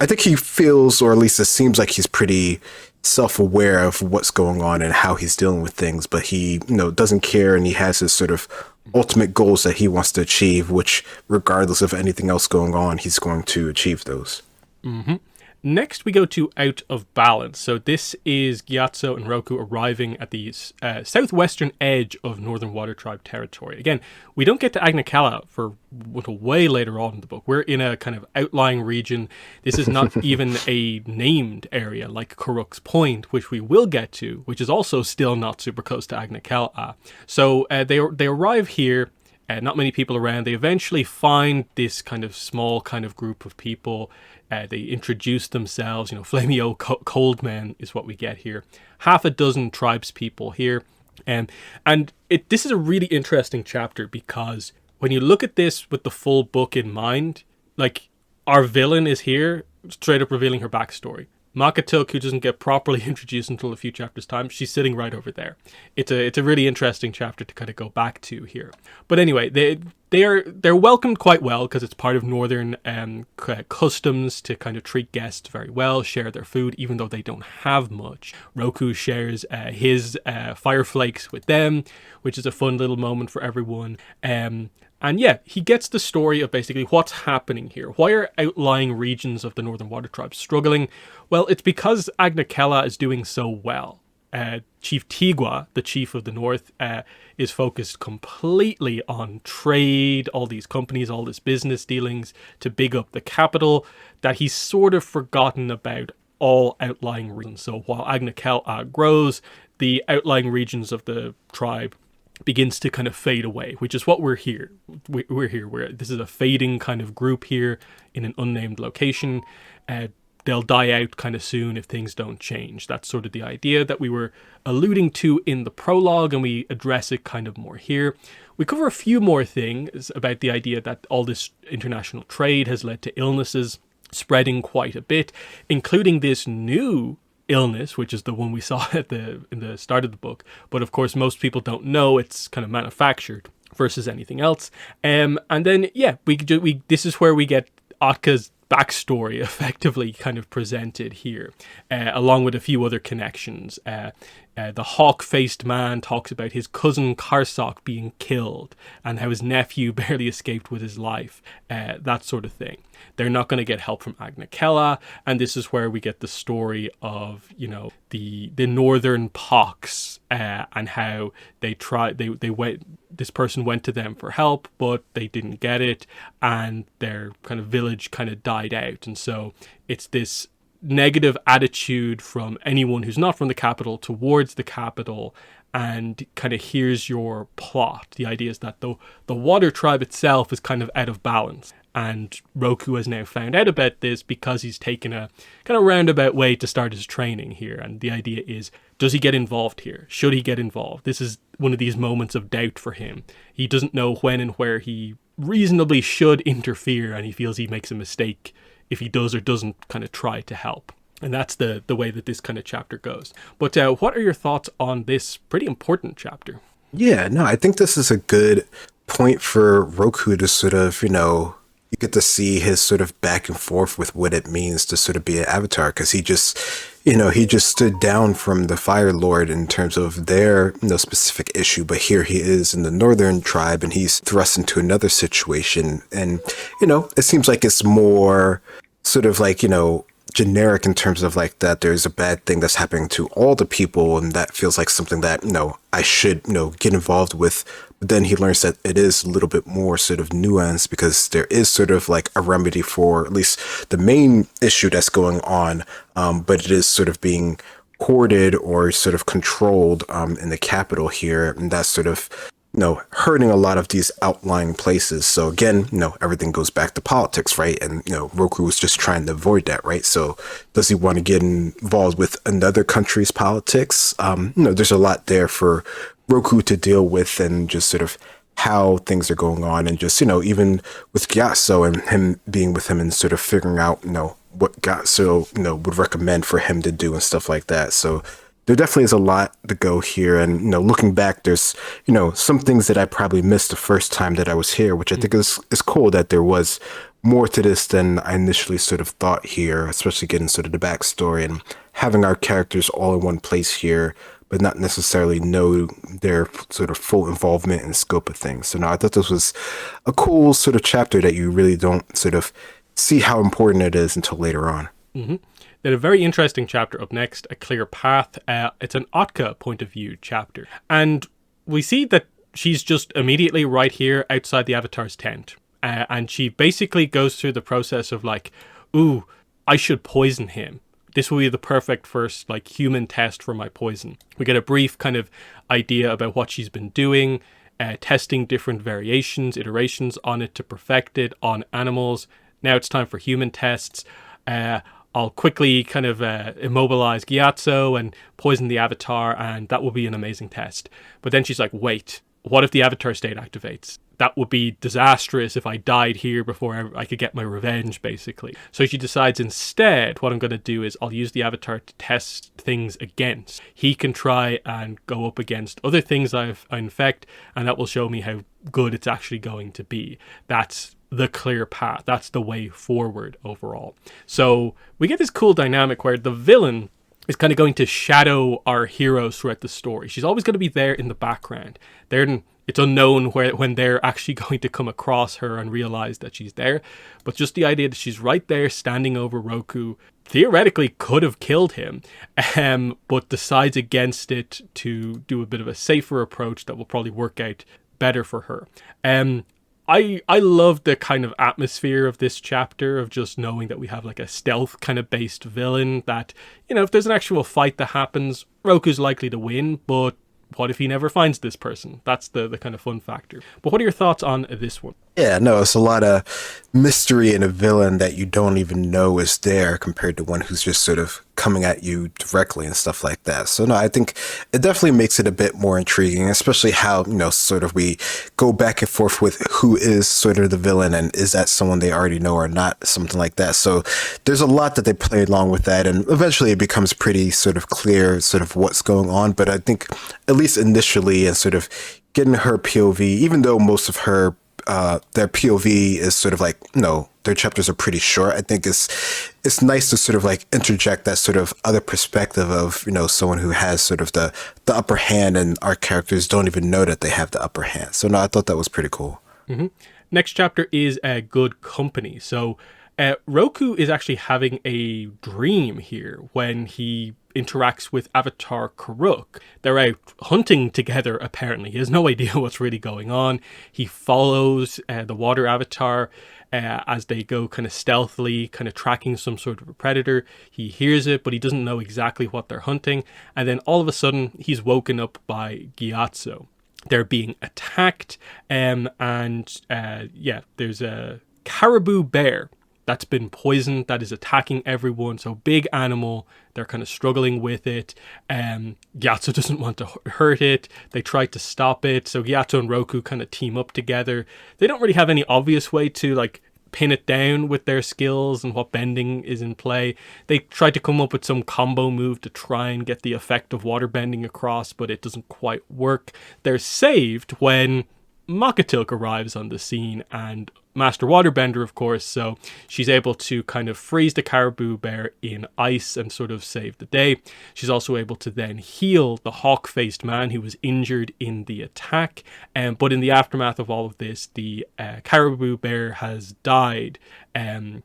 I think he feels, or at least it seems like he's pretty self-aware of what's going on and how he's dealing with things, but he, doesn't care, and he has his sort of ultimate goals that he wants to achieve, which regardless of anything else going on, he's going to achieve those. Mm-hmm. Next, we go to Out of Balance. So this is Gyatso and Roku arriving at the southwestern edge of Northern Water Tribe territory. Again, we don't get to Agnikala for way later on in the book. We're in a kind of outlying region. This is not even a named area like Kuruk's Point, which we will get to, which is also still not super close to Agnikala. So they arrive here. Not many people around. They eventually find this kind of small kind of group of people. They introduce themselves. Flamio Cold Men is what we get here. Half a dozen tribespeople here. And this is a really interesting chapter because when you look at this with the full book in mind, like our villain is here, straight up revealing her backstory. Makatuk, who doesn't get properly introduced until a few chapters' time, she's sitting right over there. It's a really interesting chapter to kind of go back to here. But anyway, they're welcomed quite well because it's part of Northern customs to kind of treat guests very well, share their food, even though they don't have much. Roku shares his fire flakes with them, which is a fun little moment for everyone. And yeah, he gets the story of basically what's happening here. Why are outlying regions of the Northern Water Tribe struggling? Well, it's because Agnikala is doing so well. Chief Tigwa, the chief of the North, is focused completely on trade, all these companies, all this business dealings to big up the capital, that he's sort of forgotten about all outlying regions. So while Agnikala grows, the outlying regions of the tribe begins to kind of fade away, which is what we're here. This is a fading kind of group here in an unnamed location. They'll die out kind of soon if things don't change. That's sort of the idea that we were alluding to in the prologue, and we address it kind of more here. We cover a few more things about the idea that all this international trade has led to illnesses spreading quite a bit, including this new illness, which is the one we saw in the start of the book, but of course most people don't know it's kind of manufactured versus anything else. And then this is where we get Atka's backstory effectively kind of presented here, along with a few other connections. The hawk-faced man talks about his cousin Karsok being killed and how his nephew barely escaped with his life, that sort of thing. They're not going to get help from Agnikala, and this is where we get the story of, the northern pox, and how they went. This person went to them for help, but they didn't get it, and their kind of village kind of died out. And so it's this negative attitude from anyone who's not from the capital towards the capital, and kind of here's your plot. The idea is that the water tribe itself is kind of out of balance, and Roku has now found out about this because he's taken a kind of roundabout way to start his training here. And the idea is, does he get involved here? Should he get involved? This is one of these moments of doubt for him. He doesn't know when and where he reasonably should interfere, and he feels he makes a mistake if he does or doesn't kind of try to help. And that's the way that this kind of chapter goes. But what are your thoughts on this pretty important chapter? Yeah, no, I think this is a good point for Roku to sort of, you get to see his sort of back and forth with what it means to sort of be an avatar, because he just stood down from the Fire Lord in terms of their specific issue, but here he is in the Northern tribe and he's thrust into another situation. And, it seems like it's more sort of like, generic in terms of like that there's a bad thing that's happening to all the people, and that feels like something that I should get involved with. But then he learns that it is a little bit more sort of nuanced because there is sort of like a remedy for at least the main issue that's going on, but it is sort of being hoarded or sort of controlled in the capital here, and that's sort of hurting a lot of these outlying places. So again, everything goes back to politics, right? And Roku was just trying to avoid that, right? So does he want to get involved with another country's politics? There's a lot there for Roku to deal with, and just sort of how things are going on, and just even with Gyatso and him being with him and sort of figuring out what Gyatso would recommend for him to do and stuff like that. So there definitely is a lot to go here, and looking back, there's some things that I probably missed the first time that I was here, which I think is cool that there was more to this than I initially sort of thought here, especially getting sort of the backstory and having our characters all in one place here, but not necessarily know their sort of full involvement and scope of things. So no, I thought this was a cool sort of chapter that you really don't sort of see how important it is until later on. Mm-hmm. Then a very interesting chapter up next, A Clear Path. It's an Otka point of view chapter. And we see that she's just immediately right here outside the Avatar's tent. And she basically goes through the process of like, ooh, I should poison him. This will be the perfect first like human test for my poison. We get a brief kind of idea about what she's been doing, testing different variations, iterations on it to perfect it on animals. Now it's time for human tests. I'll quickly kind of immobilize Gyatso and poison the Avatar, and that will be an amazing test. But then she's like, wait, what if the Avatar state activates? That would be disastrous if I died here before I could get my revenge, basically. So she decides instead what I'm going to do is I'll use the Avatar to test things against. He can try and go up against other things I infect, and that will show me how good it's actually going to be. That's the clear path. That's the way forward overall. So we get this cool dynamic where the villain is kind of going to shadow our heroes throughout the story. She's always going to be there in the background. It's unknown when they're actually going to come across her and realize that she's there. But just the idea that she's right there standing over Roku theoretically could have killed him, but decides against it to do a bit of a safer approach that will probably work out better for her. I love the kind of atmosphere of this chapter of just knowing that we have like a stealth kind of based villain that, if there's an actual fight that happens, Roku's likely to win, but what if he never finds this person? That's the kind of fun factor. But what are your thoughts on this one? Yeah, no, it's a lot of mystery in a villain that you don't even know is there compared to one who's just sort of coming at you directly and stuff like that. So no, I think it definitely makes it a bit more intriguing, especially how, sort of we go back and forth with who is sort of the villain and is that someone they already know or not, something like that. So there's a lot that they play along with that, and eventually it becomes pretty sort of clear sort of what's going on. But I think at least initially and sort of getting her POV, even though most of her their POV is sort of like, their chapters are pretty short. I think it's nice to sort of like interject that sort of other perspective of, someone who has sort of the upper hand, and our characters don't even know that they have the upper hand. So no, I thought that was pretty cool. Mm-hmm. Next chapter is Good Company. So Roku is actually having a dream here when he interacts with Avatar Karuk. They're out hunting together, apparently. He has no idea what's really going on. He follows the water avatar as they go kind of stealthily, kind of tracking some sort of a predator. He hears it, but he doesn't know exactly what they're hunting. And then all of a sudden, he's woken up by Gyatso. They're being attacked, there's a caribou bear that's been poisoned, that is attacking everyone. So big animal, they're kind of struggling with it. Gyatso doesn't want to hurt it. They try to stop it. So Gyatso and Roku kind of team up together. They don't really have any obvious way to like pin it down with their skills and what bending is in play. They try to come up with some combo move to try and get the effect of water bending across, but it doesn't quite work. They're saved when Makatilk arrives on the scene, and Master Waterbender, of course, so she's able to kind of freeze the caribou bear in ice and sort of save the day. She's also able to then heal the hawk-faced man who was injured in the attack, but in the aftermath of all of this, the caribou bear has died.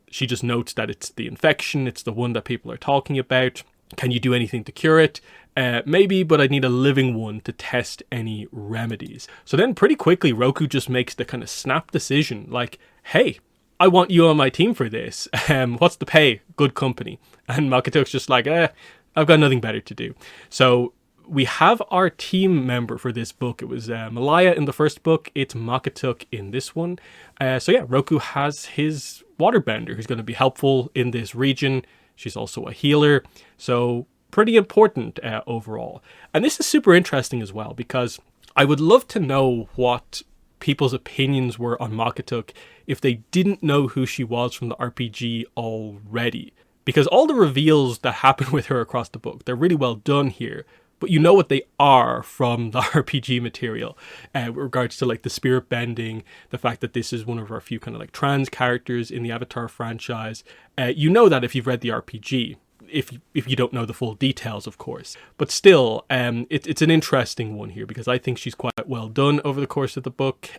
She just notes that it's the infection, it's the one that people are talking about. Can you do anything to cure it? Maybe, but I need a living one to test any remedies. So then pretty quickly, Roku just makes the kind of snap decision, like, hey, I want you on my team for this. What's the pay? Good company. And Makato's just like, I've got nothing better to do. So we have our team member for this book. It was Malaya in the first book. It's Makatuk in this one. So yeah, Roku has his waterbender who's going to be helpful in this region. She's also a healer. So pretty important overall. And this is super interesting as well, because I would love to know what people's opinions were on Makatuk if they didn't know who she was from the RPG already. Because all the reveals that happen with her across the book, they're really well done here. But you know what they are from the RPG material with regards to like the spirit bending, the fact that this is one of our few kind of like trans characters in the Avatar franchise. You know that if you've read the RPG. If you don't know the full details, of course. But still, it's an interesting one here because I think she's quite well done over the course of the book.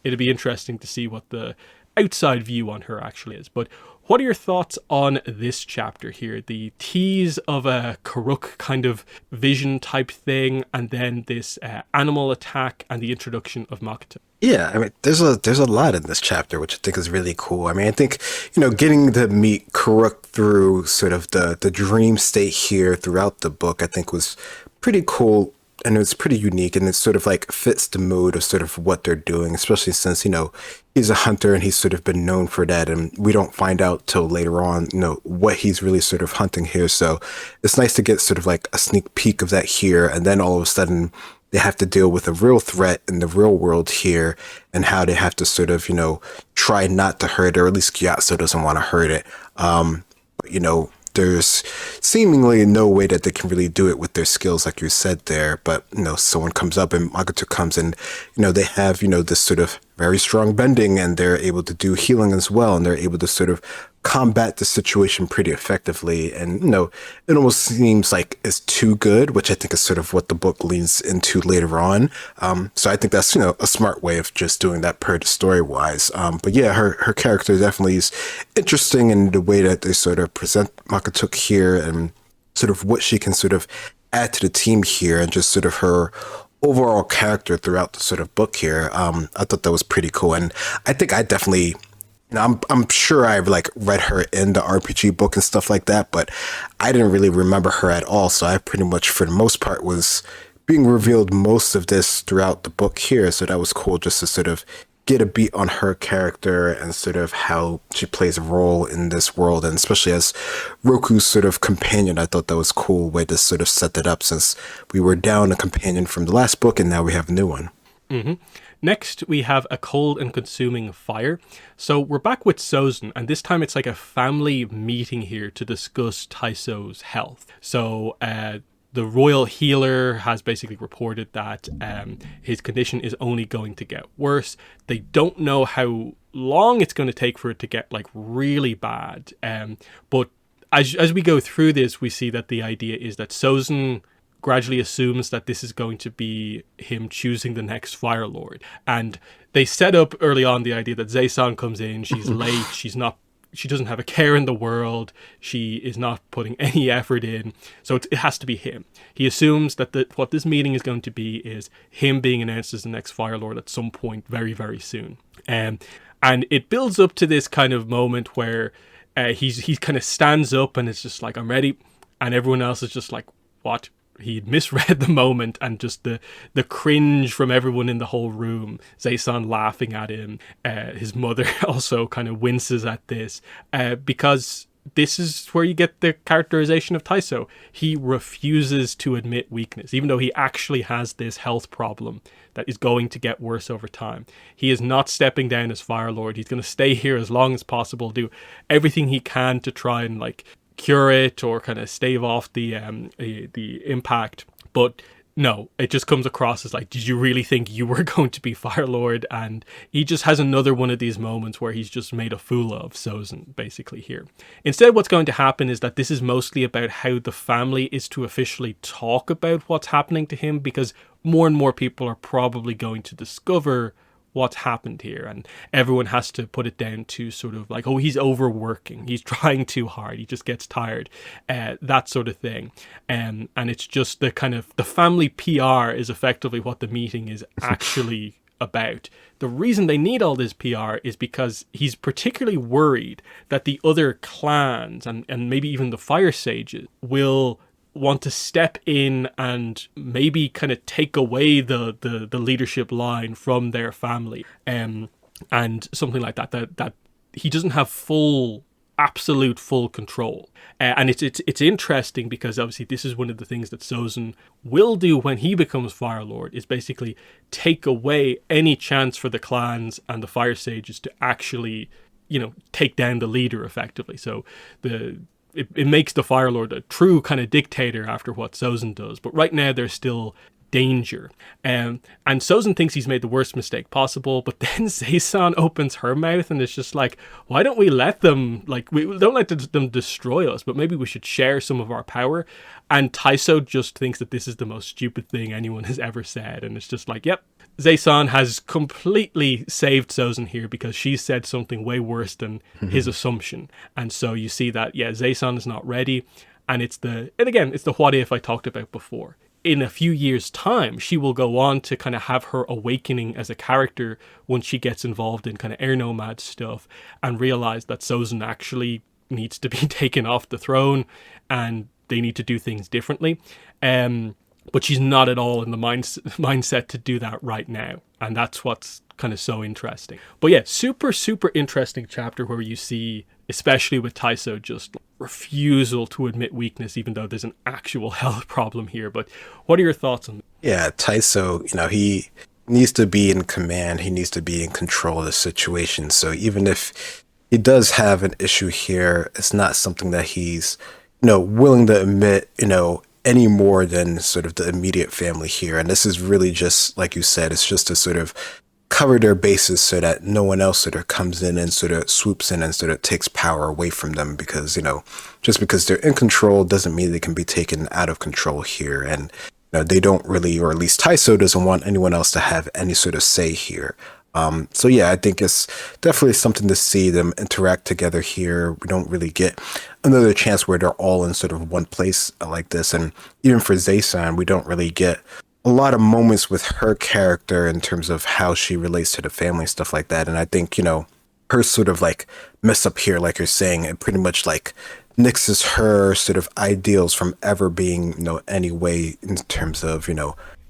It'll be interesting to see what the outside view on her actually is. But what are your thoughts on this chapter here? The tease of a Karuk kind of vision type thing, and then this animal attack and the introduction of Makata. Yeah, I mean, there's a lot in this chapter, which I think is really cool. I mean, I think, getting to meet Karuk through sort of the dream state here throughout the book, I think was pretty cool. And it's pretty unique, and it sort of like fits the mood of sort of what they're doing, especially since, he's a hunter and he's sort of been known for that. And we don't find out till later on, what he's really sort of hunting here. So it's nice to get sort of like a sneak peek of that here. And then all of a sudden they have to deal with a real threat in the real world here and how they have to sort of, try not to hurt it, or at least Gyatso doesn't want to hurt it. There's seemingly no way that they can really do it with their skills, like you said there. But, someone comes up and Magato comes and, they have, this sort of very strong bending, and they're able to do healing as well. And they're able to sort of combat the situation pretty effectively. And, it almost seems like it's too good, which I think is sort of what the book leans into later on. So I think that's, a smart way of just doing that per story wise. But yeah, her character definitely is interesting in the way that they sort of present Makatuk here and sort of what she can sort of add to the team here, and just sort of her overall character throughout the sort of book here. I thought that was pretty cool. And I think I definitely, I'm sure I've like read her in the RPG book and stuff like that, but I didn't really remember her at all. So I pretty much, for the most part, was being revealed most of this throughout the book here. So that was cool just to sort of get a beat on her character and sort of how she plays a role in this world. And especially as Roku's sort of companion, I thought that was a cool way to sort of set that up, since we were down a companion from the last book and now we have a new one. Mm-hmm. Next, we have a cold and consuming fire. So we're back with Sozin, and this time it's like a family meeting here to discuss Taiso's health. So the royal healer has basically reported that his condition is only going to get worse. They don't know how long it's going to take for it to get like really bad. But as we go through this, we see that the idea is that Sozin gradually assumes that this is going to be him choosing the next Fire Lord. And they set up early on the idea that Zaison comes in, she's late, she doesn't have a care in the world, she is not putting any effort in, so it has to be him. He assumes that what this meeting is going to be is him being announced as the next Fire Lord at some point very, very soon. And it builds up to this kind of moment where he kind of stands up and it's just like, I'm ready, and everyone else is just like, what? He'd misread the moment, and just the cringe from everyone in the whole room. Zaison laughing at him. His mother also kind of winces at this because this is where you get the characterization of Taiso. He refuses to admit weakness, even though he actually has this health problem that is going to get worse over time. He is not stepping down as Fire Lord. He's going to stay here as long as possible, do everything he can to try and like cure it or kind of stave off the impact. But no, it just comes across as like, did you really think you were going to be Fire Lord? And he just has another one of these moments where he's just made a fool of Sozin, basically, here. Instead, what's going to happen is that this is mostly about how the family is to officially talk about what's happening to him, because more and more people are probably going to discover what's happened here, and everyone has to put it down to sort of like, oh, he's overworking, he's trying too hard, he just gets tired, that sort of thing. And it's just the kind of the family PR is effectively what the meeting is actually about. The reason they need all this PR is because he's particularly worried that the other clans and maybe even the Fire Sages will want to step in and maybe kind of take away the leadership line from their family, and something like that he doesn't have absolute full control. And it's interesting because obviously this is one of the things that Sozin will do when he becomes Fire Lord, is basically take away any chance for the clans and the Fire Sages to actually, take down the leader effectively. So it makes the Fire Lord a true kind of dictator after what Sozin does. But right now there's still danger. And Sozin thinks he's made the worst mistake possible, but then Zaysan opens her mouth and it's just like, why don't we let them, we don't let them destroy us, but maybe we should share some of our power. And Taiso just thinks that this is the most stupid thing anyone has ever said. And it's just like, yep, Zaysan has completely saved Sozin here because she said something way worse than his assumption. And so you see that, Zaysan is not ready. And it's the what if I talked about before. In a few years' time, she will go on to kind of have her awakening as a character once she gets involved in kind of air nomad stuff and realize that Sozin actually needs to be taken off the throne and they need to do things differently. But she's not at all in the mindset to do that right now. And that's what's kind of so interesting. But yeah, super, super interesting chapter where you see, especially with Taiso, just refusal to admit weakness, even though there's an actual health problem here. But what are your thoughts on that? Yeah, Taiso, he needs to be in command. He needs to be in control of the situation. So even if he does have an issue here, it's not something that he's, willing to admit, any more than sort of the immediate family here. And this is really just, like you said, it's just to sort of cover their bases so that no one else sort of comes in and sort of swoops in and sort of takes power away from them, because, just because they're in control doesn't mean they can be taken out of control here. And they don't really, or at least Taiso doesn't want anyone else to have any sort of say here. So yeah, I think it's definitely something to see them interact together here. We don't really get another chance where they're all in sort of one place like this. And even for Zaysan, we don't really get a lot of moments with her character in terms of how she relates to the family, stuff like that. And I think, her sort of mess up here, like you're saying, it pretty much nixes her sort of ideals from ever being, any way in terms of,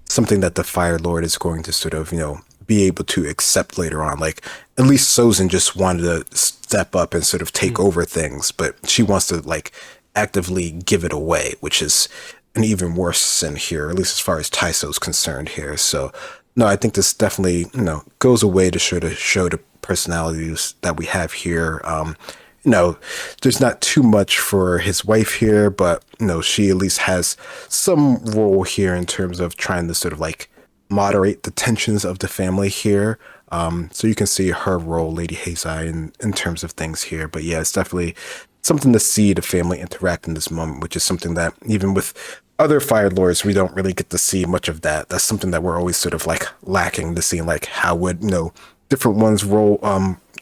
something that the Fire Lord is going to sort of, be able to accept later on. At least Sozin just wanted to step up and sort of take over things, but she wants to actively give it away, which is an even worse sin here, at least as far as Taiso's concerned here. So no, I think this definitely, goes away to show the personalities that we have here. There's not too much for his wife here, but she at least has some role here in terms of trying to sort of moderate the tensions of the family here. So you can see her role, Lady Hazai, in terms of things here. But yeah, it's definitely something to see the family interact in this moment, which is something that even with other Fire Lords, we don't really get to see much of that. That's something that we're always sort of lacking to see, how would, different ones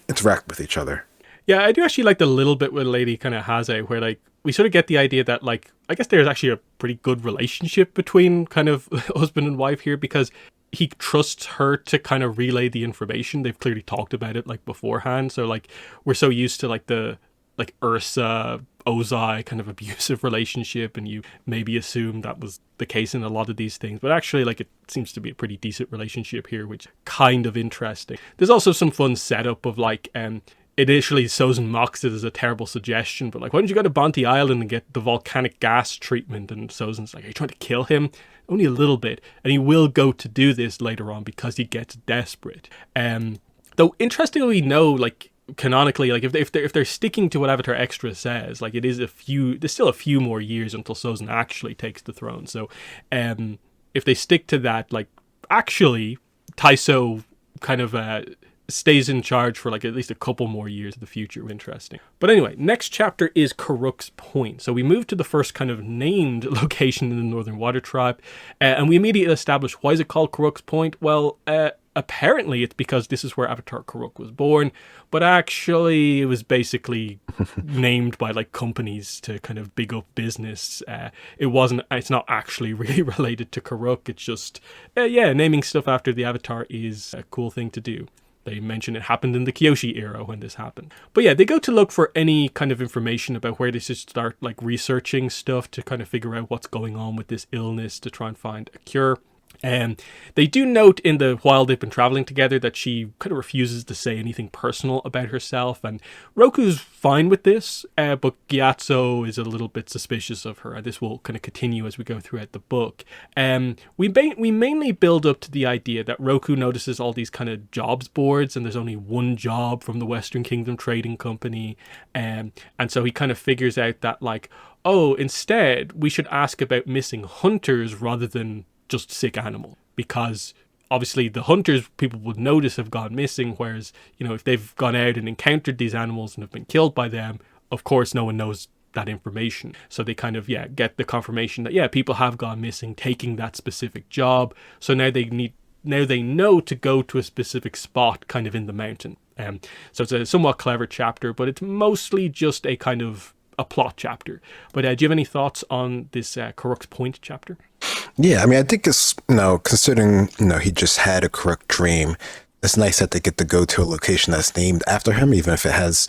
interact with each other. Yeah, I do actually like the little bit with Lady kind of Hazai, where we sort of get the idea that I guess there's actually a pretty good relationship between kind of husband and wife here, because he trusts her to kind of relay the information. They've clearly talked about it beforehand. So we're so used to the Ursa Ozai kind of abusive relationship, and you maybe assume that was the case in a lot of these things, but actually it seems to be a pretty decent relationship here, which is kind of interesting. There's also some fun setup of initially Sozin mocks it as a terrible suggestion, but why don't you go to Bonte Island and get the volcanic gas treatment? And Sozin's are you trying to kill him? Only a little bit. And he will go to do this later on because he gets desperate. Though interestingly, we know canonically, if they're sticking to what Avatar Extra says, there's still a few more years until Sozin actually takes the throne. So if they stick to that, actually Taiso kind of stays in charge for at least a couple more years in the future. Interesting. But anyway, next chapter is Karuk's Point. So we move to the first kind of named location in the Northern Water Tribe, and we immediately establish, why is it called Karuk's Point? Well, apparently it's because this is where Avatar Kuruk was born, but actually it was basically named by like companies to kind of big up business. It's not actually really related to Kuruk. It's just, naming stuff after the Avatar is a cool thing to do. They mention it happened in the Kyoshi era when this happened. But yeah, they go to look for any kind of information about where they should start like researching stuff to kind of figure out what's going on with this illness to try and find a cure. They do note while they've been traveling together that she kind of refuses to say anything personal about herself, and Roku's fine with this, but Gyatso is a little bit suspicious of her, and this will kind of continue as we go throughout the book. We mainly build up to the idea that Roku notices all these kind of jobs boards, and there's only one job from the Western Kingdom Trading Company, and so he kind of figures out that like, oh, instead we should ask about missing hunters rather than just sick animal, because obviously the hunters people would notice have gone missing, whereas, you know, if they've gone out and encountered these animals and have been killed by them, of course no one knows that information. So they kind of get the confirmation that people have gone missing taking that specific job, so now they know to go to a specific spot kind of in the mountain. So it's a somewhat clever chapter, but it's mostly just a kind of a plot chapter. But do you have any thoughts on this Kuruk's Point chapter? Yeah, I mean, I think it's, considering, he just had a correct dream, it's nice that they get to go to a location that's named after him, even if it has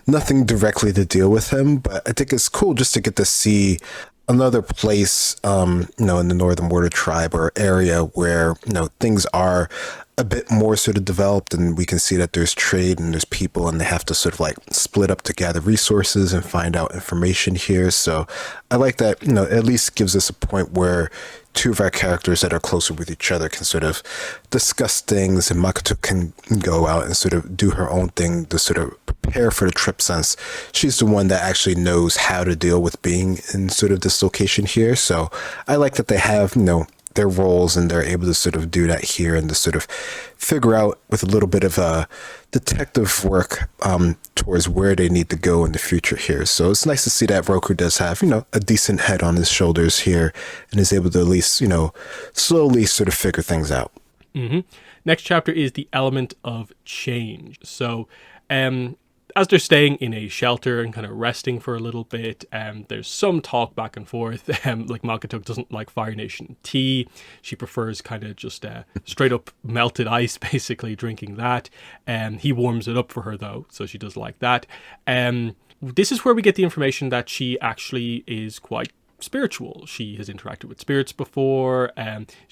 nothing directly to deal with him. But I think it's cool just to get to see another place, in the Northern Border Tribe or area where, things are a bit more sort of developed, and we can see that there's trade and there's people, and they have to sort of like split up to gather resources and find out information here. So I like that, at least gives us a point where two of our characters that are closer with each other can sort of discuss things, and Makoto can go out and sort of do her own thing to sort of prepare for the trip, since she's the one that actually knows how to deal with being in sort of this location here. So I like that they have, their roles, and they're able to sort of do that here and to sort of figure out with a little bit of detective work towards where they need to go in the future here. So it's nice to see that Roku does have, a decent head on his shoulders here and is able to at least, slowly sort of figure things out. Mm-hmm. Next chapter is the element of change. So, as they're staying in a shelter and kind of resting for a little bit, there's some talk back and forth. Like Makoto doesn't like Fire Nation tea. She prefers kind of just straight up melted ice, basically drinking that. He warms it up for her though, so she does like that. This is where we get the information that she actually is quite spiritual. She has interacted with spirits before.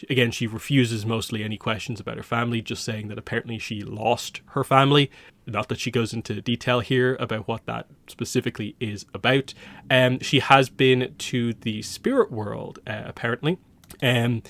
Again, she refuses mostly any questions about her family, just saying that apparently she lost her family. Not that she goes into detail here about what that specifically is about. She has been to the spirit world, apparently. And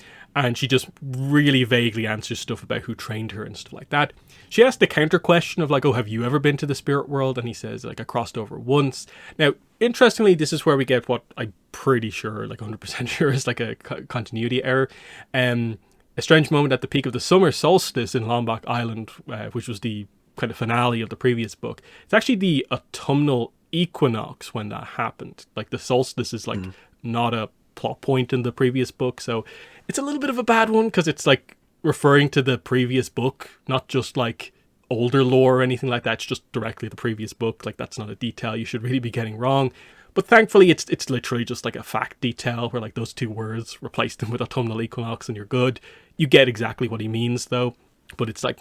she just really vaguely answers stuff about who trained her and stuff like that. She asked the counter question of like, oh, have you ever been to the spirit world? And he says, like, I crossed over once. Now, interestingly, this is where we get what I'm pretty sure, like 100% sure, is like a continuity error. A strange moment at the peak of the summer solstice in Lombok Island, which was the kind of finale of the previous book. It's actually the autumnal equinox when that happened. Like the solstice is like not a plot point in the previous book, so it's a little bit of a bad one because it's like referring to the previous book, not just like older lore or anything like that. It's just directly the previous book. Like that's not a detail you should really be getting wrong. But thankfully it's literally just like a fact detail where like those two words, replace them with autumnal equinox and you're good. You get exactly what he means though, but it's like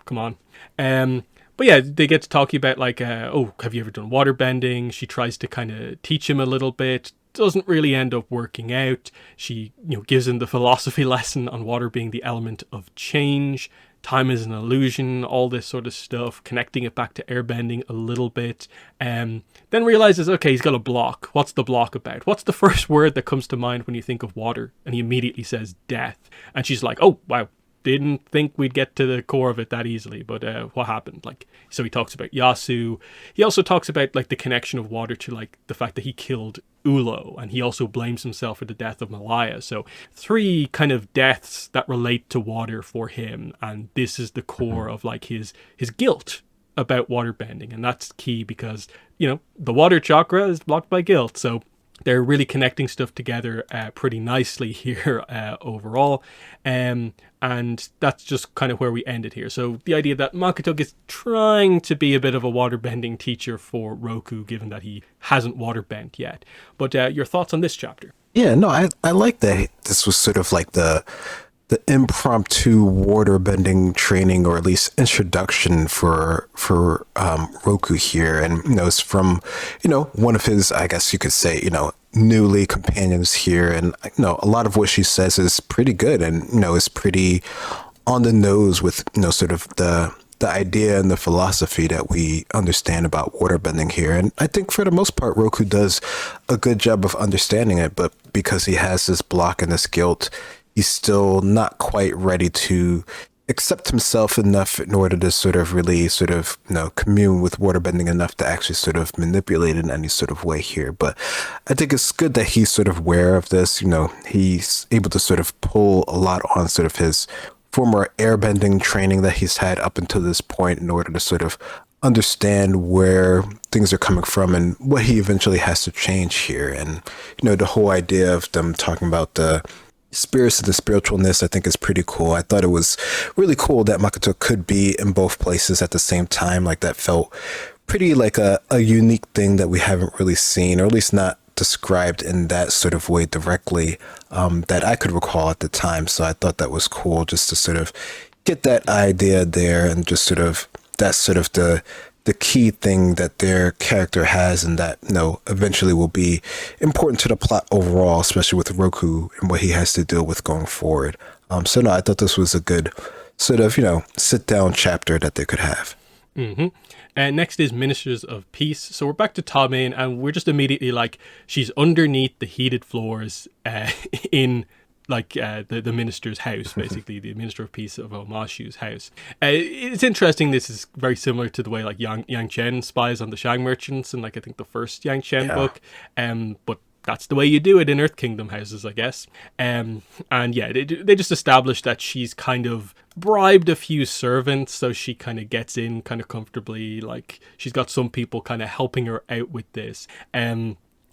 come on. But yeah, they get to talking about like, oh, have you ever done water bending? She tries to kind of teach him a little bit. Doesn't really end up working out. She, gives him the philosophy lesson on water being the element of change. Time is an illusion, all this sort of stuff, connecting it back to airbending a little bit. Then realizes, okay, he's got a block. What's the block about? What's the first word that comes to mind when you think of water? And he immediately says death. And she's like, oh, wow. Didn't think we'd get to the core of it that easily, but what happened? Like, so he talks about Yasu. He also talks about like the connection of water to like the fact that he killed Ulo, and he also blames himself for the death of Malaya. So 3 kind of deaths that relate to water for him, and this is the core of like his guilt about water bending, and that's key because the water chakra is blocked by guilt. So they're really connecting stuff together pretty nicely here overall. And that's just kind of where we ended here. So the idea that Makoto is trying to be a bit of a waterbending teacher for Roku, given that he hasn't waterbent yet. But your thoughts on this chapter? Yeah, no, I like that this was sort of like the impromptu water bending training, or at least introduction for Roku here. And it's from one of his, I guess you could say, newly companions here. And a lot of what she says is pretty good, and is pretty on the nose with sort of the idea and the philosophy that we understand about waterbending here. And I think for the most part, Roku does a good job of understanding it, but because he has this block and this guilt, he's still not quite ready to accept himself enough in order to sort of really sort of, commune with waterbending enough to actually sort of manipulate it in any sort of way here. But I think it's good that he's sort of aware of this. He's able to sort of pull a lot on sort of his former airbending training that he's had up until this point in order to sort of understand where things are coming from and what he eventually has to change here. And, the whole idea of them talking about the spirits and the spiritualness, I think is pretty cool. I thought it was really cool that Makoto could be in both places at the same time. Like, that felt pretty like a unique thing that we haven't really seen, or at least not described in that sort of way directly, that I could recall at the time. So I thought that was cool, just to sort of get that idea there, and just sort of that's sort of the key thing that their character has, and that eventually will be important to the plot overall, especially with Roku and what he has to deal with going forward. So no, I thought this was a good sort of sit down chapter that they could have. Mm-hmm. And next is Ministers of Peace. So we're back to Tommen, and we're just immediately like, she's underneath the heated floors in the minister's house, basically the Minister of Peace of Omashu's house. It's interesting. This is very similar to the way like Yang Chen spies on the Shang merchants in I think the first Yang Chen book. But that's the way you do it in Earth Kingdom houses, I guess. And yeah, they just established that she's kind of bribed a few servants, so she kind of gets in kind of comfortably. Like, she's got some people kind of helping her out with this.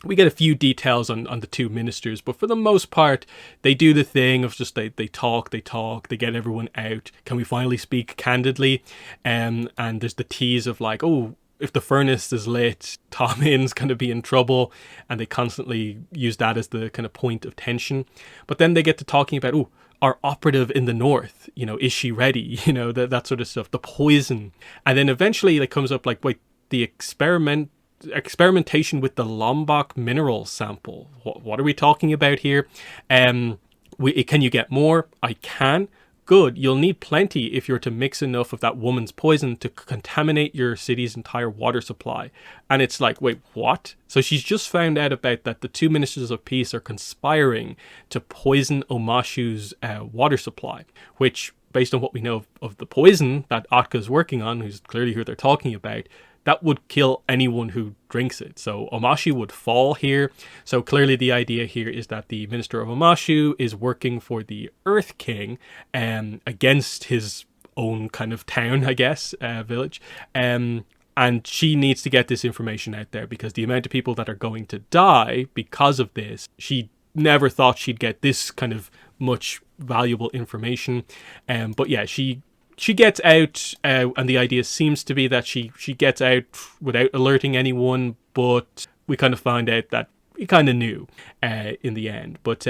We get a few details on the two ministers, but for the most part, they do the thing of just they talk, they get everyone out. Can we finally speak candidly? And there's the tease of like, oh, if the furnace is lit, Tommen's going to be in trouble, and they constantly use that as the kind of point of tension. But then they get to talking about, oh, our operative in the north, is she ready? That sort of stuff, the poison. And then eventually it comes up like, wait, the experimentation with the Lombok mineral sample. What are we talking about here? Can you get more? I can. Good. You'll need plenty if you're to mix enough of that woman's poison to contaminate your city's entire water supply. And it's like, wait, what? So she's just found out about that the two ministers of peace are conspiring to poison Omashu's water supply, which, based on what we know of the poison that Atka's working on, who's clearly who they're talking about, that would kill anyone who drinks it. So Omashu would fall here. So clearly the idea here is that the Minister of Omashu is working for the Earth King against his own kind of town, I guess, village. And she needs to get this information out there, because the amount of people that are going to die because of this, she never thought she'd get this kind of much valuable information. But yeah, she gets out, and the idea seems to be that she gets out without alerting anyone, but we kind of find out that we kind of knew in the end. But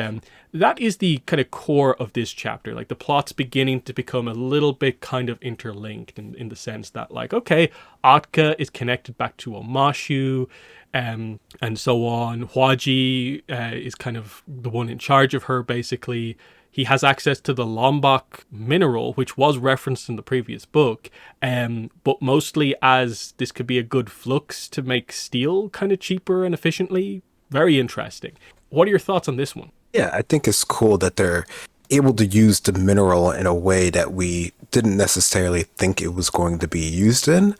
that is the kind of core of this chapter. Like, the plot's beginning to become a little bit kind of interlinked in the sense that, like, okay, Atka is connected back to Omashu, and so on. Hwaji is kind of the one in charge of her, basically. He has access to the Lombok mineral, which was referenced in the previous book, but mostly as this could be a good flux to make steel kind of cheaper and efficiently. Very interesting. What are your thoughts on this one? Yeah, I think it's cool that they're able to use the mineral in a way that we didn't necessarily think it was going to be used in.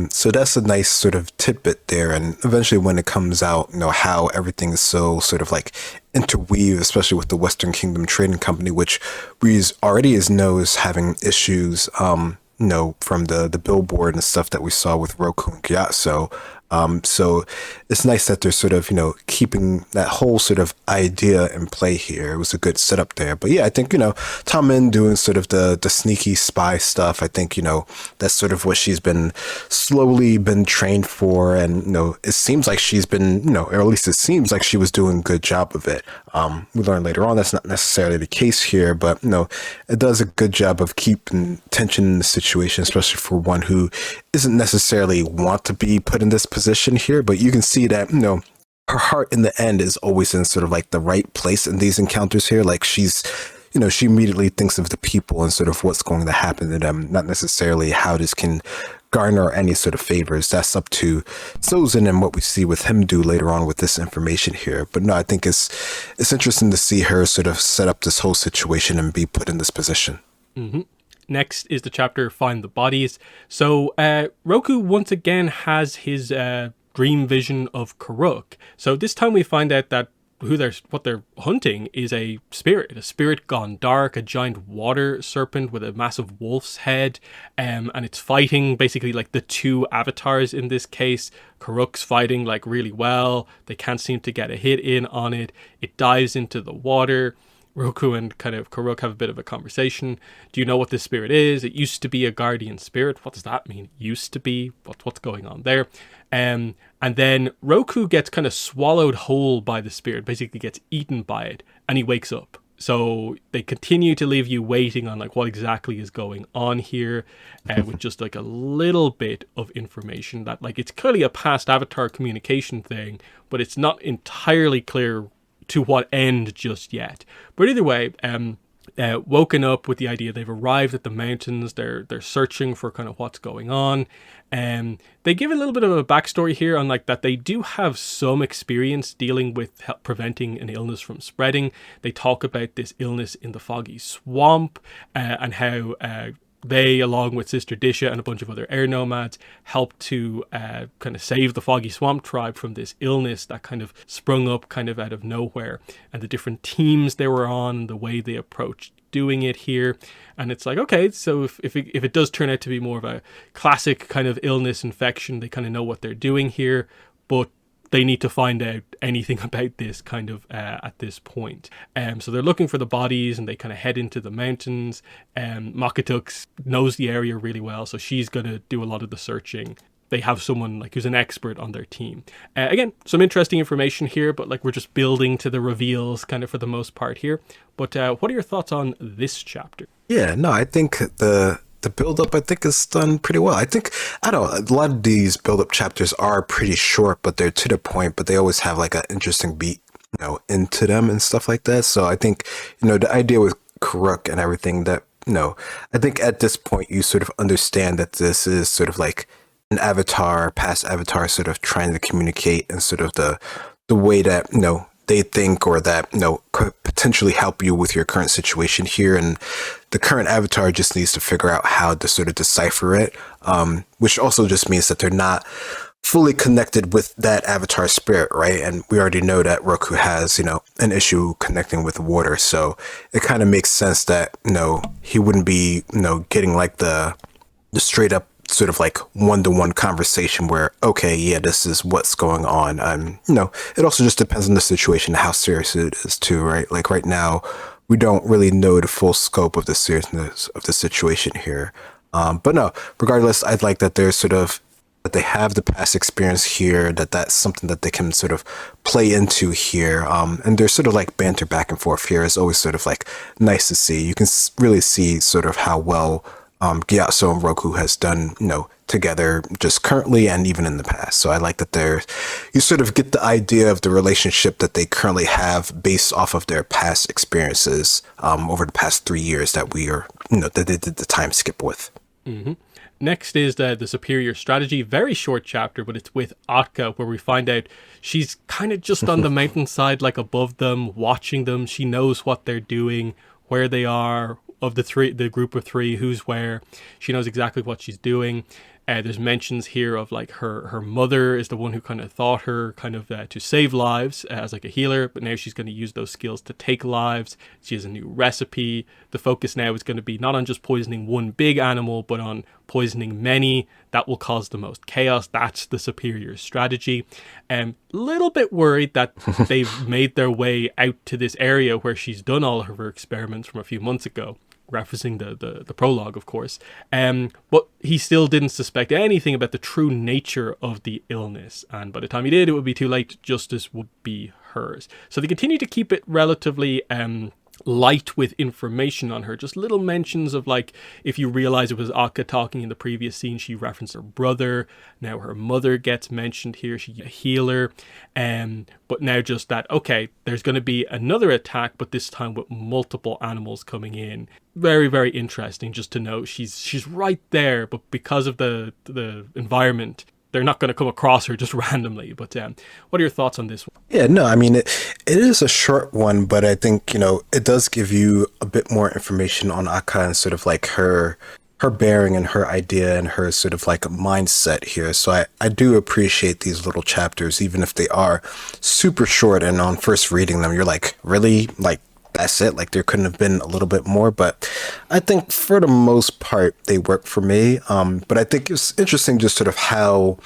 So that's a nice sort of tidbit there. And eventually when it comes out, how everything is so sort of like interweaved, especially with the Western Kingdom Trading Company, which we already is having issues, from the billboard and stuff that we saw with Roku and Gyatso. So it's nice that they're sort of, keeping that whole sort of idea in play here. It was a good setup there. But yeah, I think, Tom Min doing sort of the sneaky spy stuff. I think, that's sort of what she's been slowly been trained for. And, it seems like she's been, or at least it seems like she was doing a good job of it. We learn later on that's not necessarily the case here, but, it does a good job of keeping tension in the situation, especially for one who isn't necessarily want to be put in this position here, but you can see that, her heart in the end is always in sort of like the right place in these encounters here. Like she's, she immediately thinks of the people and sort of what's going to happen to them, not necessarily how this can garner any sort of favors. That's up to Sozin and what we see with him do later on with this information here. But no, I think it's interesting to see her sort of set up this whole situation and be put in this position. Mm-hmm. Next is the chapter Find the Bodies. So Roku once again has his dream vision of Karuk. So this time we find out that what they're hunting is a spirit gone dark, a giant water serpent with a massive wolf's head, and it's fighting basically like the two avatars in this case. Karuk's fighting like really well. They can't seem to get a hit in on it. It dives into the water. Roku and kind of Karuk have a bit of a conversation. Do you know what this spirit is? It used to be a guardian spirit. What does that mean? Used to be? What's going on there? And then Roku gets kind of swallowed whole by the spirit, basically gets eaten by it, and he wakes up. So they continue to leave you waiting on like what exactly is going on here, with just like a little bit of information that like it's clearly a past avatar communication thing, but it's not entirely clear to what end just yet. But either way, woken up with the idea they've arrived at the mountains. They're searching for kind of what's going on. They give a little bit of a backstory here on like that they do have some experience dealing with preventing an illness from spreading. They talk about this illness in the foggy swamp, and how they, along with Sister Disha and a bunch of other air nomads, helped to kind of save the Foggy Swamp tribe from this illness that kind of sprung up kind of out of nowhere, and the different teams they were on, the way they approached doing it here. And it's like, okay, so if it does turn out to be more of a classic kind of illness infection, they kind of know what they're doing here, but they need to find out anything about this kind of at this point. So they're looking for the bodies, and they kind of head into the mountains. Makatux knows the area really well, so she's going to do a lot of the searching. They have someone like who's an expert on their team. Again, some interesting information here, but like we're just building to the reveals kind of for the most part here. But what are your thoughts on this chapter? Yeah, no, I think the build-up, I think, is done pretty well. I think, I don't know, a lot of these build-up chapters are pretty short, but they're to the point, but they always have like an interesting beat, into them and stuff like that. So I think, the idea with Karuk and everything that, I think at this point you sort of understand that this is sort of like an avatar, past avatar, sort of trying to communicate, and sort of the way that, they think, or that, could potentially help you with your current situation here. And the current avatar just needs to figure out how to sort of decipher it, which also just means that they're not fully connected with that avatar spirit, right? And we already know that Roku has, an issue connecting with water. So it kind of makes sense that, he wouldn't be, getting like the straight up sort of like one-to-one conversation where, okay, yeah, this is what's going on. It also just depends on the situation, how serious it is too, right? Like right now, we don't really know the full scope of the seriousness of the situation here. But no, regardless, I'd like that there's sort of, that they have the past experience here, that's something that they can sort of play into here. And there's sort of like banter back and forth here. It's always sort of like nice to see. You can really see sort of how well Gyatso and Roku has done, together just currently and even in the past. So I like that you sort of get the idea of the relationship that they currently have based off of their past experiences over the past 3 years that we are, that they did the time skip with. Mm-hmm. Next is the superior strategy. Very short chapter, but it's with Atka, where we find out she's kind of just on the mountainside, like above them, watching them. She knows what they're doing, where they are, of the group of three, who's where. She knows exactly what she's doing. There's mentions here of like her mother is the one who kind of taught her kind of to save lives as like a healer, but now she's going to use those skills to take lives. She has a new recipe. The focus now is going to be not on just poisoning one big animal, but on poisoning many. That will cause the most chaos. That's the superior strategy. Little bit worried that they've made their way out to this area where she's done all of her experiments from a few months ago, referencing the prologue, of course. But he still didn't suspect anything about the true nature of the illness. And by the time he did, it would be too late. Justice would be hers. So they continue to keep it relatively light with information on her. Just little mentions of like, if you realize it was Akka talking in the previous scene, she referenced her brother. Now her mother gets mentioned here. She's a healer. But now just that, okay, there's going to be another attack, but this time with multiple animals coming in. Very, very interesting just to know she's right there, but because of the environment, they're not going to come across her just randomly. But what are your thoughts on this one? Yeah, no, I mean, it is a short one, but I think, it does give you a bit more information on Akka and sort of like her bearing and her idea and her sort of like mindset here. So I do appreciate these little chapters, even if they are super short. And on first reading them, you're like, really? Like, that's it? Like, there couldn't have been a little bit more. But I think for the most part, they work for me. But I think it's interesting just sort of how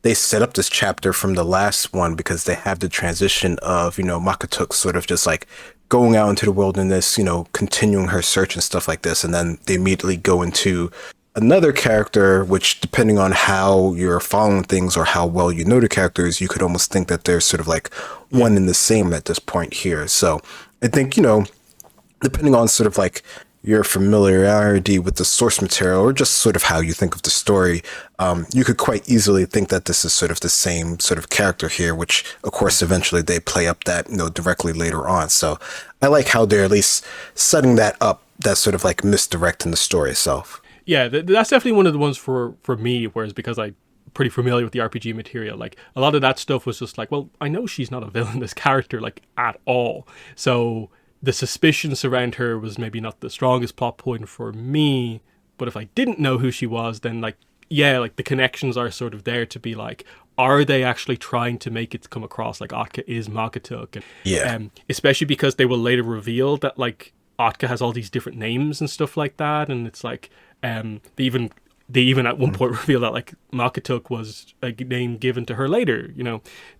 they set up this chapter from the last one, because they have the transition of, Makatuk sort of just like going out into the wilderness, continuing her search and stuff like this. And then they immediately go into another character, which, depending on how you're following things or how well you know the characters, you could almost think that they're sort of like one and the same at this point here. So I think, depending on sort of like your familiarity with the source material or just sort of how you think of the story, you could quite easily think that this is sort of the same sort of character here, which of course eventually they play up that, directly later on. So I like how they're at least setting that up, that sort of like misdirecting the story itself. Yeah, that's definitely one of the ones for me, whereas because I'm pretty familiar with the RPG material, like a lot of that stuff was just like, well, I know she's not a villainous character like at all. So the suspicions around her was maybe not the strongest plot point for me, but if I didn't know who she was, then like, yeah, like the connections are sort of there to be like, are they actually trying to make it come across like Atka is Makatuk? And, yeah. Especially because they will later reveal that like Atka has all these different names and stuff like that, and it's like they even at one point reveal that like Makatuk was a name given to her later.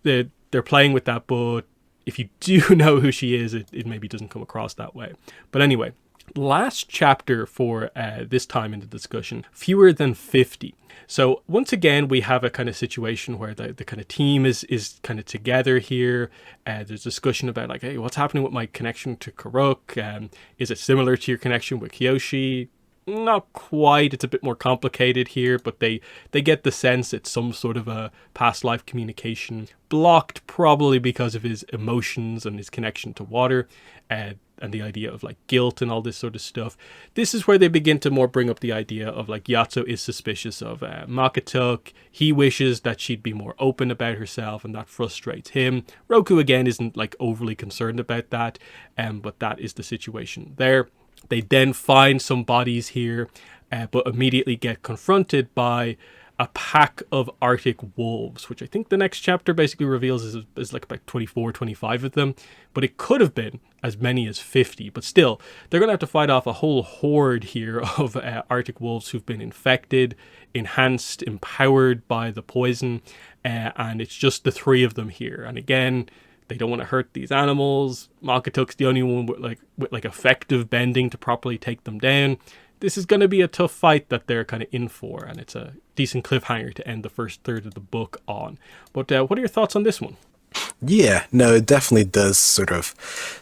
They're playing with that, but if you do know who she is, it maybe doesn't come across that way. But anyway, last chapter for this time in the discussion, fewer than 50. So once again, we have a kind of situation where the kind of team is kind of together here. There's discussion about like, hey, what's happening with my connection to Karuk? Is it similar to your connection with Kyoshi? Not quite. It's a bit more complicated here, but they get the sense it's some sort of a past life communication, blocked probably because of his emotions and his connection to water, and the idea of like guilt and all this sort of stuff. This is where they begin to more bring up the idea of like Yatso is suspicious of Makatuk. He wishes that she'd be more open about herself, and that frustrates him. Roku again isn't like overly concerned about that, but that is the situation there. They then find some bodies here, but immediately get confronted by a pack of Arctic wolves, which I think the next chapter basically reveals is like about 24, 25 of them. But it could have been as many as 50. But still, they're going to have to fight off a whole horde here of Arctic wolves who've been infected, enhanced, empowered by the poison. And it's just the three of them here. And again, they don't want to hurt these animals. Makatuk's the only one with effective bending to properly take them down. This is going to be a tough fight that they're kind of in for, and it's a decent cliffhanger to end the first third of the book on. But what are your thoughts on this one? Yeah, no, it definitely does sort of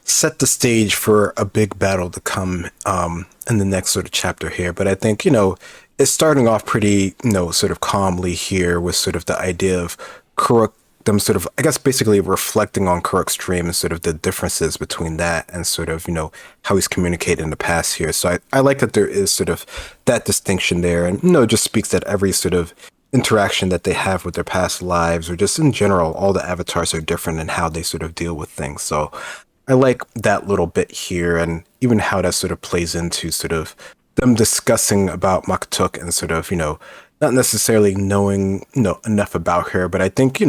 set the stage for a big battle to come in the next sort of chapter here. But I think, it's starting off pretty, sort of calmly here with sort of the idea of Kuruk, them sort of, I guess, basically reflecting on Kuruk's dream and sort of the differences between that and sort of, how he's communicated in the past here. So I like that there is sort of that distinction there. And, it just speaks that every sort of interaction that they have with their past lives, or just in general, all the avatars are different in how they sort of deal with things. So I like that little bit here, and even how that sort of plays into sort of them discussing about Makatuk and sort of, not necessarily knowing, enough about her, but I think,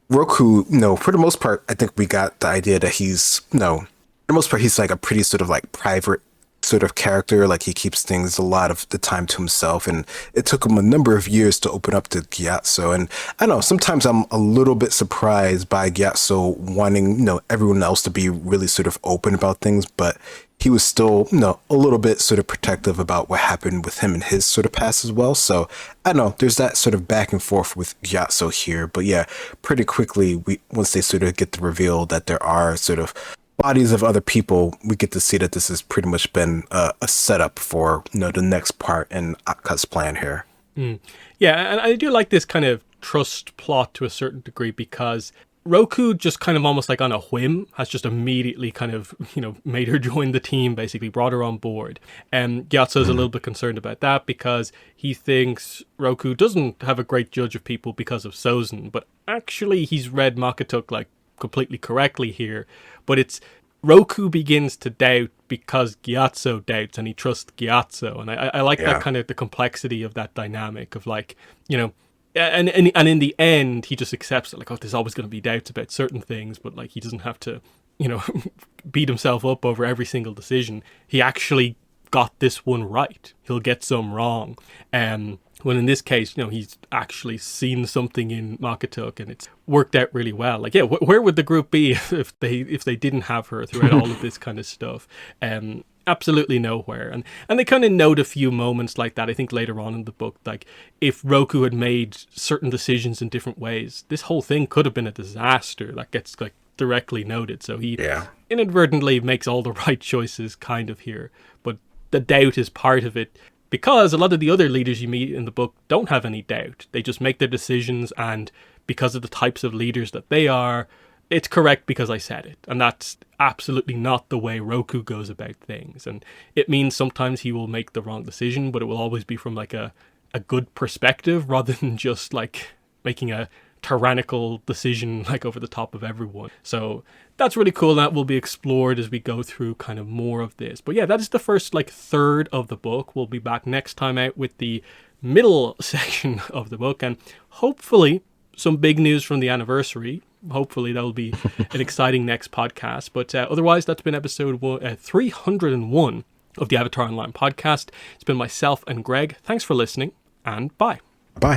Roku, for the most part, I think we got the idea that he's, for the most part, he's like a pretty sort of like private sort of character. Like he keeps things a lot of the time to himself. And it took him a number of years to open up to Gyatso. And I don't know, sometimes I'm a little bit surprised by Gyatso wanting, everyone else to be really sort of open about things, but he was still, a little bit sort of protective about what happened with him and his sort of past as well. So I don't know, there's that sort of back and forth with Gyatso here. But yeah, pretty quickly, once they sort of get the reveal that there are sort of bodies of other people, we get to see that this has pretty much been a setup for, the next part in Akka's plan here. Yeah, and I do like this kind of trust plot to a certain degree, because Roku just kind of almost like on a whim has just immediately kind of, made her join the team, basically brought her on board. And Gyatso's a little bit concerned about that because he thinks Roku doesn't have a great judge of people because of Sozin, but actually he's read Makatuk like completely correctly here. But it's Roku begins to doubt because Gyatso doubts, and he trusts Gyatso. And I like that kind of the complexity of that dynamic of like, and in the end, he just accepts that, like, oh, there's always going to be doubts about certain things, but like he doesn't have to, beat himself up over every single decision. He actually got this one right. He'll get some wrong. When in this case, he's actually seen something in Makatuk and it's worked out really well. Like, yeah, where would the group be if they didn't have her throughout all of this kind of stuff? Absolutely nowhere. And they kind of note a few moments like that, I think, later on in the book. Like, if Roku had made certain decisions in different ways, this whole thing could have been a disaster. That gets like directly noted. So he inadvertently makes all the right choices kind of here. But the doubt is part of it, because a lot of the other leaders you meet in the book don't have any doubt. They just make their decisions, and because of the types of leaders that they are, it's correct because I said it. And that's absolutely not the way Roku goes about things. And it means sometimes he will make the wrong decision, but it will always be from like a good perspective rather than just like making a tyrannical decision like over the top of everyone. So that's really cool. That will be explored as we go through kind of more of this. But yeah, that is the first like third of the book. We'll be back next time out with the middle section of the book, and hopefully some big news from the anniversary. Hopefully that will be an exciting next podcast. But otherwise, that's been episode 301 of the Avatar Online podcast. It's been myself and Greg. Thanks for listening, and bye. Bye.